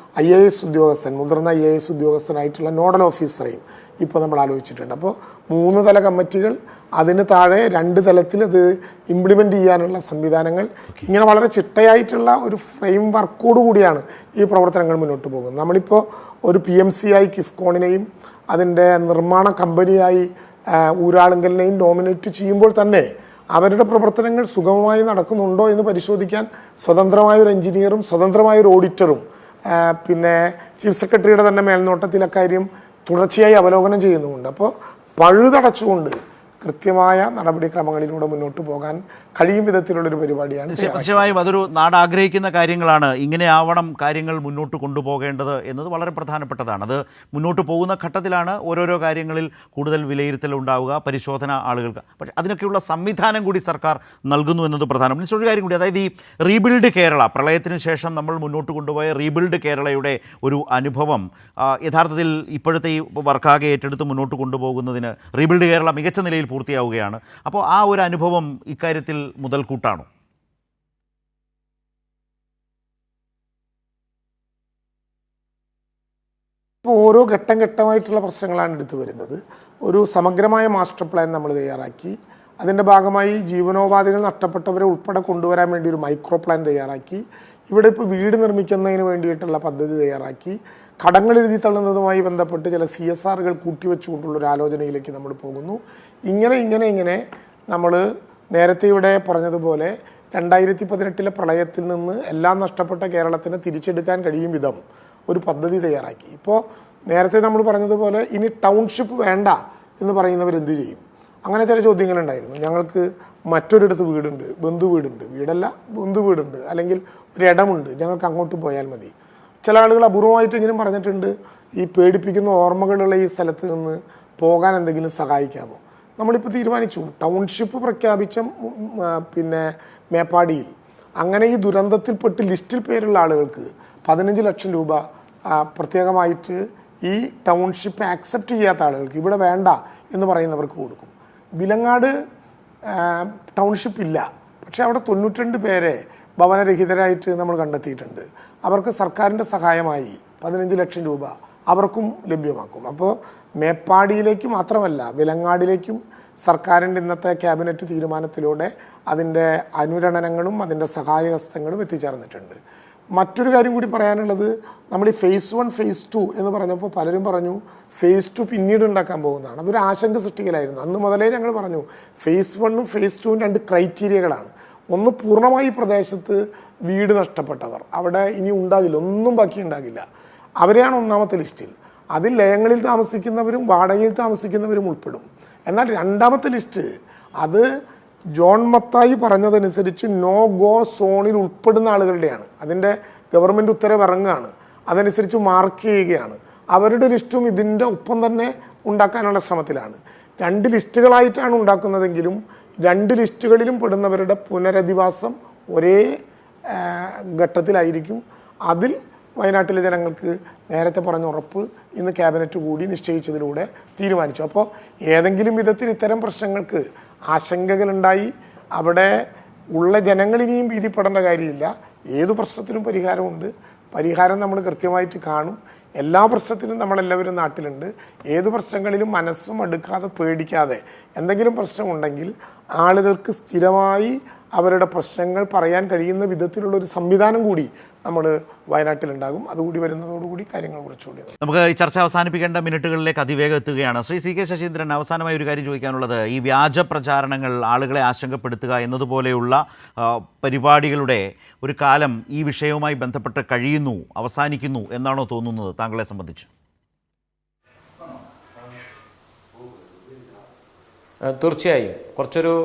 IAS ഉദ്യോഗസ്ഥൻ, മുതിർന്ന IAS ഉദ്യോഗസ്ഥനായിട്ടുള്ള നോഡൽ ഓഫീസറെയും ഇപ്പോൾ നമ്മൾ ആലോചിച്ചിട്ടുണ്ട്. അപ്പോൾ 3 തല കമ്മിറ്റികൾ, അതിന് താഴെ 2 തലത്തിൽ അത് ഇംപ്ലിമെൻ്റ് ചെയ്യാനുള്ള സംവിധാനങ്ങൾ, ഇങ്ങനെ വളരെ ചിട്ടയായിട്ടുള്ള ഒരു ഫ്രെയിം വർക്കോട് കൂടിയാണ് ഈ പ്രവർത്തനങ്ങൾ മുന്നോട്ട് പോകുന്നത്. നമ്മളിപ്പോൾ ഒരു PMCയായി കിഫ്കോണിനെയും അതിൻ്റെ നിർമ്മാണ കമ്പനിയായി ഊരാളുങ്കലിനെയും നോമിനേറ്റ് ചെയ്യുമ്പോൾ തന്നെ അവരുടെ പ്രവർത്തനങ്ങൾ സുഗമമായി നടക്കുന്നുണ്ടോ എന്ന് പരിശോധിക്കാൻ സ്വതന്ത്രമായൊരു എഞ്ചിനീയറും സ്വതന്ത്രമായൊരു ഓഡിറ്ററും പിന്നെ ചീഫ് സെക്രട്ടറിയുടെ തന്നെ മേൽനോട്ടത്തിൽ അക്കാര്യം തുടർച്ചയായി അവലോകനം ചെയ്യുന്നുമുണ്ട്. അപ്പോൾ പഴുതടച്ചുകൊണ്ട് കൃത്യമായ നടപടിക്രമങ്ങളിലൂടെ മുന്നോട്ട് പോകാൻ കഴിയും വിധത്തിലുള്ളൊരു പരിപാടിയാണ്. നിശ്ചയമായും അതൊരു നാട് ആഗ്രഹിക്കുന്ന കാര്യങ്ങളാണ്. ഇങ്ങനെ ആവണം കാര്യങ്ങൾ മുന്നോട്ട് കൊണ്ടുപോകേണ്ടത് എന്നത് വളരെ പ്രധാനപ്പെട്ടതാണ്. അത് മുന്നോട്ട് പോകുന്ന ഘട്ടത്തിലാണ് ഓരോരോ കാര്യങ്ങളിൽ കൂടുതൽ വിലയിരുത്തൽ ഉണ്ടാവുക, പരിശോധന ആളുകൾക്ക്. പക്ഷേ അതിനൊക്കെയുള്ള സംവിധാനം കൂടി സർക്കാർ നൽകുന്നു എന്നത് പ്രധാനം. ഒരു കാര്യം കൂടി, അതായത് ഈ റീബിൽഡ് കേരള, പ്രളയത്തിന് ശേഷം നമ്മൾ മുന്നോട്ട് കൊണ്ടുപോയ റീബിൽഡ് കേരളയുടെ ഒരു അനുഭവം യഥാർത്ഥത്തിൽ ഇപ്പോഴത്തെ ഈ വർക്കാകെ ഏറ്റെടുത്ത് മുന്നോട്ട് കൊണ്ടുപോകുന്നതിന് റീബിൽഡ് കേരള മികച്ച നിലയിൽ പൂർത്തിയാവുകയാണ്. അപ്പോൾ ആ ഒരു അനുഭവം ഇക്കാര്യത്തിൽ മുതൽക്കൂട്ടാണോ? ഇപ്പോൾ ഓരോ ഘട്ടം ഘട്ടമായിട്ടുള്ള പ്രശ്നങ്ങളാണ് എടുത്തു വരുന്നത്. ഒരു സമഗ്രമായ മാസ്റ്റർ പ്ലാൻ നമ്മൾ തയ്യാറാക്കി. അതിൻ്റെ ഭാഗമായി ജീവനോപാധികൾ നഷ്ടപ്പെട്ടവരെ ഉൾപ്പെടെ കൊണ്ടുവരാൻ വേണ്ടി ഒരു മൈക്രോ പ്ലാൻ തയ്യാറാക്കി. ഇവിടെ ഇപ്പോൾ വീട് നിർമ്മിക്കുന്നതിന് വേണ്ടിയിട്ടുള്ള പദ്ധതി തയ്യാറാക്കി. കടങ്ങൾ എഴുതി തള്ളുന്നതുമായി ബന്ധപ്പെട്ട് ചില CSRകൾ കൂട്ടിവെച്ചുകൊണ്ടുള്ളൊരു ആലോചനയിലേക്ക് നമ്മൾ പോകുന്നു. ഇങ്ങനെ നമ്മൾ നേരത്തെ ഇവിടെ പറഞ്ഞതുപോലെ 2018 പ്രളയത്തിൽ നിന്ന് എല്ലാം നഷ്ടപ്പെട്ട കേരളത്തിന് തിരിച്ചെടുക്കാൻ കഴിയും വിധം ഒരു പദ്ധതി തയ്യാറാക്കി. ഇപ്പോൾ നേരത്തെ നമ്മൾ പറഞ്ഞതുപോലെ ഇനി ടൗൺഷിപ്പ് വേണ്ട എന്ന് പറയുന്നവരെന്ത് ചെയ്യും? അങ്ങനെ ചില ചോദ്യങ്ങളുണ്ടായിരുന്നു. ഞങ്ങൾക്ക് മറ്റൊരിടത്ത് വീടുണ്ട്, ബന്ധു വീടുണ്ട്, വീടല്ല ബന്ധു വീടുണ്ട്, അല്ലെങ്കിൽ ഒരിടമുണ്ട്, ഞങ്ങൾക്ക് അങ്ങോട്ട് പോയാൽ മതി. ചില ആളുകൾ അപൂർവമായിട്ടെങ്കിലും പറഞ്ഞിട്ടുണ്ട്, ഈ പേടിപ്പിക്കുന്ന ഓർമ്മകളുള്ള ഈ സ്ഥലത്ത് നിന്ന് പോകാൻ എന്തെങ്കിലും സഹായിക്കാമോ? നമ്മളിപ്പോൾ തീരുമാനിച്ചു, ടൗൺഷിപ്പ് പ്രഖ്യാപിച്ച പിന്നെ മേപ്പാടിയിൽ അങ്ങനെ ഈ ദുരന്തത്തിൽപ്പെട്ട് ലിസ്റ്റിൽ പേരുള്ള ആളുകൾക്ക് 15 ലക്ഷം രൂപ പ്രത്യേകമായിട്ട് ഈ ടൗൺഷിപ്പ് ആക്സെപ്റ്റ് ചെയ്യാത്ത ആളുകൾക്ക്, ഇവിടെ വേണ്ട എന്ന് പറയുന്നവർക്ക് കൊടുക്കും. വിലങ്ങാട് ടൗൺഷിപ്പ് ഇല്ല, പക്ഷേ അവിടെ 92 പേരെ ഭവനരഹിതരായിട്ട് നമ്മൾ കണ്ടെത്തിയിട്ടുണ്ട്. അവർക്ക് സർക്കാരിൻ്റെ സഹായമായി 15 ലക്ഷം രൂപ അവർക്കും ലഭ്യമാക്കും. അപ്പോൾ മേപ്പാടിയിലേക്ക് മാത്രമല്ല, വിലങ്ങാടിലേക്കും സർക്കാരിൻ്റെ ഇന്നത്തെ ക്യാബിനറ്റ് തീരുമാനത്തിലൂടെ അതിൻ്റെ അനുരണനങ്ങളും അതിൻ്റെ സഹായഹസ്തങ്ങളും എത്തിച്ചേർന്നിട്ടുണ്ട്. മറ്റൊരു കാര്യം കൂടി പറയാനുള്ളത്, നമ്മൾ ഈ phase 1 phase 2 എന്ന് പറഞ്ഞപ്പോൾ പലരും പറഞ്ഞു phase 2 പിന്നീട് ഉണ്ടാക്കാൻ പോകുന്നതാണ്. അതൊരു ആശങ്ക സൃഷ്ടിക്കലായിരുന്നു. അന്ന് മുതലേ ഞങ്ങൾ പറഞ്ഞു phase 1ഉം phase 2ഉം 2 ക്രൈറ്റീരിയകളാണ്. ഒന്ന്, പൂർണ്ണമായി പ്രദേശത്ത് വീട് നഷ്ടപ്പെട്ടവർ, അവിടെ ഇനി ഉണ്ടാകില്ല, ഒന്നും ബാക്കി ഉണ്ടാകില്ല, അവരെയാണ് ഒന്നാമത്തെ ലിസ്റ്റിൽ. അതിൽ ലയങ്ങളിൽ താമസിക്കുന്നവരും വാടകയിൽ താമസിക്കുന്നവരും ഉൾപ്പെടും. എന്നാൽ രണ്ടാമത്തെ ലിസ്റ്റ് അത് ജോൺ മത്തായി പറഞ്ഞതനുസരിച്ച് നോ ഗോ സോണിൽ ഉൾപ്പെടുന്ന ആളുകളുടെയാണ്. അതിൻ്റെ ഗവൺമെൻറ് ഉത്തരവ് ഇറങ്ങുകയാണ്, അതനുസരിച്ച് മാർക്ക് ചെയ്യുകയാണ്. അവരുടെ ലിസ്റ്റും ഇതിൻ്റെ ഒപ്പം തന്നെ ഉണ്ടാക്കാനുള്ള ശ്രമത്തിലാണ്. 2 ലിസ്റ്റുകളായിട്ടാണ് ഉണ്ടാക്കുന്നതെങ്കിലും 2 ലിസ്റ്റുകളിലും പെടുന്നവരുടെ പുനരധിവാസം ഒരേ ഘട്ടത്തിലായിരിക്കും. അതിൽ വയനാട്ടിലെ ജനങ്ങൾക്ക് നേരത്തെ പറഞ്ഞ ഉറപ്പ് ഇന്ന് ക്യാബിനറ്റ് കൂടി നിശ്ചയിച്ചതിലൂടെ തീരുമാനിച്ചു. അപ്പോൾ ഏതെങ്കിലും വിധത്തിൽ ഇത്തരം പ്രശ്നങ്ങൾക്ക് ആശങ്കകളുണ്ടായി അവിടെ ഉള്ള ജനങ്ങളിനിയും ഭീതിപ്പെടേണ്ട കാര്യമില്ല. ഏതു പ്രശ്നത്തിനും പരിഹാരമുണ്ട്. പരിഹാരം നമ്മൾ കൃത്യമായിട്ട് കാണും. എല്ലാ പ്രശ്നത്തിലും നമ്മളെല്ലാവരും നാട്ടിലുണ്ട്. ഏത് പ്രശ്നങ്ങളിലും മനസ്സും അടുക്കാതെ പേടിക്കാതെ എന്തെങ്കിലും പ്രശ്നമുണ്ടെങ്കിൽ ആളുകൾക്ക് സ്ഥിരമായി അവരുടെ പ്രശ്നങ്ങൾ പറയാൻ കഴിയുന്ന വിധത്തിലുള്ളൊരു സംവിധാനം കൂടി നമ്മൾ വയനാട്ടിലുണ്ടാകും. അതുകൂടി വരുന്നതോടുകൂടി കാര്യങ്ങൾ കുറച്ചുകൂടി. നമുക്ക് ഈ ചർച്ച അവസാനിപ്പിക്കേണ്ട മിനിറ്റുകളിലേക്ക് അതിവേഗം എത്തുകയാണ്. ശ്രീ CK ശശീന്ദ്രൻ, അവസാനമായി ഒരു കാര്യം ചോദിക്കാനുള്ളത്, ഈ വ്യാജ പ്രചാരണങ്ങൾ, ആളുകളെ ആശങ്കപ്പെടുത്തുക എന്നതുപോലെയുള്ള പരിപാടികളുടെ ഒരു കാലം ഈ വിഷയവുമായി ബന്ധപ്പെട്ട് കഴിയുന്നു, അവസാനിക്കുന്നു എന്നാണോ തോന്നുന്നത് താങ്കളെ സംബന്ധിച്ച്? തീർച്ചയായും കുറച്ചൊരു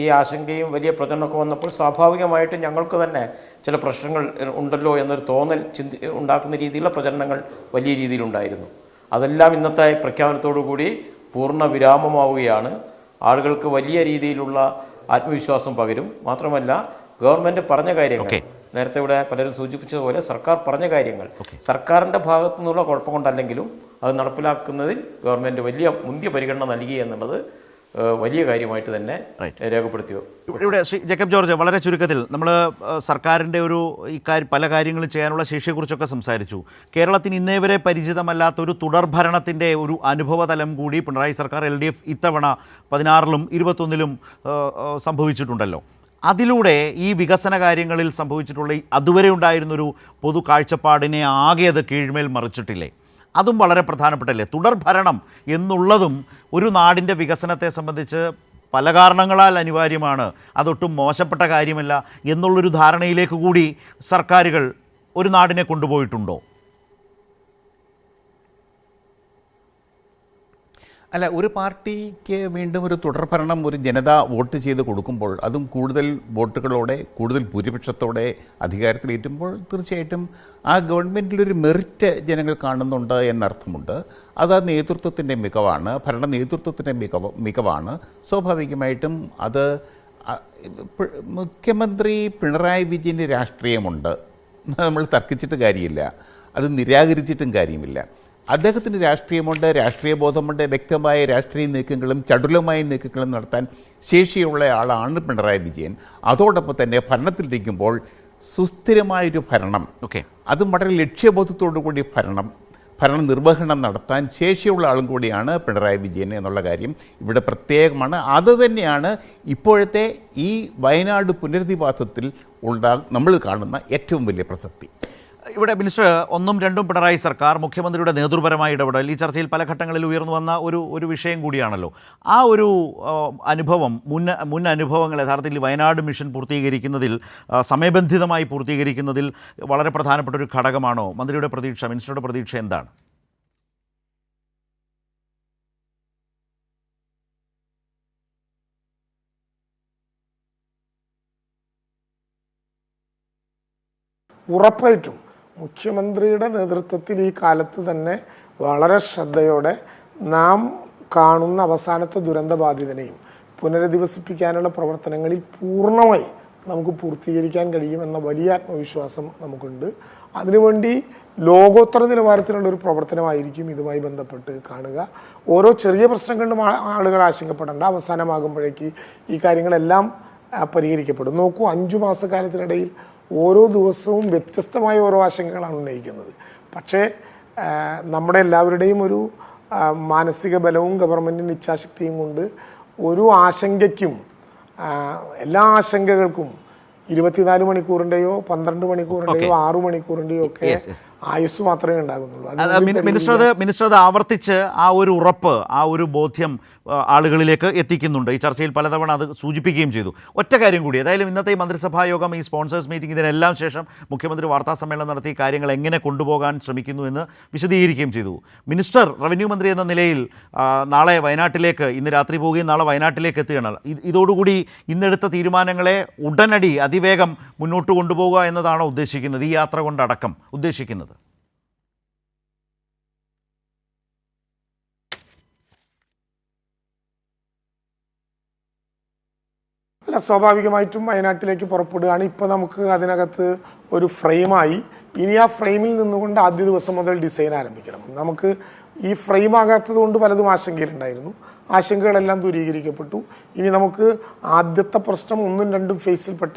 ഈ ആശങ്കയും വലിയ പ്രചരണമൊക്കെ വന്നപ്പോൾ സ്വാഭാവികമായിട്ടും ഞങ്ങൾക്ക് തന്നെ ചില പ്രശ്നങ്ങൾ ഉണ്ടല്ലോ എന്നൊരു തോന്നൽ ഉണ്ടാക്കുന്ന രീതിയിലുള്ള പ്രചരണങ്ങൾ വലിയ രീതിയിലുണ്ടായിരുന്നു. അതെല്ലാം ഇന്നത്തെ പ്രഖ്യാപനത്തോടു കൂടി പൂർണ്ണ വിരാമമാവുകയാണ്. ആളുകൾക്ക് വലിയ രീതിയിലുള്ള ആത്മവിശ്വാസം പകരും. മാത്രമല്ല, ഗവൺമെൻറ് പറഞ്ഞ കാര്യങ്ങൾ, നേരത്തെ ഇവിടെ പലരും സൂചിപ്പിച്ചതുപോലെ സർക്കാർ പറഞ്ഞ കാര്യങ്ങൾ സർക്കാരിൻ്റെ ഭാഗത്തു നിന്നുള്ള കുഴപ്പം കൊണ്ടല്ലെങ്കിലും അത് നടപ്പിലാക്കുന്നതിൽ ഗവൺമെൻറ് വലിയ മുന്തിയ പരിഗണന നൽകി എന്നുള്ളത് വലിയ കാര്യമായിട്ട് തന്നെ രേഖപ്പെടുത്തിയോ. ഇവിടെ ശ്രീ ജേക്കബ് ജോർജ്, വളരെ ചുരുക്കത്തിൽ നമ്മൾ സർക്കാരിൻ്റെ ഒരു പല കാര്യങ്ങളും ചെയ്യാനുള്ള ശേഷിയെക്കുറിച്ചൊക്കെ സംസാരിച്ചു. കേരളത്തിന് ഇന്നേ വരെ പരിചിതമല്ലാത്തൊരു തുടർഭരണത്തിൻ്റെ ഒരു അനുഭവതലം കൂടി പിണറായി സർക്കാർ LDF ഇത്തവണ 16ലും 21ലും സംഭവിച്ചിട്ടുണ്ടല്ലോ. അതിലൂടെ ഈ വികസന കാര്യങ്ങളിൽ സംഭവിച്ചിട്ടുള്ള അതുവരെ ഉണ്ടായിരുന്നൊരു പൊതു കാഴ്ചപ്പാടിനെ ആകെ അത് കീഴ്മേൽ മറിച്ചിട്ടില്ലേ? അതും വളരെ പ്രധാനപ്പെട്ടല്ലേ? തുടർഭരണം എന്നുള്ളതും ഒരു നാടിൻ്റെ വികസനത്തെ സംബന്ധിച്ച് പല കാരണങ്ങളാൽ അനിവാര്യമാണ്, അതൊട്ടും മോശപ്പെട്ട കാര്യമല്ല എന്നുള്ളൊരു ധാരണയിലേക്ക് കൂടി സർക്കാരുകൾ ഒരു നാടിനെ കൊണ്ടുപോയിട്ടുണ്ടോ? അല്ല, ഒരു പാർട്ടിക്ക് വീണ്ടും ഒരു തുടർഭരണം ഒരു ജനത വോട്ട് ചെയ്ത് കൊടുക്കുമ്പോൾ, അതും കൂടുതൽ വോട്ടുകളോടെ കൂടുതൽ ഭൂരിപക്ഷത്തോടെ അധികാരത്തിലേറ്റുമ്പോൾ തീർച്ചയായിട്ടും ആ ഗവൺമെൻറ്റിലൊരു മെറിറ്റ് ജനങ്ങൾ കാണുന്നുണ്ട് എന്നർത്ഥമുണ്ട്. അത് ആ നേതൃത്വത്തിൻ്റെ മികവാണ്, ഭരണ നേതൃത്വത്തിൻ്റെ മികവാണ്. സ്വാഭാവികമായിട്ടും അത് മുഖ്യമന്ത്രി പിണറായി വിജയൻ്റെ രാഷ്ട്രീയമുണ്ട്, നമ്മൾ തർക്കിച്ചിട്ട് കാര്യമില്ല, അത് നിരാകരിച്ചിട്ടും കാര്യമില്ല. അദ്ദേഹത്തിന് രാഷ്ട്രീയമുണ്ട്, രാഷ്ട്രീയ ബോധമുണ്ട്, വ്യക്തമായ രാഷ്ട്രീയ നീക്കങ്ങളും ചടുലമായ നീക്കങ്ങളും നടത്താൻ ശേഷിയുള്ള ആളാണ് പിണറായി വിജയൻ. അതോടൊപ്പം തന്നെ ഭരണത്തിലിരിക്കുമ്പോൾ സുസ്ഥിരമായൊരു ഭരണം, അതും വളരെ ലക്ഷ്യബോധത്തോടു കൂടി ഭരണ നിർവഹണം നടത്താൻ ശേഷിയുള്ള ആളും കൂടിയാണ് പിണറായി വിജയൻ എന്നുള്ള കാര്യം ഇവിടെ പ്രത്യേകമാണ്. അതുതന്നെയാണ് ഇപ്പോഴത്തെ ഈ വയനാട് പുനരധിവാസത്തിൽ നമ്മൾ കാണുന്ന ഏറ്റവും വലിയ പ്രസക്തി. ഇവിടെ മിനിസ്റ്റർ, ഒന്നും രണ്ടും പിണറായി സർക്കാർ, മുഖ്യമന്ത്രിയുടെ നേതൃപരമായ ഇടപെടൽ ഈ ചർച്ചയിൽ പല ഘട്ടങ്ങളിൽ ഉയർന്നു വന്ന ഒരു വിഷയം കൂടിയാണല്ലോ. ആ ഒരു അനുഭവം, മുൻ അനുഭവങ്ങൾ യഥാർത്ഥത്തിൽ വയനാട് മിഷൻ പൂർത്തീകരിക്കുന്നതിൽ, സമയബന്ധിതമായി പൂർത്തീകരിക്കുന്നതിൽ വളരെ പ്രധാനപ്പെട്ട ഒരു ഘടകമാണോ? മന്ത്രിയുടെ പ്രതീക്ഷ, മിനിസ്റ്ററുടെ പ്രതീക്ഷ എന്താണ്? ഉറപ്പായിട്ടും മുഖ്യമന്ത്രിയുടെ നേതൃത്വത്തിൽ ഈ കാലത്ത് തന്നെ വളരെ ശ്രദ്ധയോടെ നാം കാണുന്ന അവസാനത്തെ ദുരന്തബാധിതനെയും പുനരധിവസിപ്പിക്കാനുള്ള പ്രവർത്തനങ്ങളിൽ പൂർണ്ണമായി നമുക്ക് പൂർത്തീകരിക്കാൻ കഴിയുമെന്ന വലിയ ആത്മവിശ്വാസം നമുക്കുണ്ട്. അതിനുവേണ്ടി ലോകോത്തര നിലവാരത്തിലുള്ളൊരു പ്രവർത്തനമായിരിക്കും ഇതുമായി ബന്ധപ്പെട്ട് കാണുക. ഓരോ ചെറിയ പ്രശ്നങ്ങളിലും ആളുകൾ ആശങ്കപ്പെടേണ്ട, അവസാനമാകുമ്പോഴേക്ക് ഈ കാര്യങ്ങളെല്ലാം പരിഹരിക്കപ്പെടും. നോക്കൂ, 5 മാസക്കാലത്തിനിടയിൽ ഓരോ ദിവസവും വ്യത്യസ്തമായ ഓരോ ആശങ്കകളാണ് ഉന്നയിക്കുന്നത്. പക്ഷേ നമ്മുടെ എല്ലാവരുടെയും ഒരു മാനസിക ബലവും ഗവൺമെൻറ്റിൻ്റെ ഇച്ഛാശക്തിയും കൊണ്ട് ഒരു ആശങ്കയ്ക്കും എല്ലാ ആശങ്കകൾക്കും 24 മണിക്കൂറിൻ്റെയോ 12 മണിക്കൂറിൻ്റെയോ 6 മണിക്കൂറിൻ്റെയോ ഒക്കെ ആയുസ് മാത്രമേ ഉണ്ടാകുന്നുള്ളൂ. മിനിസ്റ്റർ അത് ആവർത്തിച്ച് ആ ഒരു ഉറപ്പ്, ആ ഒരു ബോധ്യം ആളുകളിലേക്ക് എത്തിക്കുന്നുണ്ട്. ഈ ചർച്ചയിൽ പലതവണ അത് സൂചിപ്പിക്കുകയും ചെയ്തു. ഒറ്റ കാര്യം കൂടി, ഏതായാലും ഇന്നത്തെ ഈ മന്ത്രിസഭാ യോഗം, ഈ സ്പോൺസേഴ്സ് മീറ്റിംഗ്, ഇതിനെല്ലാം ശേഷം മുഖ്യമന്ത്രി വാർത്താ സമ്മേളനം നടത്തി കാര്യങ്ങൾ എങ്ങനെ കൊണ്ടുപോകാൻ ശ്രമിക്കുന്നു എന്ന് വിശദീകരിക്കുകയും ചെയ്തു. മിനിസ്റ്റർ, റവന്യൂ മന്ത്രി എന്ന നിലയിൽ നാളെ വയനാട്ടിലേക്ക്, ഇന്ന് രാത്രി പോവുകയും നാളെ വയനാട്ടിലേക്ക് എത്തുകയാണ്. ഇതോടുകൂടി ഇന്നെടുത്ത തീരുമാനങ്ങളെ ഉടനടി അതിവേഗം മുന്നോട്ട് കൊണ്ടുപോകുക എന്നതാണോ ഉദ്ദേശിക്കുന്നത്, ഈ യാത്ര കൊണ്ടടക്കം ഉദ്ദേശിക്കുന്നത്? അല്ല, സ്വാഭാവികമായിട്ടും വയനാട്ടിലേക്ക് പുറപ്പെടുകയാണ്. ഇപ്പോൾ നമുക്ക് അതിനകത്ത് ഒരു ഫ്രെയിമായി, ഇനി ആ ഫ്രെയിമിൽ നിന്നുകൊണ്ട് ആദ്യ ദിവസം മുതൽ ഡിസൈൻ ആരംഭിക്കണം. നമുക്ക് ഈ ഫ്രെയിം ആകാത്തത് കൊണ്ട് പലതും ആശങ്കയിലുണ്ടായിരുന്നു. ആശങ്കകളെല്ലാം ദൂരീകരിക്കപ്പെട്ടു. ഇനി നമുക്ക് ആദ്യത്തെ പ്രശ്നം 1ഉം 2ഉം ഫേസിൽപ്പെട്ട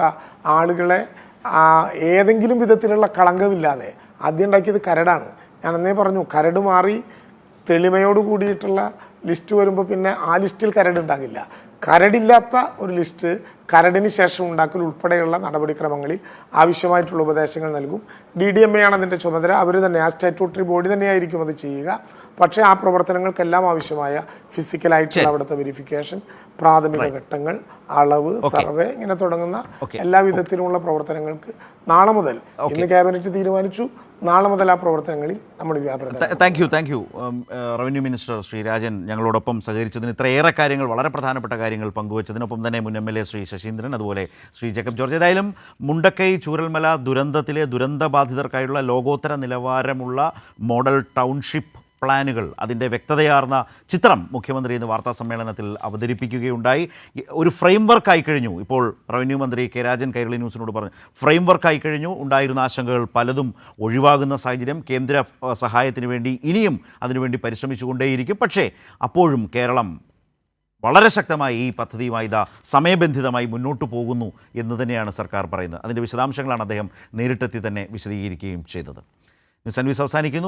ആളുകളെ ഏതെങ്കിലും വിധത്തിലുള്ള കളങ്കമില്ലാതെ, ആദ്യം ഉണ്ടാക്കിയത് കരടാണ്. ഞാൻ അന്നേ പറഞ്ഞു, കരട് മാറി തെളിമയോട് കൂടിയിട്ടുള്ള ലിസ്റ്റ് വരുമ്പോൾ പിന്നെ ആ ലിസ്റ്റിൽ കരടുണ്ടാകില്ല. കരടില്ലാത്ത ഒരു ലിസ്റ്റ് കരടിന് ശേഷം ഉണ്ടാക്കൽ ഉൾപ്പെടെയുള്ള നടപടിക്രമങ്ങളിൽ ആവശ്യമായിട്ടുള്ള ഉപദേശങ്ങൾ നൽകും. DDMA ആണ് അതിൻ്റെ ചുമതല. അവർ തന്നെ, ആ സ്റ്റാറ്റ്യൂട്ടറി ബോഡി തന്നെയായിരിക്കും അത് ചെയ്യുക. പക്ഷേ ആ പ്രവർത്തനങ്ങൾക്കെല്ലാം ആവശ്യമായ ഫിസിക്കലായിട്ടുള്ള അവിടുത്തെ വെരിഫിക്കേഷൻ, പ്രാഥമിക ഘട്ടങ്ങൾ, അളവ്, സർവേ, ഇങ്ങനെ തുടങ്ങുന്ന എല്ലാ വിധത്തിലുമുള്ള പ്രവർത്തനങ്ങൾക്ക് നാളെ മുതൽ, ഇന്ന് ക്യാബിനറ്റ് തീരുമാനിച്ചു, നാളെ മുതൽ ആ പ്രവർത്തനങ്ങളിൽ നമ്മൾ വ്യാപൃതരാകും. Thank you revenue minister Shri Rajan, ഞങ്ങളോടൊപ്പം സഹകരിച്ചതിന്, ഇത്രയേറെ കാര്യങ്ങൾ, വളരെ പ്രധാനപ്പെട്ട കാര്യങ്ങൾ പങ്കുവച്ചതിനൊപ്പം തന്നെ മുൻ MLA ശ്രീ ശശീന്ദ്രൻ, അതുപോലെ ശ്രീ ജേക്കബ് ജോർജ്. ഏതായാലും മുണ്ടക്കൈ ചൂരൽമല ദുരന്തത്തിലെ ദുരന്തബാധിതർക്കായുള്ള ലോകോത്തര നിലവാരമുള്ള മോഡൽ ടൗൺഷിപ്പ് പ്ലാനുകൾ, അതിൻ്റെ വ്യക്തതയാർന്ന ചിത്രം മുഖ്യമന്ത്രി ഇന്ന് വാർത്താ സമ്മേളനത്തിൽ അവതരിപ്പിക്കുകയുണ്ടായി. ഒരു ഫ്രെയിം വർക്കായി കഴിഞ്ഞു. ഇപ്പോൾ റവന്യൂ മന്ത്രി കെ രാജൻ കൈരളി ന്യൂസിനോട് പറഞ്ഞു, ഫ്രെയിം വർക്കായി കഴിഞ്ഞു. ഉണ്ടായിരുന്ന ആശങ്കകൾ പലതും ഒഴിവാകുന്ന സാഹചര്യം. കേന്ദ്ര സഹായത്തിന് വേണ്ടി ഇനിയും അതിനുവേണ്ടി പരിശ്രമിച്ചുകൊണ്ടേയിരിക്കും. പക്ഷേ അപ്പോഴും കേരളം വളരെ ശക്തമായി ഈ പദ്ധതിയുമായി സമയബന്ധിതമായി മുന്നോട്ട് പോകുന്നു എന്ന് തന്നെയാണ് സർക്കാർ പറയുന്നത്. അതിൻ്റെ വിശദാംശങ്ങളാണ് അദ്ദേഹം നേരിട്ടെത്തി തന്നെ വിശദീകരിക്കുകയും ചെയ്തത്. ന്യൂസ് ആൻഡ് വ്യൂസ് അവസാനിക്കുന്നു.